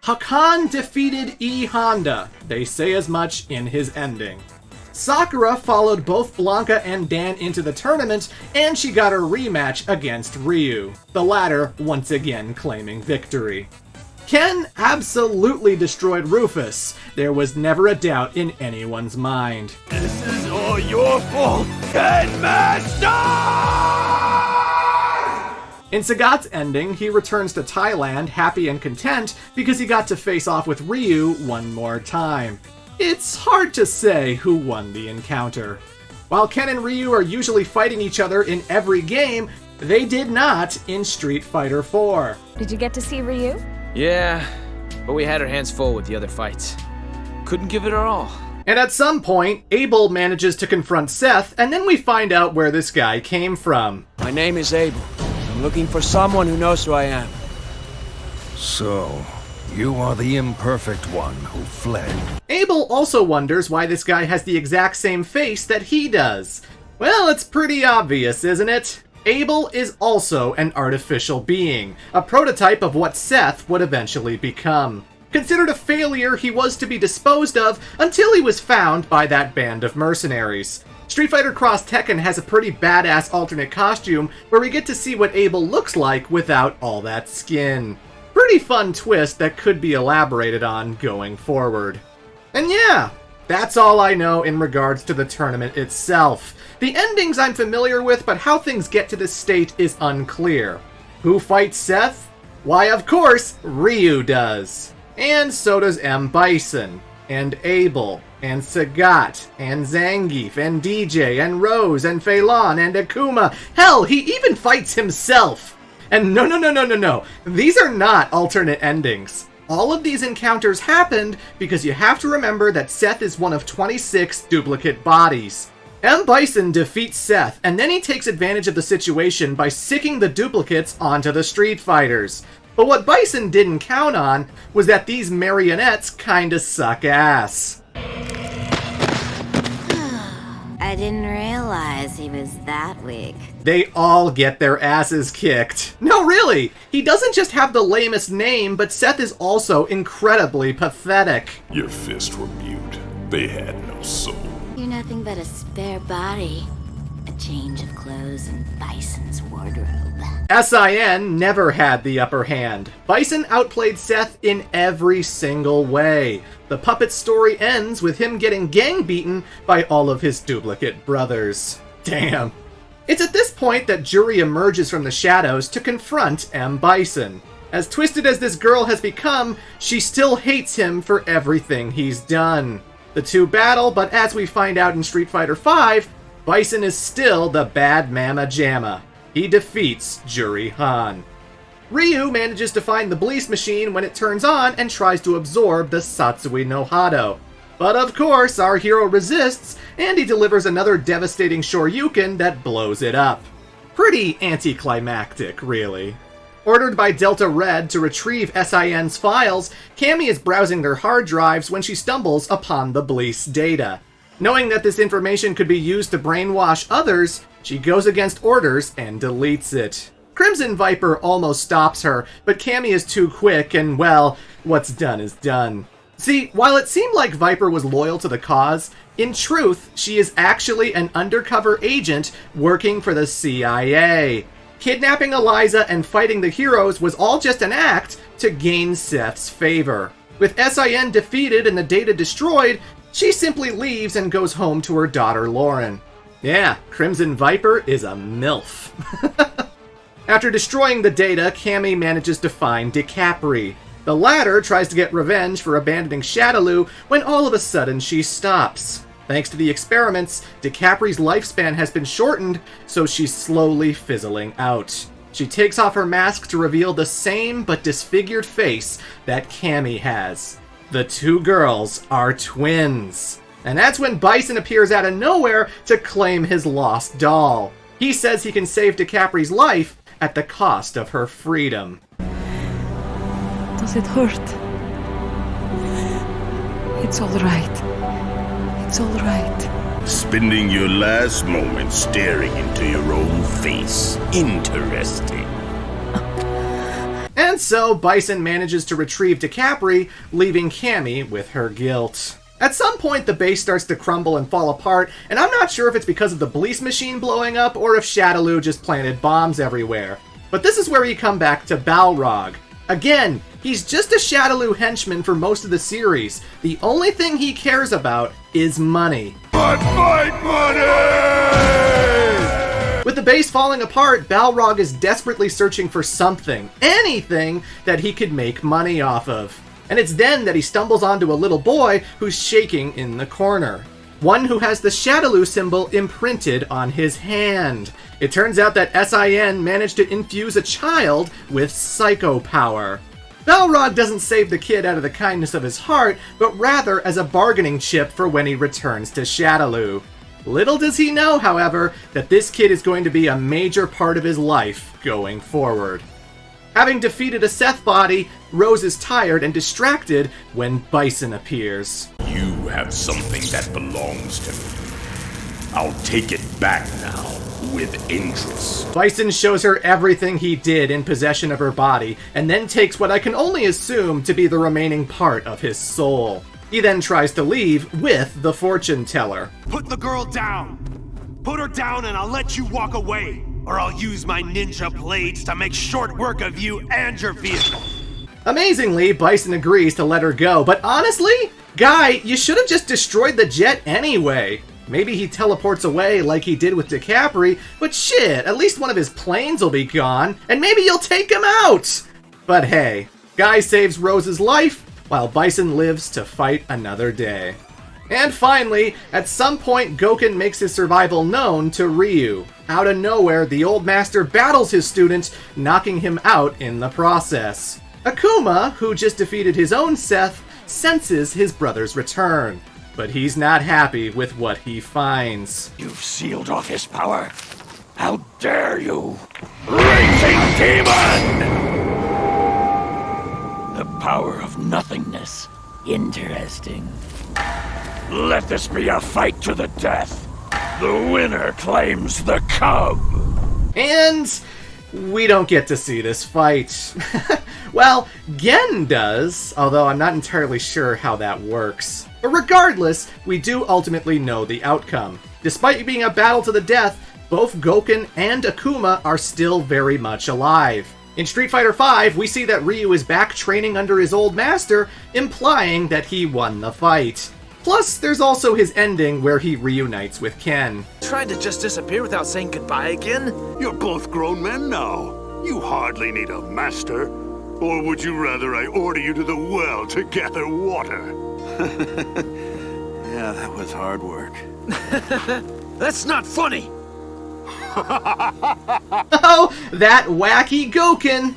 Hakan defeated E Honda, they say as much in his ending. Sakura followed both Blanca and Dan into the tournament, and she got her rematch against Ryu, the latter once again claiming victory. Ken absolutely destroyed Rufus. There was never a doubt in anyone's mind. This is all your fault, Headmaster! In Sagat's ending, he returns to Thailand happy and content because he got to face off with Ryu one more time. It's hard to say who won the encounter. While Ken and Ryu are usually fighting each other in every game, they did not in Street Fighter IV. Did you get to see Ryu? Yeah, but we had our hands full with the other fights. Couldn't give it our all. And at some point, Abel manages to confront Seth, and then we find out where this guy came from. My name is Abel. I'm looking for someone who knows who I am. So, you are the imperfect one who fled. Abel also wonders why this guy has the exact same face that he does. Well, it's pretty obvious, isn't it? Abel is also an artificial being, a prototype of what Seth would eventually become. Considered a failure, he was to be disposed of until he was found by that band of mercenaries. Street Fighter Cross Tekken has a pretty badass alternate costume where we get to see what Abel looks like without all that skin. Pretty fun twist that could be elaborated on going forward. And yeah, that's all I know in regards to the tournament itself. The endings I'm familiar with, but how things get to this state is unclear. Who fights Seth? Why, of course, Ryu does. And so does M. Bison, and Abel, and Sagat, and Zangief, and DJ, and Rose, and Fei Long, and Akuma. Hell, he even fights himself! And no. These are not alternate endings. All of these encounters happened because you have to remember that Seth is one of 26 duplicate bodies. M. Bison defeats Seth, and then he takes advantage of the situation by sicking the duplicates onto the Street Fighters. But what Bison didn't count on was that these marionettes kinda suck ass. I didn't realize he was that weak. They all get their asses kicked. No, really! He doesn't just have the lamest name, but Seth is also incredibly pathetic. Your fists were mute. They had no soul. You're nothing but a spare body. A change of clothes in Bison's wardrobe. SIN never had the upper hand. Bison outplayed Seth in every single way. The puppet story ends with him getting gang beaten by all of his duplicate brothers. Damn. It's at this point that Juri emerges from the shadows to confront M. Bison. As twisted as this girl has become, she still hates him for everything he's done. The two battle, but as we find out in Street Fighter V, Bison is still the bad mama jamma. He defeats Juri Han. Ryu manages to find the Bleast machine when it turns on and tries to absorb the Satsui no Hado. But of course, our hero resists, and he delivers another devastating Shoryuken that blows it up. Pretty anticlimactic, really. Ordered by Delta Red to retrieve SIN's files, Cammy is browsing their hard drives when she stumbles upon the Bleast data. Knowing that this information could be used to brainwash others, she goes against orders and deletes it. Crimson Viper almost stops her, but Cammy is too quick and, well, what's done is done. See, while it seemed like Viper was loyal to the cause, in truth, she is actually an undercover agent working for the CIA. Kidnapping Eliza and fighting the heroes was all just an act to gain Seth's favor. With SIN defeated and the data destroyed, she simply leaves and goes home to her daughter Lauren. Yeah, Crimson Viper is a MILF. After destroying the data, Cammy manages to find DiCapri. The latter tries to get revenge for abandoning Shadaloo when all of a sudden she stops. Thanks to the experiments, DiCapri's lifespan has been shortened, so she's slowly fizzling out. She takes off her mask to reveal the same but disfigured face that Cammy has. The two girls are twins. And that's when Bison appears out of nowhere to claim his lost doll. He says he can save DiCapri's life at the cost of her freedom. Does it hurt? It's all right. It's all right. Spending your last moments staring into your own face. Interesting. And so Bison manages to retrieve DiCapri, leaving Cammy with her guilt. At some point, the base starts to crumble and fall apart, and I'm not sure if it's because of the police machine blowing up or if Shadaloo just planted bombs everywhere. But this is where you come back to Balrog. Again, he's just a Shadaloo henchman for most of the series. The only thing he cares about is money. Fight money! With the base falling apart, Balrog is desperately searching for something, anything, that he could make money off of. And it's then that he stumbles onto a little boy who's shaking in the corner. One who has the Shadaloo symbol imprinted on his hand. It turns out that SIN managed to infuse a child with psycho power. Balrog doesn't save the kid out of the kindness of his heart, but rather as a bargaining chip for when he returns to Shadaloo. Little does he know, however, that this kid is going to be a major part of his life going forward. Having defeated a Seth body, Rose is tired and distracted when Bison appears. You have something that belongs to me. I'll take it back now, with interest. Bison shows her everything he did in possession of her body, and then takes what I can only assume to be the remaining part of his soul. He then tries to leave with the fortune teller. Put the girl down! Put her down and I'll let you walk away! Or I'll use my ninja blades to make short work of you and your vehicle! Amazingly, Bison agrees to let her go, but honestly, guy, you should have just destroyed the jet anyway. Maybe he teleports away like he did with DiCapri, but shit, at least one of his planes will be gone, and maybe you'll take him out! But hey, Guy saves Rose's life, while Bison lives to fight another day. And finally, at some point Gouken makes his survival known to Ryu. Out of nowhere, the old master battles his student, knocking him out in the process. Akuma, who just defeated his own Seth, senses his brother's return. But he's not happy with what he finds. You've sealed off his power. How dare you! Raging demon! The power of nothingness. Interesting. Let this be a fight to the death. The winner claims the cub. And we don't get to see this fight. Well, Gen does, although I'm not entirely sure how that works. But regardless, we do ultimately know the outcome. Despite it being a battle to the death, both Gouken and Akuma are still very much alive. In Street Fighter V, we see that Ryu is back training under his old master, implying that he won the fight. Plus, there's also his ending where he reunites with Ken. Tried to just disappear without saying goodbye again? You're both grown men now. You hardly need a master. Or would you rather I order you to the well to gather water? Yeah, that was hard work. That's not funny! Oh, that wacky Gouken!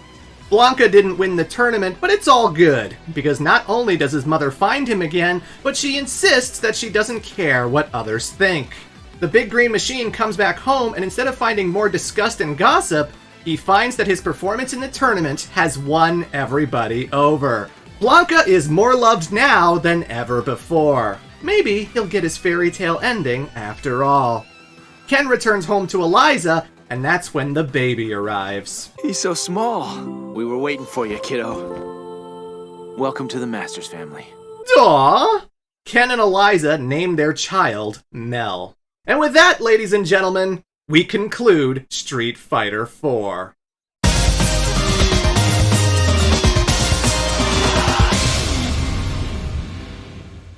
Blanca didn't win the tournament, but it's all good, because not only does his mother find him again, but she insists that she doesn't care what others think. The big green machine comes back home, and instead of finding more disgust and gossip, he finds that his performance in the tournament has won everybody over. Blanca is more loved now than ever before. Maybe he'll get his fairy tale ending after all. Ken returns home to Eliza, and that's when the baby arrives. He's so small. We were waiting for you, kiddo. Welcome to the Masters family. Aww! Ken and Eliza name their child Mel. And with that, ladies and gentlemen, we conclude Street Fighter IV.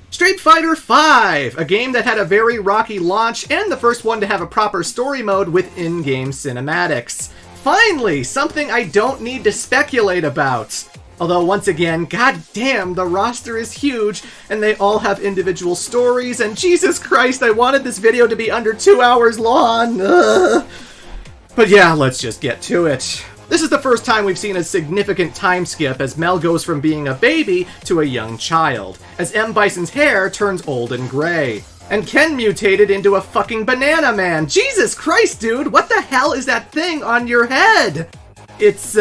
Street Fighter V, a game that had a very rocky launch and the first one to have a proper story mode with in-game cinematics. Finally, something I don't need to speculate about. Although, once again, goddamn, the roster is huge, and they all have individual stories, and Jesus Christ, I wanted this video to be under 2 hours long. Ugh. But yeah, let's just get to it. This is the first time we've seen a significant time skip as Mel goes from being a baby to a young child, as M. Bison's hair turns old and gray. And Ken mutated into a fucking banana man. Jesus Christ, dude, what the hell is that thing on your head? It's,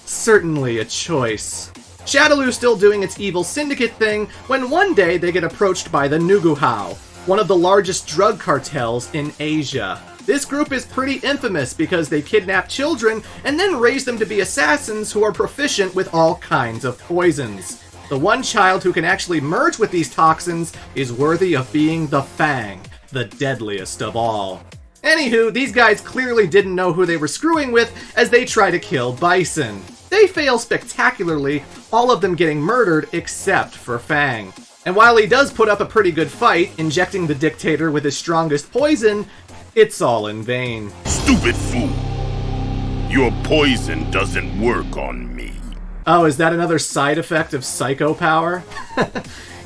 certainly a choice. Shadaloo's still doing its evil syndicate thing when one day they get approached by the Nuguhao, one of the largest drug cartels in Asia. This group is pretty infamous because they kidnap children and then raise them to be assassins who are proficient with all kinds of poisons. The one child who can actually merge with these toxins is worthy of being the Fang, the deadliest of all. Anywho, these guys clearly didn't know who they were screwing with as they try to kill Bison. They fail spectacularly, all of them getting murdered except for Fang. And while he does put up a pretty good fight, injecting the dictator with his strongest poison, it's all in vain. Stupid fool! Your poison doesn't work on me. Oh, is that another side effect of psycho power?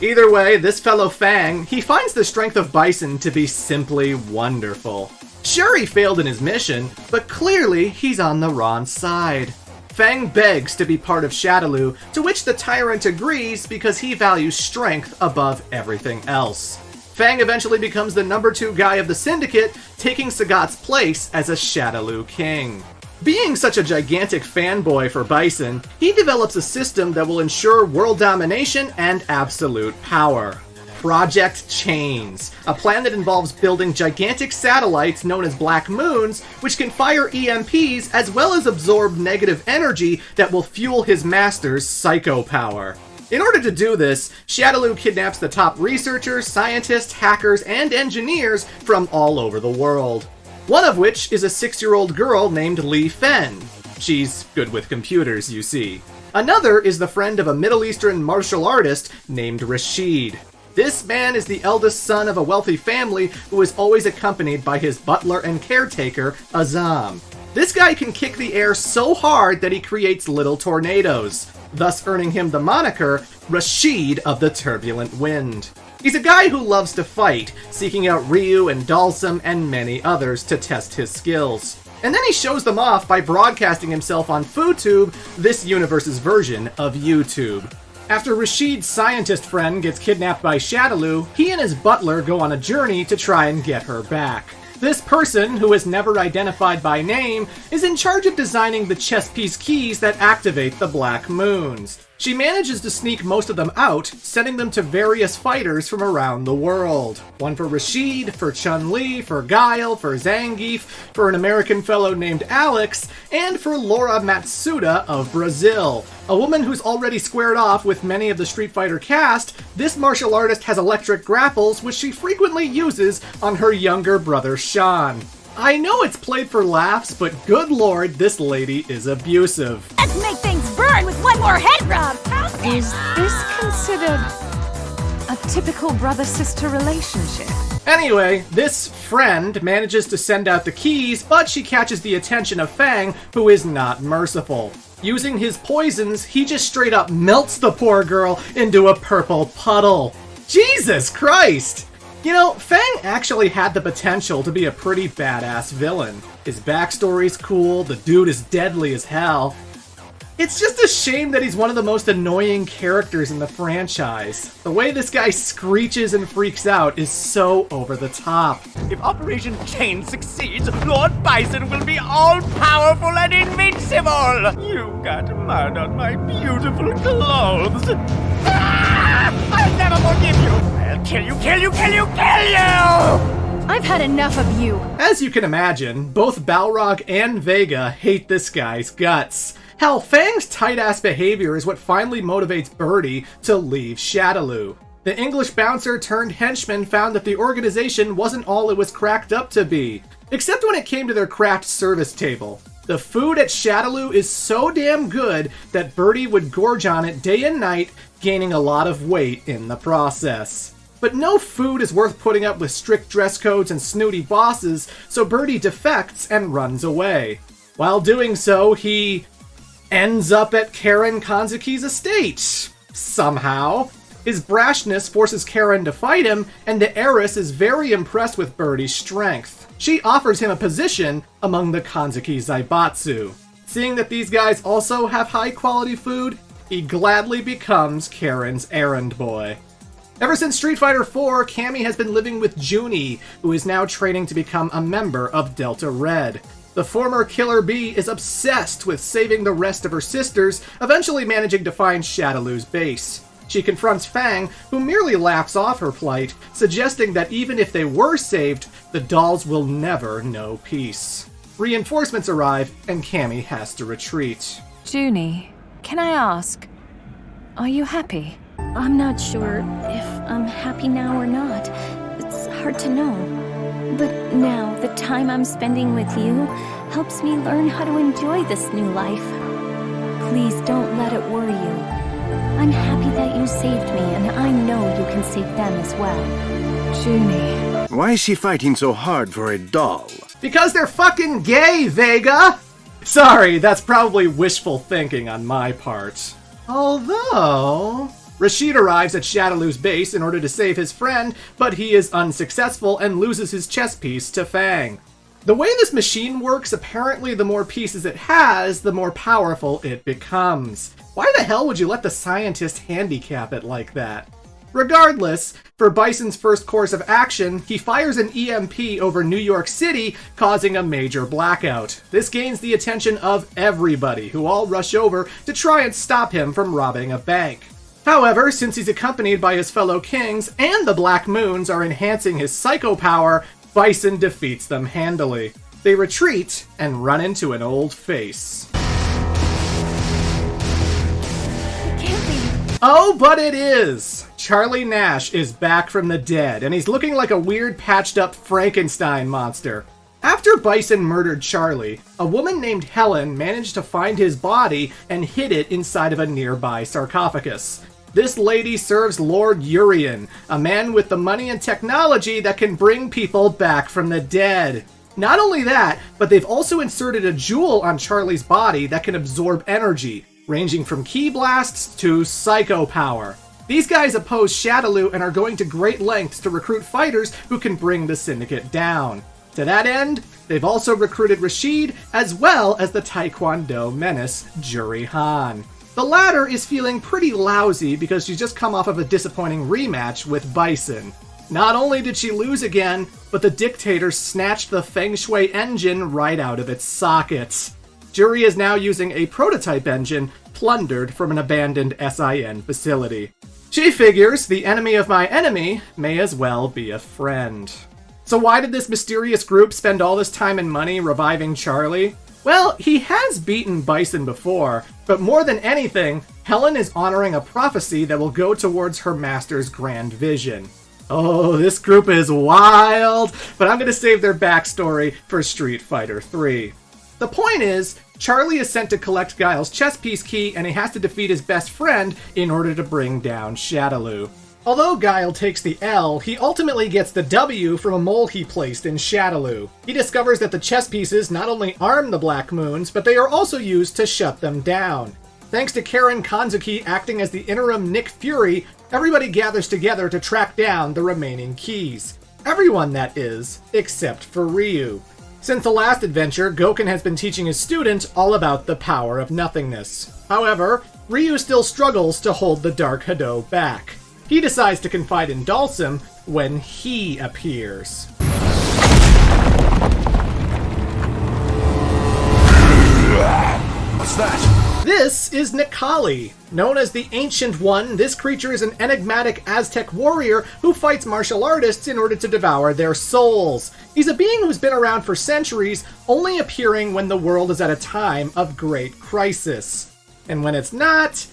Either way, this fellow Fang, he finds the strength of Bison to be simply wonderful. Sure, he failed in his mission, but clearly he's on the wrong side. Fang begs to be part of Shadaloo, to which the tyrant agrees because he values strength above everything else. Fang eventually becomes the number 2 guy of the Syndicate, taking Sagat's place as a Shadaloo king. Being such a gigantic fanboy for Bison, he develops a system that will ensure world domination and absolute power. Project Chains, a plan that involves building gigantic satellites known as Black Moons, which can fire EMPs as well as absorb negative energy that will fuel his master's psycho power. In order to do this, Shadaloo kidnaps the top researchers, scientists, hackers, and engineers from all over the world. One of which is a 6-year-old girl named Li Fen. She's good with computers, you see. Another is the friend of a Middle Eastern martial artist named Rashid. This man is the eldest son of a wealthy family who is always accompanied by his butler and caretaker, Azam. This guy can kick the air so hard that he creates little tornadoes, thus earning him the moniker Rashid of the Turbulent Wind. He's a guy who loves to fight, seeking out Ryu and Dalsum and many others to test his skills. And then he shows them off by broadcasting himself on FooTube, this universe's version of YouTube. After Rashid's scientist friend gets kidnapped by Shadaloo, he and his butler go on a journey to try and get her back. This person, who is never identified by name, is in charge of designing the chess piece keys that activate the Black Moons. She manages to sneak most of them out, sending them to various fighters from around the world. One for Rashid, for Chun-Li, for Guile, for Zangief, for an American fellow named Alex, and for Laura Matsuda of Brazil. A woman who's already squared off with many of the Street Fighter cast, this martial artist has electric grapples which she frequently uses on her younger brother Sean. I know it's played for laughs, but good lord, this lady is abusive. Let's make things burn with one more head rub! Is this considered a typical brother-sister relationship? Anyway, this friend manages to send out the keys, but she catches the attention of Fang, who is not merciful. Using his poisons, he just straight up melts the poor girl into a purple puddle. Jesus Christ! You know, Fang actually had the potential to be a pretty badass villain. His backstory's cool, the dude is deadly as hell. It's just a shame that he's one of the most annoying characters in the franchise. The way this guy screeches and freaks out is so over the top. If Operation Chain succeeds, Lord Bison will be all-powerful and invincible! You got mud on my beautiful clothes! Ah! I'll never forgive you! I'll kill you, kill you, kill you, kill you! I've had enough of you! As you can imagine, both Balrog and Vega hate this guy's guts. Hell, Fang's tight-ass behavior is what finally motivates Birdie to leave Shadaloo. The English bouncer turned henchman found that the organization wasn't all it was cracked up to be, except when it came to their craft service table. The food at Shadaloo is so damn good that Birdie would gorge on it day and night, gaining a lot of weight in the process. But no food is worth putting up with strict dress codes and snooty bosses, so Birdie defects and runs away. While doing so, he ends up at Karen Kanzuki's estate. Somehow. His brashness forces Karen to fight him, and the heiress is very impressed with Birdie's strength. She offers him a position among the Kanzuki Zaibatsu. Seeing that these guys also have high-quality food, he gladly becomes Karen's errand boy. Ever since Street Fighter IV, Cammy has been living with Junie, who is now training to become a member of Delta Red. The former Killer Bee is obsessed with saving the rest of her sisters, eventually managing to find Shadaloo's base. She confronts Fang, who merely laughs off her plight, suggesting that even if they were saved, the dolls will never know peace. Reinforcements arrive, and Cammy has to retreat. Junie, can I ask, are you happy? I'm not sure if I'm happy now or not. It's hard to know. But now, the time I'm spending with you helps me learn how to enjoy this new life. Please don't let it worry you. I'm happy that you saved me, and I know you can save them as well. Junie. Why is she fighting so hard for a doll? Because they're fucking gay, Vega! Sorry, that's probably wishful thinking on my part. Although... Rashid arrives at Shadaloo's base in order to save his friend, but he is unsuccessful and loses his chess piece to Fang. The way this machine works, apparently the more pieces it has, the more powerful it becomes. Why the hell would you let the scientist handicap it like that? Regardless, for Bison's first course of action, he fires an EMP over New York City, causing a major blackout. This gains the attention of everybody, who all rush over to try and stop him from robbing a bank. However, since he's accompanied by his fellow kings, and the Black Moons are enhancing his psycho power, Bison defeats them handily. They retreat and run into an old face. Oh, but it is! Charlie Nash is back from the dead, and he's looking like a weird patched-up Frankenstein monster. After Bison murdered Charlie, a woman named Helen managed to find his body and hid it inside of a nearby sarcophagus. This lady serves Lord Urien, a man with the money and technology that can bring people back from the dead. Not only that, but they've also inserted a jewel on Charlie's body that can absorb energy, ranging from ki blasts to psycho power. These guys oppose Shadaloo and are going to great lengths to recruit fighters who can bring the Syndicate down. To that end, they've also recruited Rashid as well as the Taekwondo menace, Juri Han. The latter is feeling pretty lousy because she's just come off of a disappointing rematch with Bison. Not only did she lose again, but the dictator snatched the Feng Shui engine right out of its sockets. Juri is now using a prototype engine plundered from an abandoned SIN facility. She figures the enemy of my enemy may as well be a friend. So why did this mysterious group spend all this time and money reviving Charlie? Well, he has beaten Bison before, but more than anything, Helen is honoring a prophecy that will go towards her master's grand vision. Oh, this group is wild, but I'm going to save their backstory for Street Fighter 3. The point is, Charlie is sent to collect Guile's chess piece key, and he has to defeat his best friend in order to bring down Shadaloo. Although Guile takes the L, he ultimately gets the W from a mole he placed in Shadaloo. He discovers that the chess pieces not only arm the Black Moons, but they are also used to shut them down. Thanks to Karen Kanzuki acting as the interim Nick Fury, everybody gathers together to track down the remaining keys. Everyone, that is, except for Ryu. Since the last adventure, Gouken has been teaching his student all about the power of nothingness. However, Ryu still struggles to hold the Dark Hado back. He decides to confide in Dalsim when he appears. What's that? This is Nikali. Known as the Ancient One, this creature is an enigmatic Aztec warrior who fights martial artists in order to devour their souls. He's a being who's been around for centuries, only appearing when the world is at a time of great crisis. And when it's not,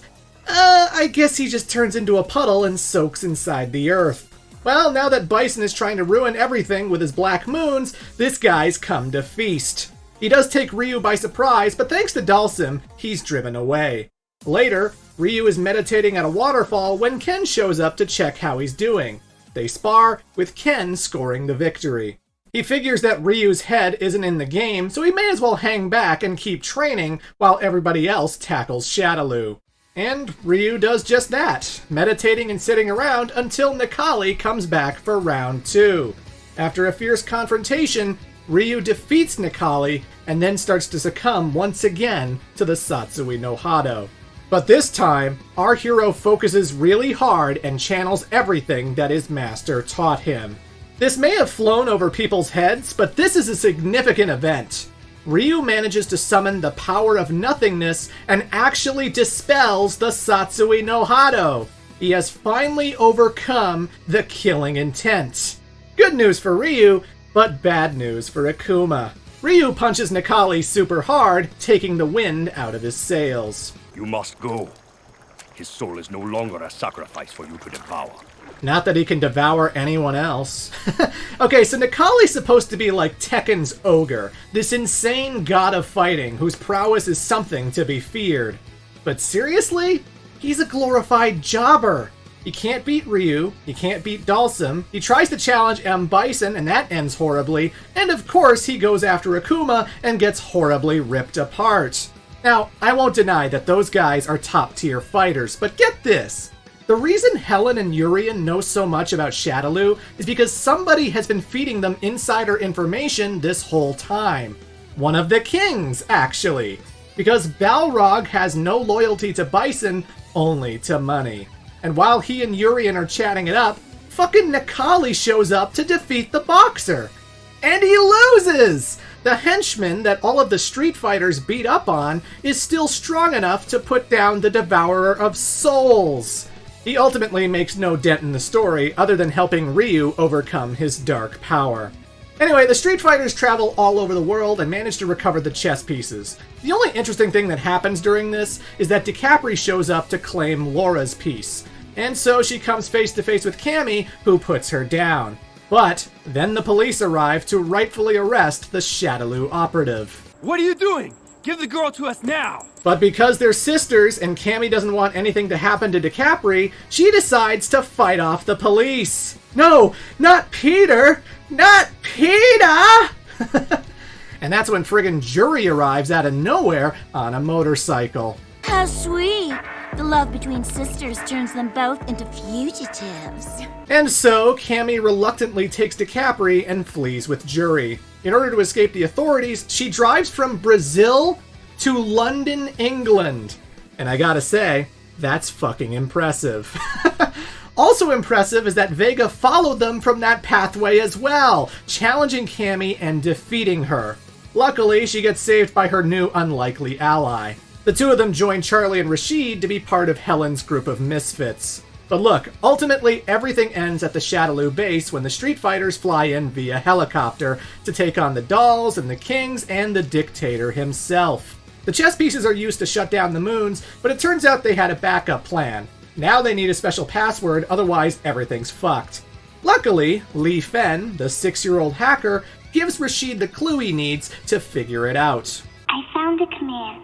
I guess he just turns into a puddle and soaks inside the earth. Well, now that Bison is trying to ruin everything with his Black Moons, this guy's come to feast. He does take Ryu by surprise, but thanks to Dalsim, he's driven away. Later, Ryu is meditating at a waterfall when Ken shows up to check how he's doing. They spar, with Ken scoring the victory. He figures that Ryu's head isn't in the game, so he may as well hang back and keep training while everybody else tackles Shadaloo. And Ryu does just that, meditating and sitting around until Nikali comes back for round 2. After a fierce confrontation, Ryu defeats Nikali and then starts to succumb once again to the Satsui no Hado. But this time, our hero focuses really hard and channels everything that his master taught him. This may have flown over people's heads, but this is a significant event. Ryu manages to summon the power of nothingness and actually dispels the Satsui no Hado. He has finally overcome the killing intent. Good news for Ryu, but bad news for Akuma. Ryu punches Nikali super hard, taking the wind out of his sails. You must go. His soul is no longer a sacrifice for you to devour. Not that he can devour anyone else. Okay, so Nikali's supposed to be like Tekken's ogre, this insane god of fighting whose prowess is something to be feared. But seriously? He's a glorified jobber. He can't beat Ryu, he can't beat Dalsum, he tries to challenge M. Bison and that ends horribly, and of course he goes after Akuma and gets horribly ripped apart. Now, I won't deny that those guys are top-tier fighters, but get this! The reason Helen and Urien know so much about Shadaloo is because somebody has been feeding them insider information this whole time. One of the kings, actually. Because Balrog has no loyalty to Bison, only to money. And while he and Urien are chatting it up, fucking Nikali shows up to defeat the boxer. And he loses! The henchman that all of the Street Fighters beat up on is still strong enough to put down the Devourer of Souls. He ultimately makes no dent in the story other than helping Ryu overcome his dark power. Anyway, the Street Fighters travel all over the world and manage to recover the chess pieces. The only interesting thing that happens during this is that DiCaprio shows up to claim Laura's piece. And so she comes face to face with Cammy, who puts her down. But then the police arrive to rightfully arrest the Shadaloo operative. What are you doing? Give the girl to us now! But because they're sisters and Cammy doesn't want anything to happen to DiCaprio, she decides to fight off the police. No, not Peter! Not Peter! And that's when friggin' Jury arrives out of nowhere on a motorcycle. How sweet! The love between sisters turns them both into fugitives. And so, Cammy reluctantly takes DiCaprio and flees with Jury. In order to escape the authorities, she drives from Brazil to London, England. And I gotta say, that's fucking impressive. Also impressive is that Vega followed them from that pathway as well, challenging Cammy and defeating her. Luckily, she gets saved by her new unlikely ally. The two of them join Charlie and Rashid to be part of Helen's group of misfits. But look, ultimately everything ends at the Shadaloo base when the Street Fighters fly in via helicopter to take on the dolls and the kings and the dictator himself. The chess pieces are used to shut down the moons, but it turns out they had a backup plan. Now they need a special password, otherwise everything's fucked. Luckily, Li Fen, the 6-year-old hacker, gives Rashid the clue he needs to figure it out. I found a command.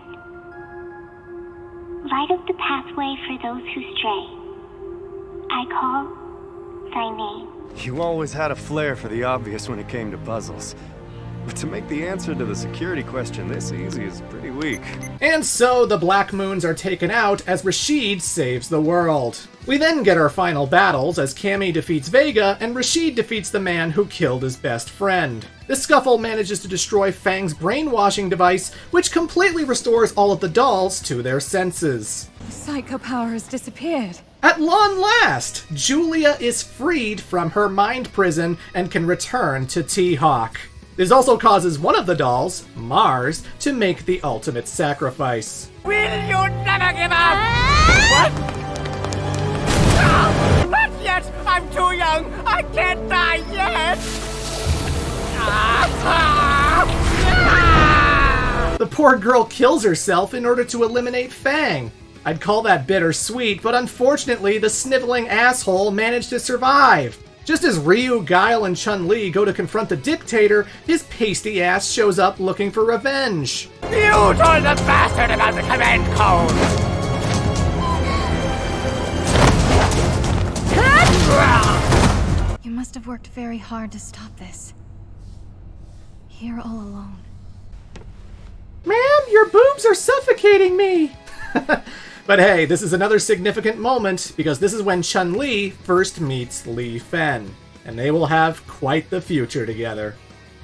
Light up the pathway for those who stray. I call thy name. You always had a flair for the obvious when it came to puzzles. But to make the answer to the security question this easy is pretty weak. And so the Black Moons are taken out as Rashid saves the world. We then get our final battles as Cammy defeats Vega and Rashid defeats the man who killed his best friend. This scuffle manages to destroy Fang's brainwashing device, which completely restores all of the dolls to their senses. Psycho power has disappeared. At long last, Julia is freed from her mind prison and can return to T-Hawk. This also causes one of the dolls, Mars, to make the ultimate sacrifice. Will you never give up? What? Not yet! I'm too young! I can't die yet! The poor girl kills herself in order to eliminate Fang. I'd call that bittersweet, but unfortunately the sniveling asshole managed to survive. Just as Ryu, Guile, and Chun-Li go to confront the dictator, his pasty ass shows up looking for revenge. You told the bastard about the command code! You must have worked very hard to stop this. here all alone. Ma'am, your boobs are suffocating me! But hey, this is another significant moment, because this is when Chun-Li first meets Li Fen, and they will have quite the future together.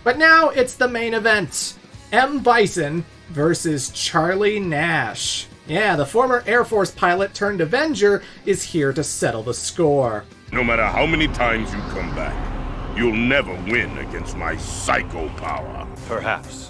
But now it's the main event. M. Bison versus Charlie Nash. Yeah, the former Air Force pilot turned Avenger is here to settle the score. No matter how many times you come back, you'll never win against my psycho power. Perhaps.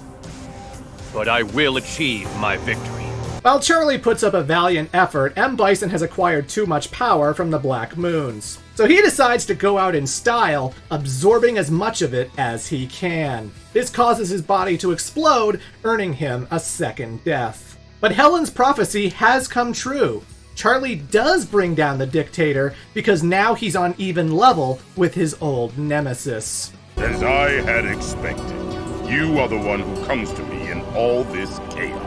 But I will achieve my victory. While Charlie puts up a valiant effort, M. Bison has acquired too much power from the Black Moons. So he decides to go out in style, absorbing as much of it as he can. This causes his body to explode, earning him a second death. But Helen's prophecy has come true. Charlie does bring down the dictator because now he's on even level with his old nemesis. As I had expected, you are the one who comes to me in all this chaos.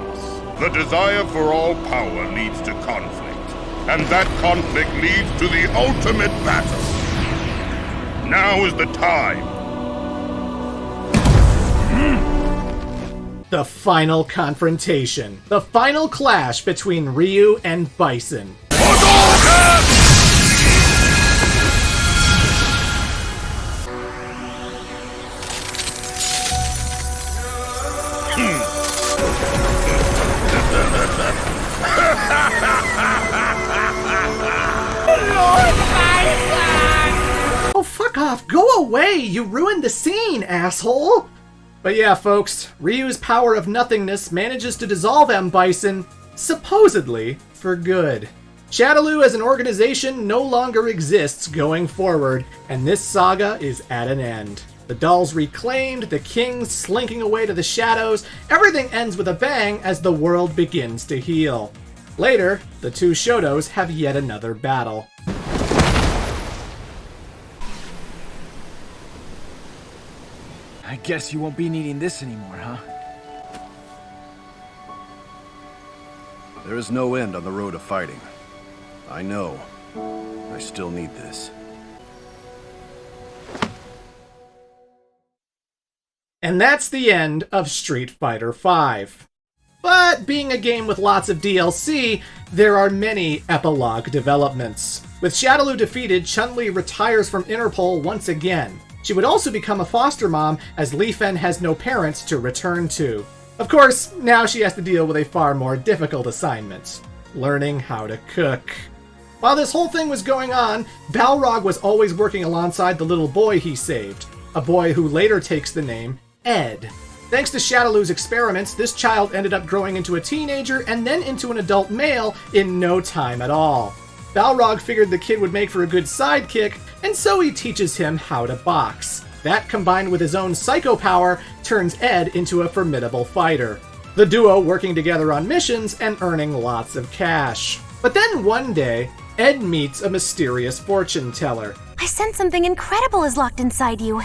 The desire for all power leads to conflict, and that conflict leads to the ultimate battle. Now is the time. The final confrontation. The final clash between Ryu and Bison. Oh, fuck off. Go away. You ruined the scene, asshole. But yeah, folks, Ryu's power of nothingness manages to dissolve M. Bison, supposedly for good. Shadaloo as an organization no longer exists going forward, and this saga is at an end. The doll's reclaimed, the king's slinking away to the shadows, everything ends with a bang as the world begins to heal. Later, the two Shotos have yet another battle. I guess you won't be needing this anymore, huh? There is no end on the road of fighting. I know. I still need this. And that's the end of Street Fighter V. But being a game with lots of DLC, there are many epilogue developments. With Shadaloo defeated, Chun-Li retires from Interpol once again. She would also become a foster mom, as Li Fen has no parents to return to. Of course, now she has to deal with a far more difficult assignment: learning how to cook. While this whole thing was going on, Balrog was always working alongside the little boy he saved, a boy who later takes the name Ed. Thanks to Shadaloo's experiments, this child ended up growing into a teenager and then into an adult male in no time at all. Balrog figured the kid would make for a good sidekick, and so he teaches him how to box. That, combined with his own psycho power, turns Ed into a formidable fighter. The duo working together on missions and earning lots of cash. But then one day, Ed meets a mysterious fortune teller. I sense something incredible is locked inside you.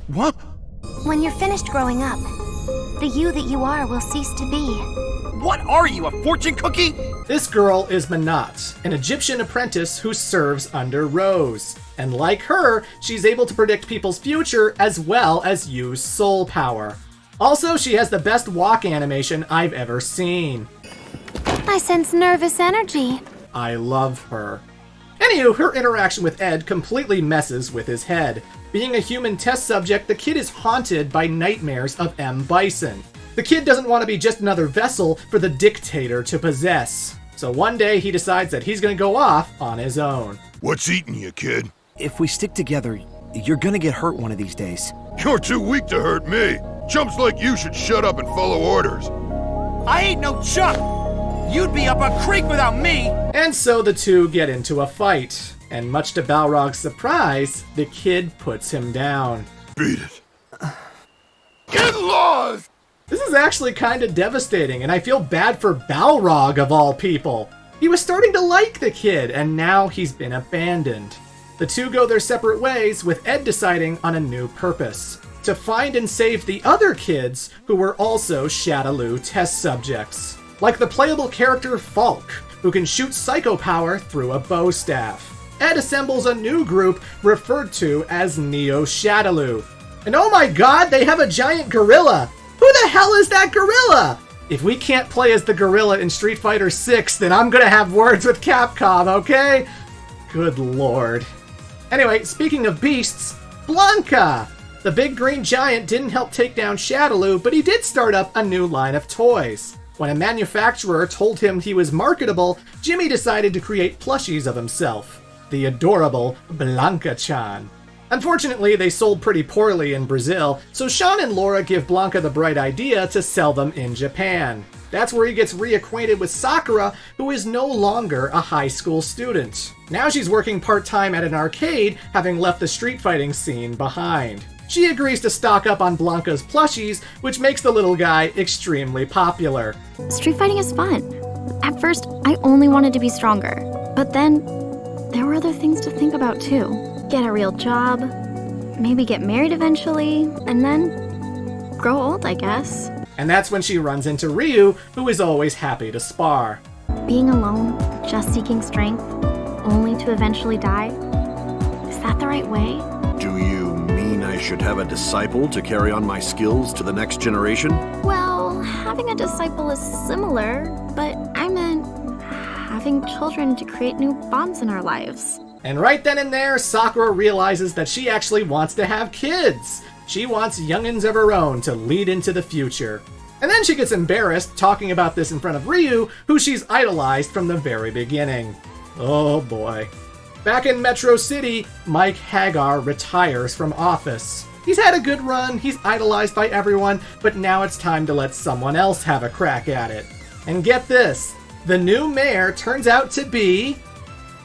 What? When you're finished growing up, the you that you are will cease to be. What are you, a fortune cookie? This girl is Manat, an Egyptian apprentice who serves under Rose. And like her, she's able to predict people's future as well as use soul power. Also, she has the best walk animation I've ever seen. I sense nervous energy. I love her. Anywho, her interaction with Ed completely messes with his head. Being a human test subject, the kid is haunted by nightmares of M. Bison. The kid doesn't want to be just another vessel for the dictator to possess. So one day he decides that he's going to go off on his own. What's eating you, kid? If we stick together, you're gonna get hurt one of these days. You're too weak to hurt me. Chumps like you should shut up and follow orders. I ain't no chump! You'd be up a creek without me! And so the two get into a fight. And much to Balrog's surprise, the kid puts him down. Beat it. Get lost! This is actually kind of devastating, and I feel bad for Balrog of all people. He was starting to like the kid, and now he's been abandoned. The two go their separate ways, with Ed deciding on a new purpose: to find and save the other kids who were also Shadaloo test subjects. Like the playable character Falk, who can shoot psycho power through a bow staff. Ed assembles a new group referred to as Neo Shadaloo. And oh my god, they have a giant gorilla! Who the hell is that gorilla? If we can't play as the gorilla in Street Fighter 6, then I'm gonna have words with Capcom, okay? Good lord. Anyway, speaking of beasts, Blanca! The big green giant didn't help take down Shadaloo, but he did start up a new line of toys. When a manufacturer told him he was marketable, Jimmy decided to create plushies of himself. The adorable Blanca-chan. Unfortunately, they sold pretty poorly in Brazil, so Sean and Laura give Blanca the bright idea to sell them in Japan. That's where he gets reacquainted with Sakura, who is no longer a high school student. Now she's working part-time at an arcade, having left the street fighting scene behind. She agrees to stock up on Blanca's plushies, which makes the little guy extremely popular. Street fighting is fun. At first, I only wanted to be stronger. But then, there were other things to think about too. Get a real job, maybe get married eventually, and then grow old, I guess. And that's when she runs into Ryu, who is always happy to spar. Being alone, just seeking strength, only to eventually die? Is that the right way? Do you mean I should have a disciple to carry on my skills to the next generation? Well, having a disciple is similar, but I meant having children to create new bonds in our lives. And right then and there, Sakura realizes that she actually wants to have kids. She wants youngins of her own to lead into the future. And then she gets embarrassed talking about this in front of Ryu, who she's idolized from the very beginning. Oh boy. Back in Metro City, Mike Hagar retires from office. He's had a good run, he's idolized by everyone, but now it's time to let someone else have a crack at it. And get this, the new mayor turns out to be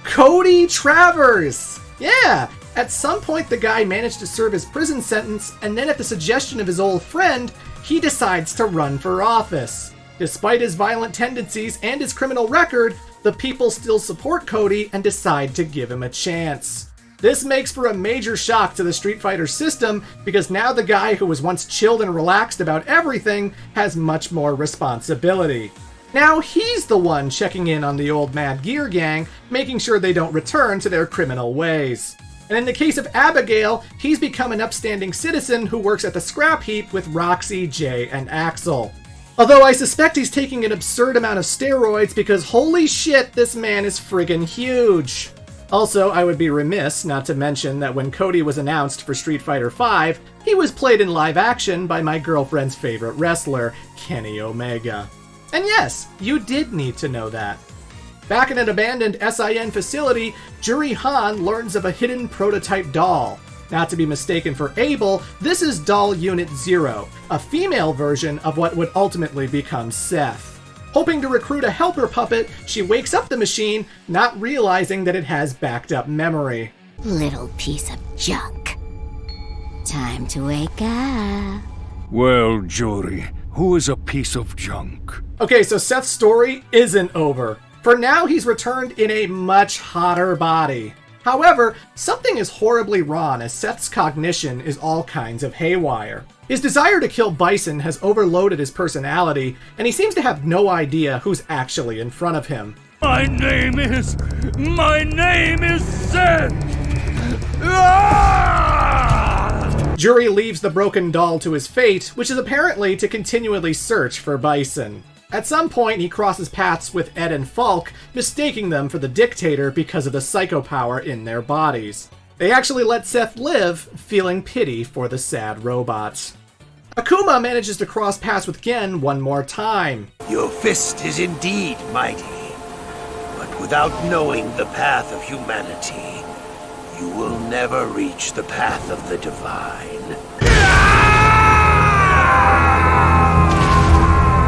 Cody Travers! Yeah! At some point the guy managed to serve his prison sentence, and then at the suggestion of his old friend, he decides to run for office. Despite his violent tendencies and his criminal record, the people still support Cody and decide to give him a chance. This makes for a major shock to the Street Fighter system, because now the guy who was once chilled and relaxed about everything has much more responsibility. Now he's the one checking in on the old Mad Gear gang, making sure they don't return to their criminal ways. And in the case of Abigail, he's become an upstanding citizen who works at the scrap heap with Roxy, Jay, and Axel. Although I suspect he's taking an absurd amount of steroids because holy shit, this man is friggin' huge. Also, I would be remiss not to mention that when Cody was announced for Street Fighter V, he was played in live action by my girlfriend's favorite wrestler, Kenny Omega. And yes, you did need to know that. Back in an abandoned SIN facility, Juri Han learns of a hidden prototype doll. Not to be mistaken for Abel, this is Doll Unit 0, a female version of what would ultimately become Seth. Hoping to recruit a helper puppet, she wakes up the machine, not realizing that it has backed up memory. Little piece of junk. Time to wake up. Well, Juri, who is a piece of junk? Okay, so Seth's story isn't over. For now, he's returned in a much hotter body. However, something is horribly wrong as Seth's cognition is all kinds of haywire. His desire to kill Bison has overloaded his personality, and he seems to have no idea who's actually in front of him. My name is Seth! Juri leaves the broken doll to his fate, which is apparently to continually search for Bison. At some point, he crosses paths with Ed and Falk, mistaking them for the Dictator because of the psychopower in their bodies. They actually let Seth live, feeling pity for the sad robots. Akuma manages to cross paths with Gen one more time. Your fist is indeed mighty, but without knowing the path of humanity, you will never reach the path of the divine.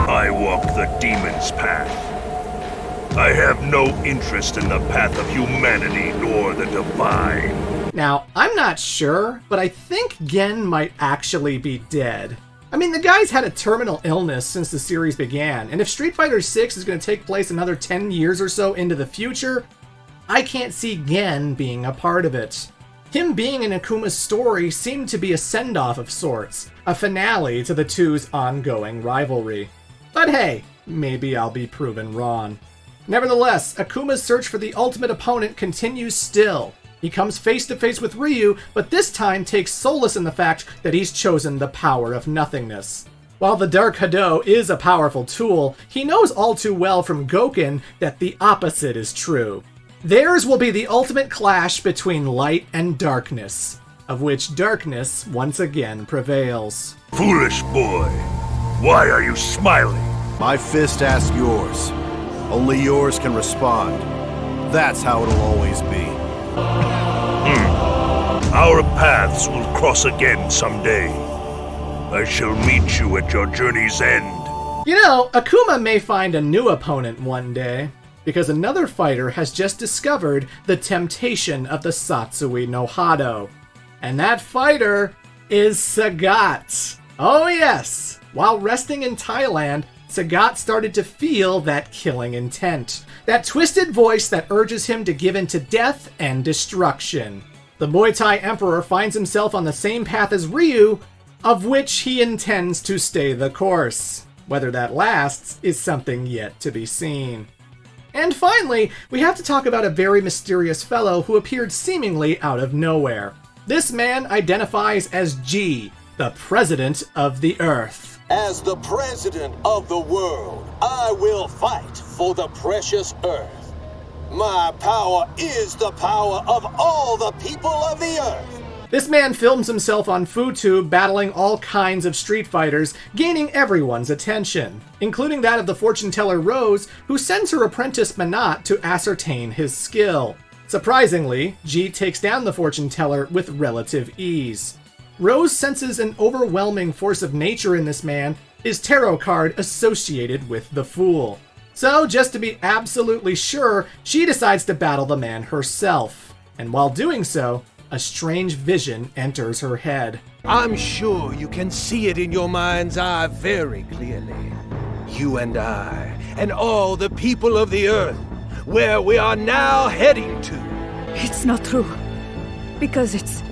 I walk the demon's path. I have no interest in the path of humanity nor the divine. Now, I'm not sure, but I think Gen might actually be dead. I mean, the guy's had a terminal illness since the series began, and if Street Fighter 6 is going to take place another 10 years or so into the future, I can't see Gen being a part of it. Him being in Akuma's story seemed to be a send-off of sorts, a finale to the two's ongoing rivalry. But hey, maybe I'll be proven wrong. Nevertheless, Akuma's search for the ultimate opponent continues still. He comes face to face with Ryu, but this time takes solace in the fact that he's chosen the power of nothingness. While the Dark Hado is a powerful tool, he knows all too well from Gouken that the opposite is true. Theirs will be the ultimate clash between light and darkness, of which darkness once again prevails. Foolish boy, why are you smiling? My fist asks yours. Only yours can respond. That's how it'll always be. Our paths will cross again someday. I shall meet you at your journey's end. You know, Akuma may find a new opponent one day, because another fighter has just discovered the temptation of the Satsui no Hado. And that fighter is Sagat. Oh yes! While resting in Thailand, Sagat started to feel that killing intent. That twisted voice that urges him to give in to death and destruction. The Muay Thai Emperor finds himself on the same path as Ryu, of which he intends to stay the course. Whether that lasts is something yet to be seen. And finally, we have to talk about a very mysterious fellow who appeared seemingly out of nowhere. This man identifies as G, the President of the Earth. As the President of the world, I will fight for the precious Earth. My power is the power of all the people of the Earth. This man films himself on FooTube battling all kinds of Street Fighters, gaining everyone's attention, including that of the fortune teller Rose, who sends her apprentice Manat to ascertain his skill. Surprisingly, G takes down the fortune teller with relative ease. Rose senses an overwhelming force of nature in this man, his tarot card associated with the Fool. So, just to be absolutely sure, she decides to battle the man herself. And while doing so, a strange vision enters her head. I'm sure you can see it in your mind's eye very clearly. You and I, and all the people of the Earth, where we are now heading to. It's not true. Because it's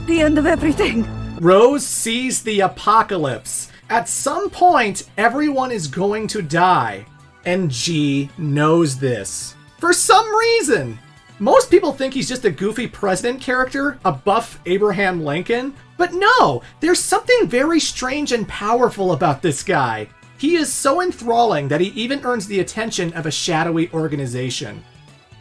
the end of everything. Rose sees the apocalypse. At some point, everyone is going to die. And G knows this. For some reason. Most people think he's just a goofy president character, a buff Abraham Lincoln. But no, there's something very strange and powerful about this guy. He is so enthralling that he even earns the attention of a shadowy organization.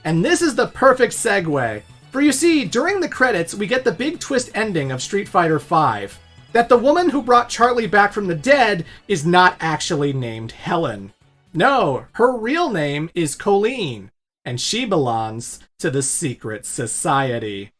And this is the perfect segue. For you see, during the credits, we get the big twist ending of Street Fighter V. That the woman who brought Charlie back from the dead is not actually named Helen. No, her real name is Colleen, and she belongs to the Secret Society.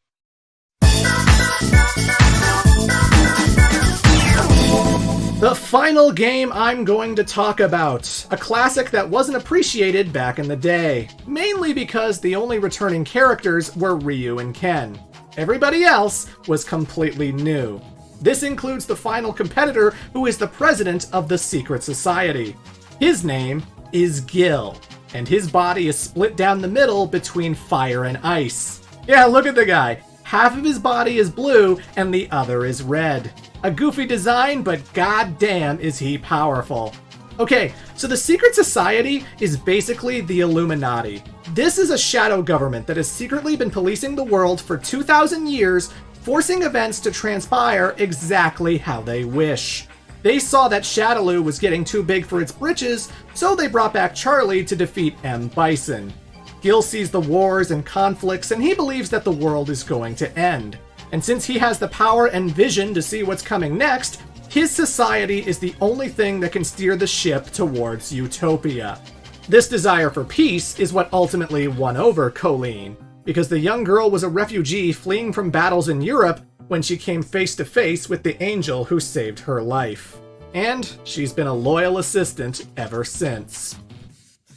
The final game I'm going to talk about, a classic that wasn't appreciated back in the day, mainly because the only returning characters were Ryu and Ken. Everybody else was completely new. This includes the final competitor who is the president of the Secret Society. His name is Gil, and his body is split down the middle between fire and ice. Yeah, look at the guy. Half of his body is blue and the other is red. A goofy design, but goddamn is he powerful. Okay, so the Secret Society is basically the Illuminati. This is a shadow government that has secretly been policing the world for 2,000 years, forcing events to transpire exactly how they wish. They saw that Shadaloo was getting too big for its britches, so they brought back Charlie to defeat M. Bison. Gil sees the wars and conflicts, and he believes that the world is going to end. And since he has the power and vision to see what's coming next, his society is the only thing that can steer the ship towards utopia. This desire for peace is what ultimately won over Colleen, because the young girl was a refugee fleeing from battles in Europe when she came face to face with the angel who saved her life. And she's been a loyal assistant ever since.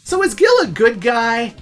So is Gil a good guy?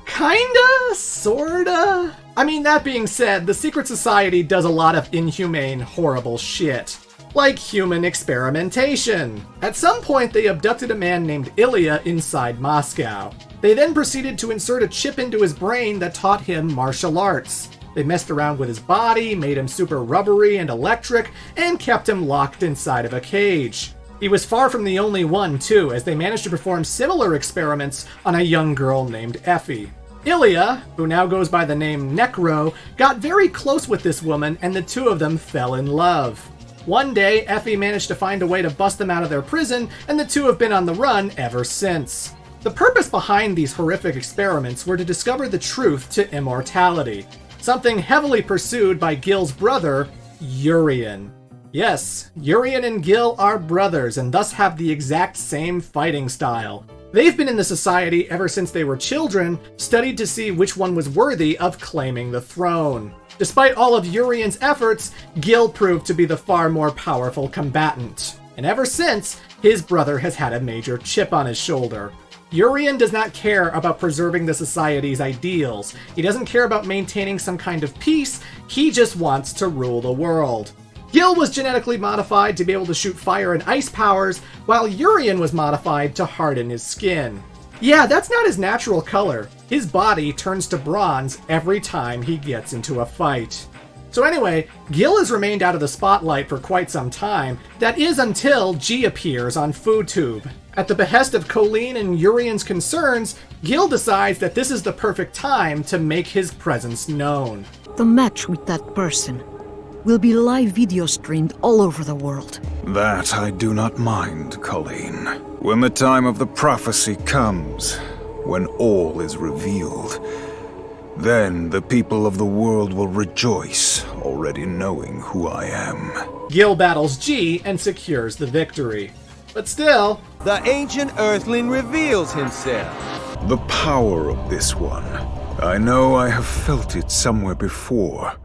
Kinda? Sorta? I mean, that being said, the Secret Society does a lot of inhumane, horrible shit. Like human experimentation. At some point, they abducted a man named Ilya inside Moscow. They then proceeded to insert a chip into his brain that taught him martial arts. They messed around with his body, made him super rubbery and electric, and kept him locked inside of a cage. He was far from the only one, too, as they managed to perform similar experiments on a young girl named Effie. Ilya, who now goes by the name Necro, got very close with this woman and the two of them fell in love. One day, Effie managed to find a way to bust them out of their prison, and the two have been on the run ever since. The purpose behind these horrific experiments were to discover the truth to immortality, something heavily pursued by Gil's brother, Urien. Yes, Urien and Gil are brothers and thus have the exact same fighting style. They've been in the society ever since they were children, studied to see which one was worthy of claiming the throne. Despite all of Urien's efforts, Gil proved to be the far more powerful combatant. And ever since, his brother has had a major chip on his shoulder. Urien does not care about preserving the society's ideals. He doesn't care about maintaining some kind of peace, he just wants to rule the world. Gil was genetically modified to be able to shoot fire and ice powers, while Urien was modified to harden his skin. Yeah, that's not his natural color. His body turns to bronze every time he gets into a fight. So anyway, Gil has remained out of the spotlight for quite some time. That is until G appears on FoodTube. At the behest of Colleen and Urien's concerns, Gil decides that this is the perfect time to make his presence known. The match with that person will be live video streamed all over the world. That I do not mind, Colleen. When the time of the prophecy comes, when all is revealed, then the people of the world will rejoice, already knowing who I am. Gil battles G and secures the victory. But still, the ancient Earthling reveals himself. The power of this one. I know I have felt it somewhere before,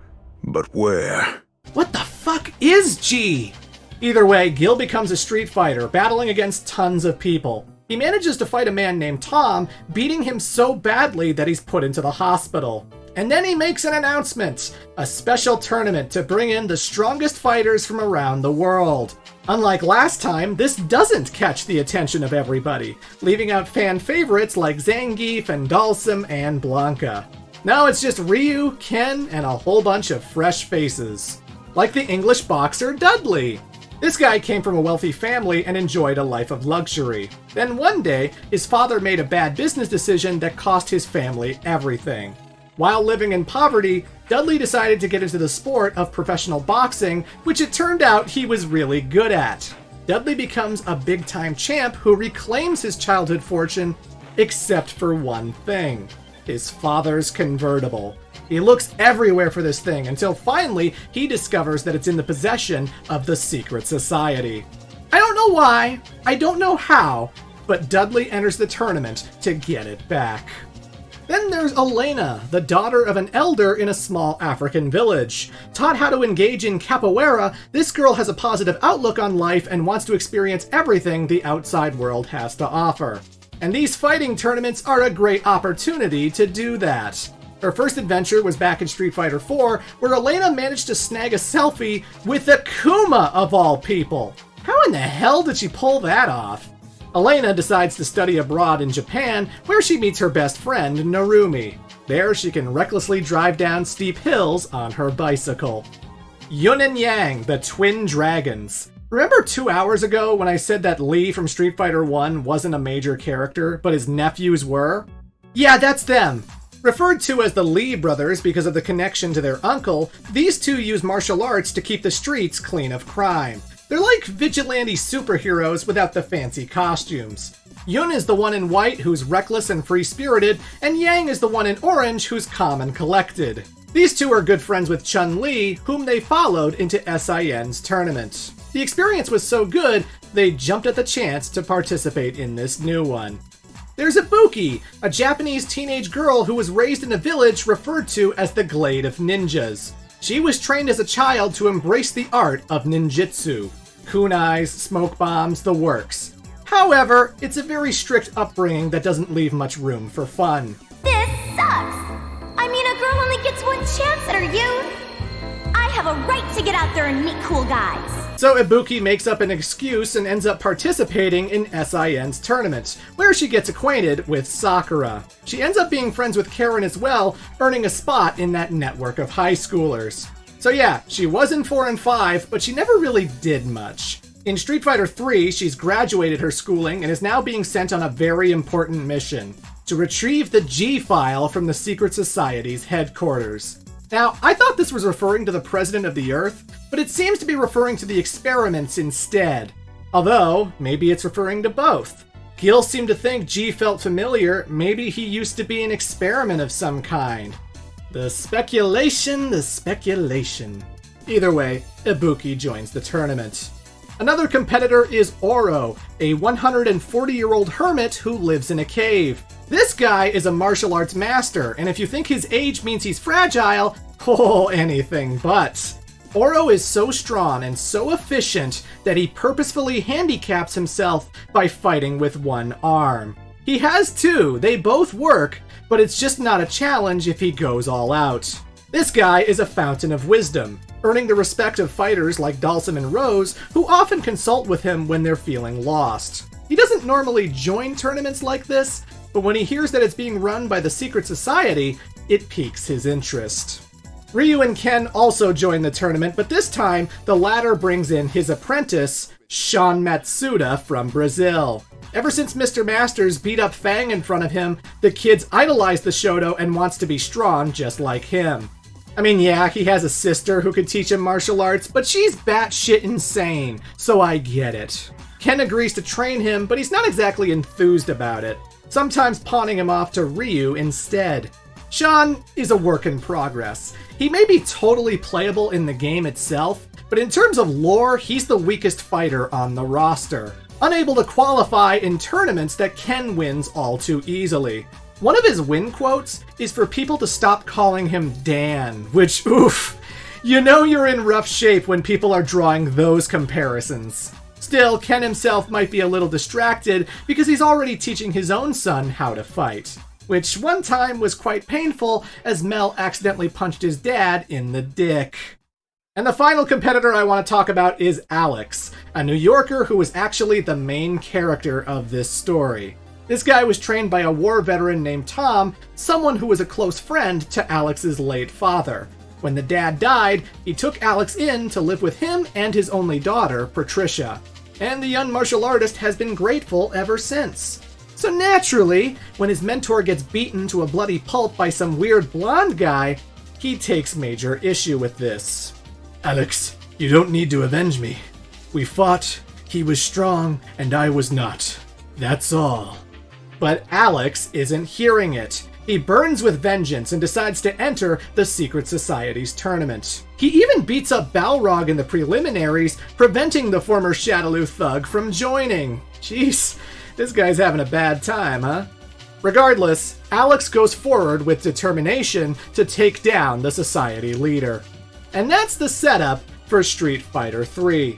but where? What the fuck is G? Either way, Gil becomes a street fighter, battling against tons of people. He manages to fight a man named Tom, beating him so badly that he's put into the hospital. And then he makes an announcement, a special tournament to bring in the strongest fighters from around the world. Unlike last time, this doesn't catch the attention of everybody, leaving out fan favorites like Zangief and Dalsum and Blanca. Now it's just Ryu, Ken, and a whole bunch of fresh faces. Like the English boxer Dudley. This guy came from a wealthy family and enjoyed a life of luxury. Then one day, his father made a bad business decision that cost his family everything. While living in poverty, Dudley decided to get into the sport of professional boxing, which it turned out he was really good at. Dudley becomes a big-time champ who reclaims his childhood fortune, except for one thing: his father's convertible. He looks everywhere for this thing until finally he discovers that it's in the possession of the secret society. I don't know why, I don't know how, but Dudley enters the tournament to get it back. Then there's Elena, the daughter of an elder in a small African village. Taught how to engage in capoeira, this girl has a positive outlook on life and wants to experience everything the outside world has to offer. And these fighting tournaments are a great opportunity to do that. Her first adventure was back in Street Fighter IV, where Elena managed to snag a selfie with Akuma of all people. How in the hell did she pull that off? Elena decides to study abroad in Japan, where she meets her best friend, Narumi. There she can recklessly drive down steep hills on her bicycle. Yun and Yang, the twin dragons. Remember 2 hours ago when I said that Lee from Street Fighter 1 wasn't a major character, but his nephews were? Yeah, that's them. Referred to as the Lee brothers because of the connection to their uncle, these two use martial arts to keep the streets clean of crime. They're like vigilante superheroes without the fancy costumes. Yun is the one in white who's reckless and free-spirited, and Yang is the one in orange who's calm and collected. These two are good friends with Chun-Li, whom they followed into SIN's tournament. The experience was so good, they jumped at the chance to participate in this new one. There's Ibuki, a Japanese teenage girl who was raised in a village referred to as the Glade of Ninjas. She was trained as a child to embrace the art of ninjutsu. Kunais, smoke bombs, the works. However, it's a very strict upbringing that doesn't leave much room for fun. This sucks! I mean, a girl only gets one chance at her youth! I have a right to get out there and meet cool guys! So Ibuki makes up an excuse and ends up participating in SIN's tournament, where she gets acquainted with Sakura. She ends up being friends with Karen as well, earning a spot in that network of high schoolers. So yeah, she was in 4 and 5, but she never really did much. In Street Fighter 3, she's graduated her schooling and is now being sent on a very important mission. to retrieve the G-file from the secret society's headquarters. Now, I thought this was referring to the President of the Earth, but it seems to be referring to the experiments instead. Although, maybe it's referring to both. Gil seemed to think G felt familiar, maybe he used to be an experiment of some kind. The speculation. Either way, Ibuki joins the tournament. Another competitor is Oro, a 140-year-old hermit who lives in a cave. This guy is a martial arts master, and if you think his age means he's fragile, oh, anything but. Oro is so strong and so efficient that he purposefully handicaps himself by fighting with one arm. He has two, they both work, but it's just not a challenge if he goes all out. This guy is a fountain of wisdom, earning the respect of fighters like Dalsum and Rose, who often consult with him when they're feeling lost. He doesn't normally join tournaments like this, but when he hears that it's being run by the secret society, it piques his interest. Ryu and Ken also join the tournament, but this time, the latter brings in his apprentice, Sean Matsuda from Brazil. Ever since Mr. Masters beat up Fang in front of him, the kid's idolized the Shoto and wants to be strong just like him. I mean, yeah, he has a sister who could teach him martial arts, but she's batshit insane, so I get it. Ken agrees to train him, but he's not exactly enthused about it, sometimes pawning him off to Ryu instead. Sean is a work in progress. He may be totally playable in the game itself, but in terms of lore, he's the weakest fighter on the roster, unable to qualify in tournaments that Ken wins all too easily. One of his win quotes is for people to stop calling him Dan, which, oof, you know you're in rough shape when people are drawing those comparisons. Still, Ken himself might be a little distracted because he's already teaching his own son how to fight, which one time was quite painful as Mel accidentally punched his dad in the dick. And the final competitor I want to talk about is Alex, a New Yorker who was actually the main character of this story. This guy was trained by a war veteran named Tom, someone who was a close friend to Alex's late father. When the dad died, he took Alex in to live with him and his only daughter, Patricia. And the young martial artist has been grateful ever since. So naturally, when his mentor gets beaten to a bloody pulp by some weird blonde guy, he takes major issue with this. Alex, you don't need to avenge me. We fought, he was strong, and I was not. That's all. But Alex isn't hearing it. He burns with vengeance and decides to enter the Secret Society's tournament. He even beats up Balrog in the preliminaries, preventing the former Shadaloo thug from joining. Jeez, this guy's having a bad time, huh? Regardless, Alex goes forward with determination to take down the Society leader. And that's the setup for Street Fighter 3.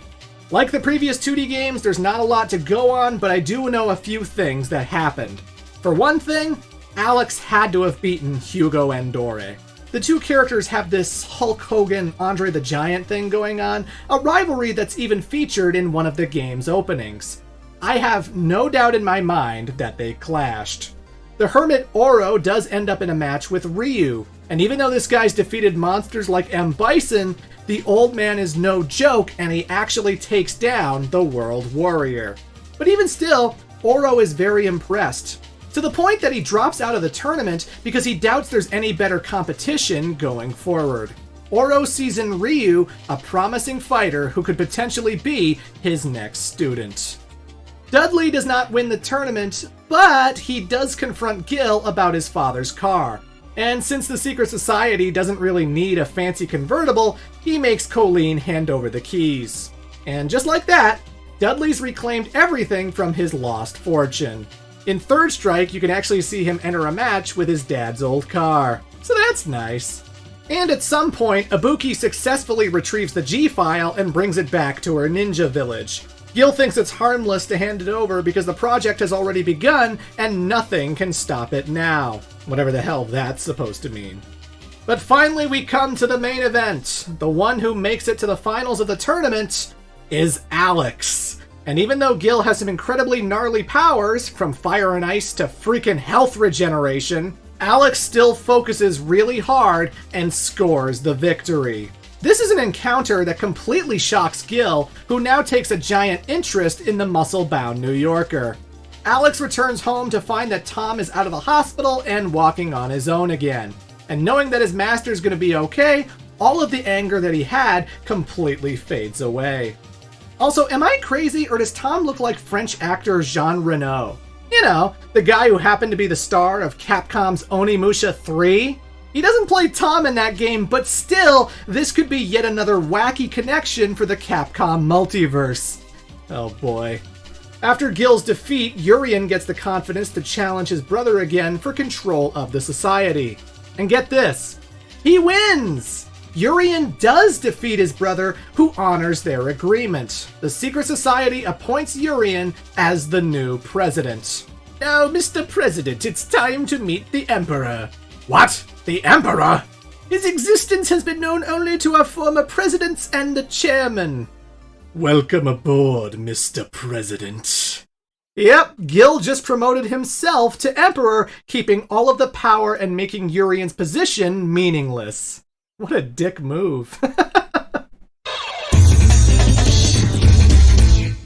Like the previous 2D games, there's not a lot to go on, but I do know a few things that happened. For one thing, Alex had to have beaten Hugo Andore. The two characters have this Hulk Hogan, Andre the Giant thing going on, a rivalry that's even featured in one of the game's openings. I have no doubt in my mind that they clashed. The hermit Oro does end up in a match with Ryu, and even though this guy's defeated monsters like M. Bison, the old man is no joke and he actually takes down the World Warrior. But even still, Oro is very impressed, to the point that he drops out of the tournament because he doubts there's any better competition going forward. Oro sees in Ryu a promising fighter who could potentially be his next student. Dudley does not win the tournament, but he does confront Gil about his father's car. And since the Secret Society doesn't really need a fancy convertible, he makes Colleen hand over the keys. And just like that, Dudley's reclaimed everything from his lost fortune. In Third Strike, you can actually see him enter a match with his dad's old car. So that's nice. And at some point, Ibuki successfully retrieves the G-file and brings it back to her ninja village. Gil thinks it's harmless to hand it over because the project has already begun and nothing can stop it now. Whatever the hell that's supposed to mean. But finally we come to the main event. The one who makes it to the finals of the tournament is Alex. And even though Gil has some incredibly gnarly powers, from fire and ice to freaking health regeneration, Alex still focuses really hard and scores the victory. This is an encounter that completely shocks Gil, who now takes a giant interest in the muscle-bound New Yorker. Alex returns home to find that Tom is out of the hospital and walking on his own again. And knowing that his master's gonna be okay, all of the anger that he had completely fades away. Also, am I crazy, or does Tom look like French actor Jean Reno? You know, the guy who happened to be the star of Capcom's Onimusha 3? He doesn't play Tom in that game, but still, this could be yet another wacky connection for the Capcom multiverse. Oh boy. After Gil's defeat, Urien gets the confidence to challenge his brother again for control of the society. And get this, he wins! Urien does defeat his brother, who honors their agreement. The secret society appoints Urien as the new president. Now, Mr. President, it's time to meet the Emperor. What? The Emperor? His existence has been known only to our former presidents and the chairman. Welcome aboard, Mr. President. Yep, Gil just promoted himself to Emperor, keeping all of the power and making Urien's position meaningless. What a dick move.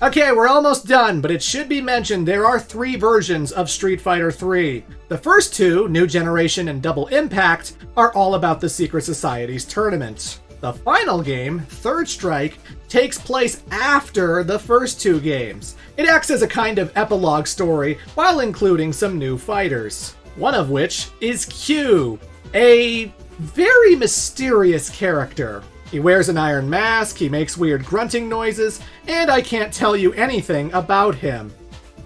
Okay, we're almost done, but it should be mentioned there are 3 versions of Street Fighter 3. The first 2, New Generation and Double Impact, are all about the Secret Society's tournament. The final game, Third Strike, takes place after the first 2 games. It acts as a kind of epilogue story while including some new fighters. One of which is Q, a very mysterious character. He wears an iron mask, he makes weird grunting noises, and I can't tell you anything about him.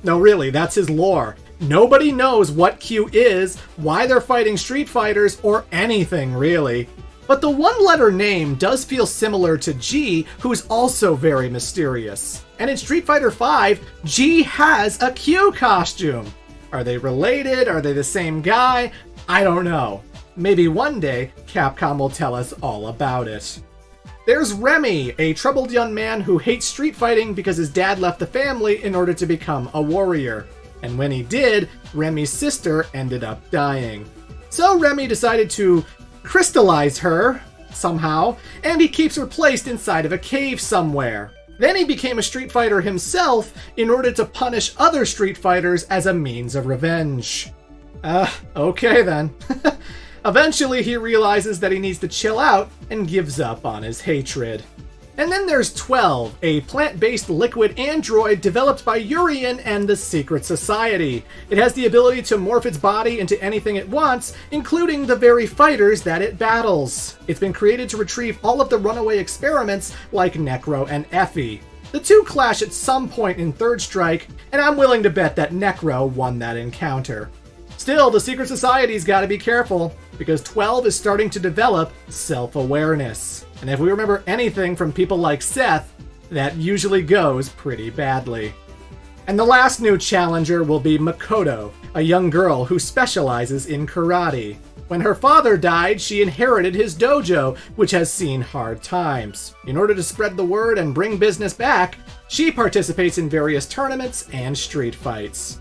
No, really, that's his lore. Nobody knows what Q is, why they're fighting Street Fighters, or anything really. But the one-letter name does feel similar to G, who's also very mysterious. And in Street Fighter V, G has a Q costume. Are they related? Are they the same guy? I don't know. Maybe one day, Capcom will tell us all about it. There's Remy, a troubled young man who hates street fighting because his dad left the family in order to become a warrior. And when he did, Remy's sister ended up dying. So Remy decided to crystallize her, somehow, and he keeps her placed inside of a cave somewhere. Then he became a Street Fighter himself in order to punish other Street Fighters as a means of revenge. Okay then. Eventually, he realizes that he needs to chill out and gives up on his hatred. And then there's 12, a plant-based liquid android developed by Urien and the Secret Society. It has the ability to morph its body into anything it wants, including the very fighters that it battles. It's been created to retrieve all of the runaway experiments like Necro and Effie. The 2 clash at some point in Third Strike, and I'm willing to bet that Necro won that encounter. Still, the Secret Society's gotta be careful, because 12 is starting to develop self-awareness. And if we remember anything from people like Seth, that usually goes pretty badly. And the last new challenger will be Makoto, a young girl who specializes in karate. When her father died, she inherited his dojo, which has seen hard times. In order to spread the word and bring business back, she participates in various tournaments and street fights.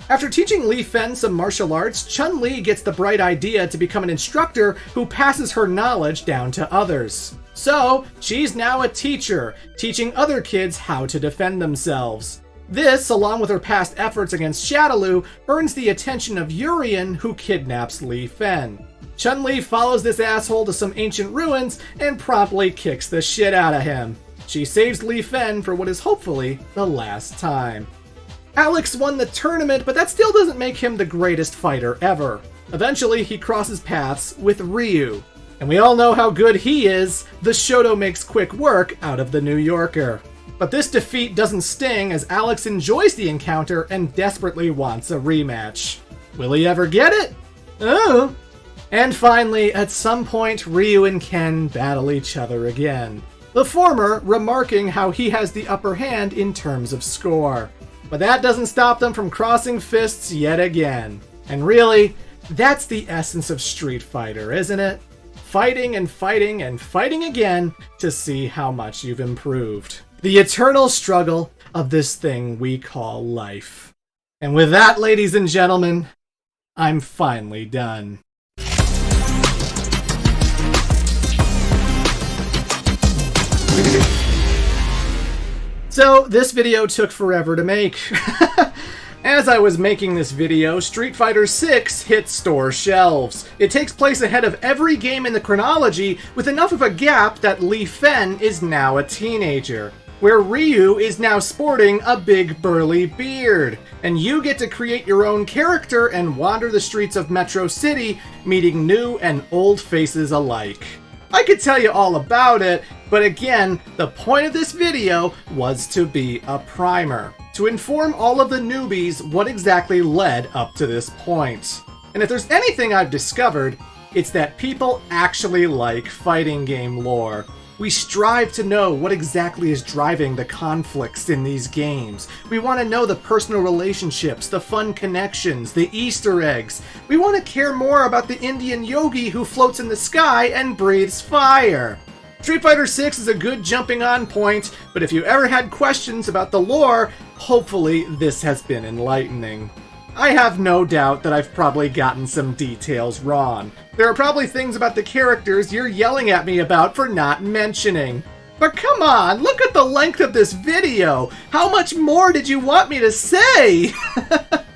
After teaching Li Fen some martial arts, Chun-Li gets the bright idea to become an instructor who passes her knowledge down to others. So, she's now a teacher, teaching other kids how to defend themselves. This, along with her past efforts against Shadaloo, earns the attention of Urien, who kidnaps Li Fen. Chun-Li follows this asshole to some ancient ruins and promptly kicks the shit out of him. She saves Li Fen for what is hopefully the last time. Alex won the tournament, but that still doesn't make him the greatest fighter ever. Eventually, he crosses paths with Ryu. And we all know how good he is. The Shoto makes quick work out of the New Yorker. But this defeat doesn't sting as Alex enjoys the encounter and desperately wants a rematch. Will he ever get it? Oh. And finally, at some point, Ryu and Ken battle each other again. The former remarking how he has the upper hand in terms of score. But that doesn't stop them from crossing fists yet again. And really, that's the essence of Street Fighter, isn't it? Fighting and fighting and fighting again to see how much you've improved. The eternal struggle of this thing we call life. And with that, ladies and gentlemen, I'm finally done. So, this video took forever to make. As I was making this video, Street Fighter VI hit store shelves. It takes place ahead of every game in the chronology, with enough of a gap that Li Fen is now a teenager, where Ryu is now sporting a big burly beard, and you get to create your own character and wander the streets of Metro City, meeting new and old faces alike. I could tell you all about it, but again, the point of this video was to be a primer, to inform all of the newbies what exactly led up to this point. And if there's anything I've discovered, it's that people actually like fighting game lore. We strive to know what exactly is driving the conflicts in these games. We want to know the personal relationships, the fun connections, the Easter eggs. We want to care more about the Indian yogi who floats in the sky and breathes fire. Street Fighter VI is a good jumping on point, but if you ever had questions about the lore, hopefully this has been enlightening. I have no doubt that I've probably gotten some details wrong. There are probably things about the characters you're yelling at me about for not mentioning. But come on, look at the length of this video! How much more did you want me to say? But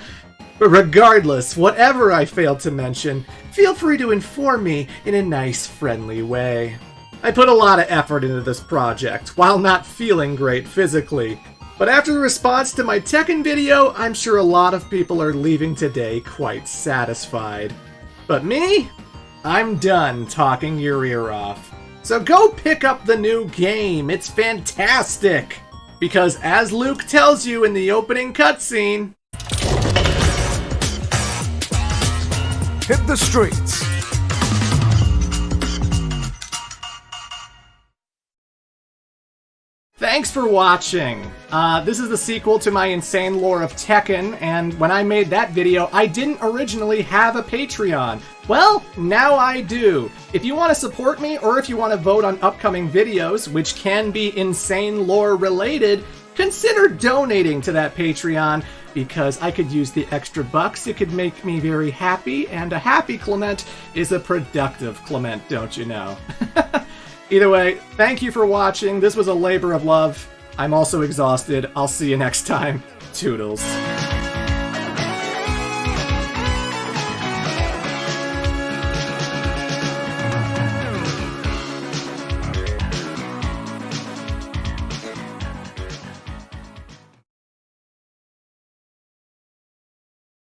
regardless, whatever I failed to mention, feel free to inform me in a nice, friendly way. I put a lot of effort into this project, while not feeling great physically. But after the response to my Tekken video, I'm sure a lot of people are leaving today quite satisfied. But me? I'm done talking your ear off. So go pick up the new game, it's fantastic! Because as Luke tells you in the opening cutscene... Hit the streets! Thanks for watching! This is the sequel to my insane lore of Tekken, and when I made that video, I didn't originally have a Patreon. Well, now I do. If you want to support me, or if you want to vote on upcoming videos, which can be insane lore related, consider donating to that Patreon, because I could use the extra bucks. It could make me very happy, and a happy Clement is a productive Clement, don't you know? Either way, thank you for watching. This was a labor of love. I'm also exhausted. I'll see you next time. Toodles.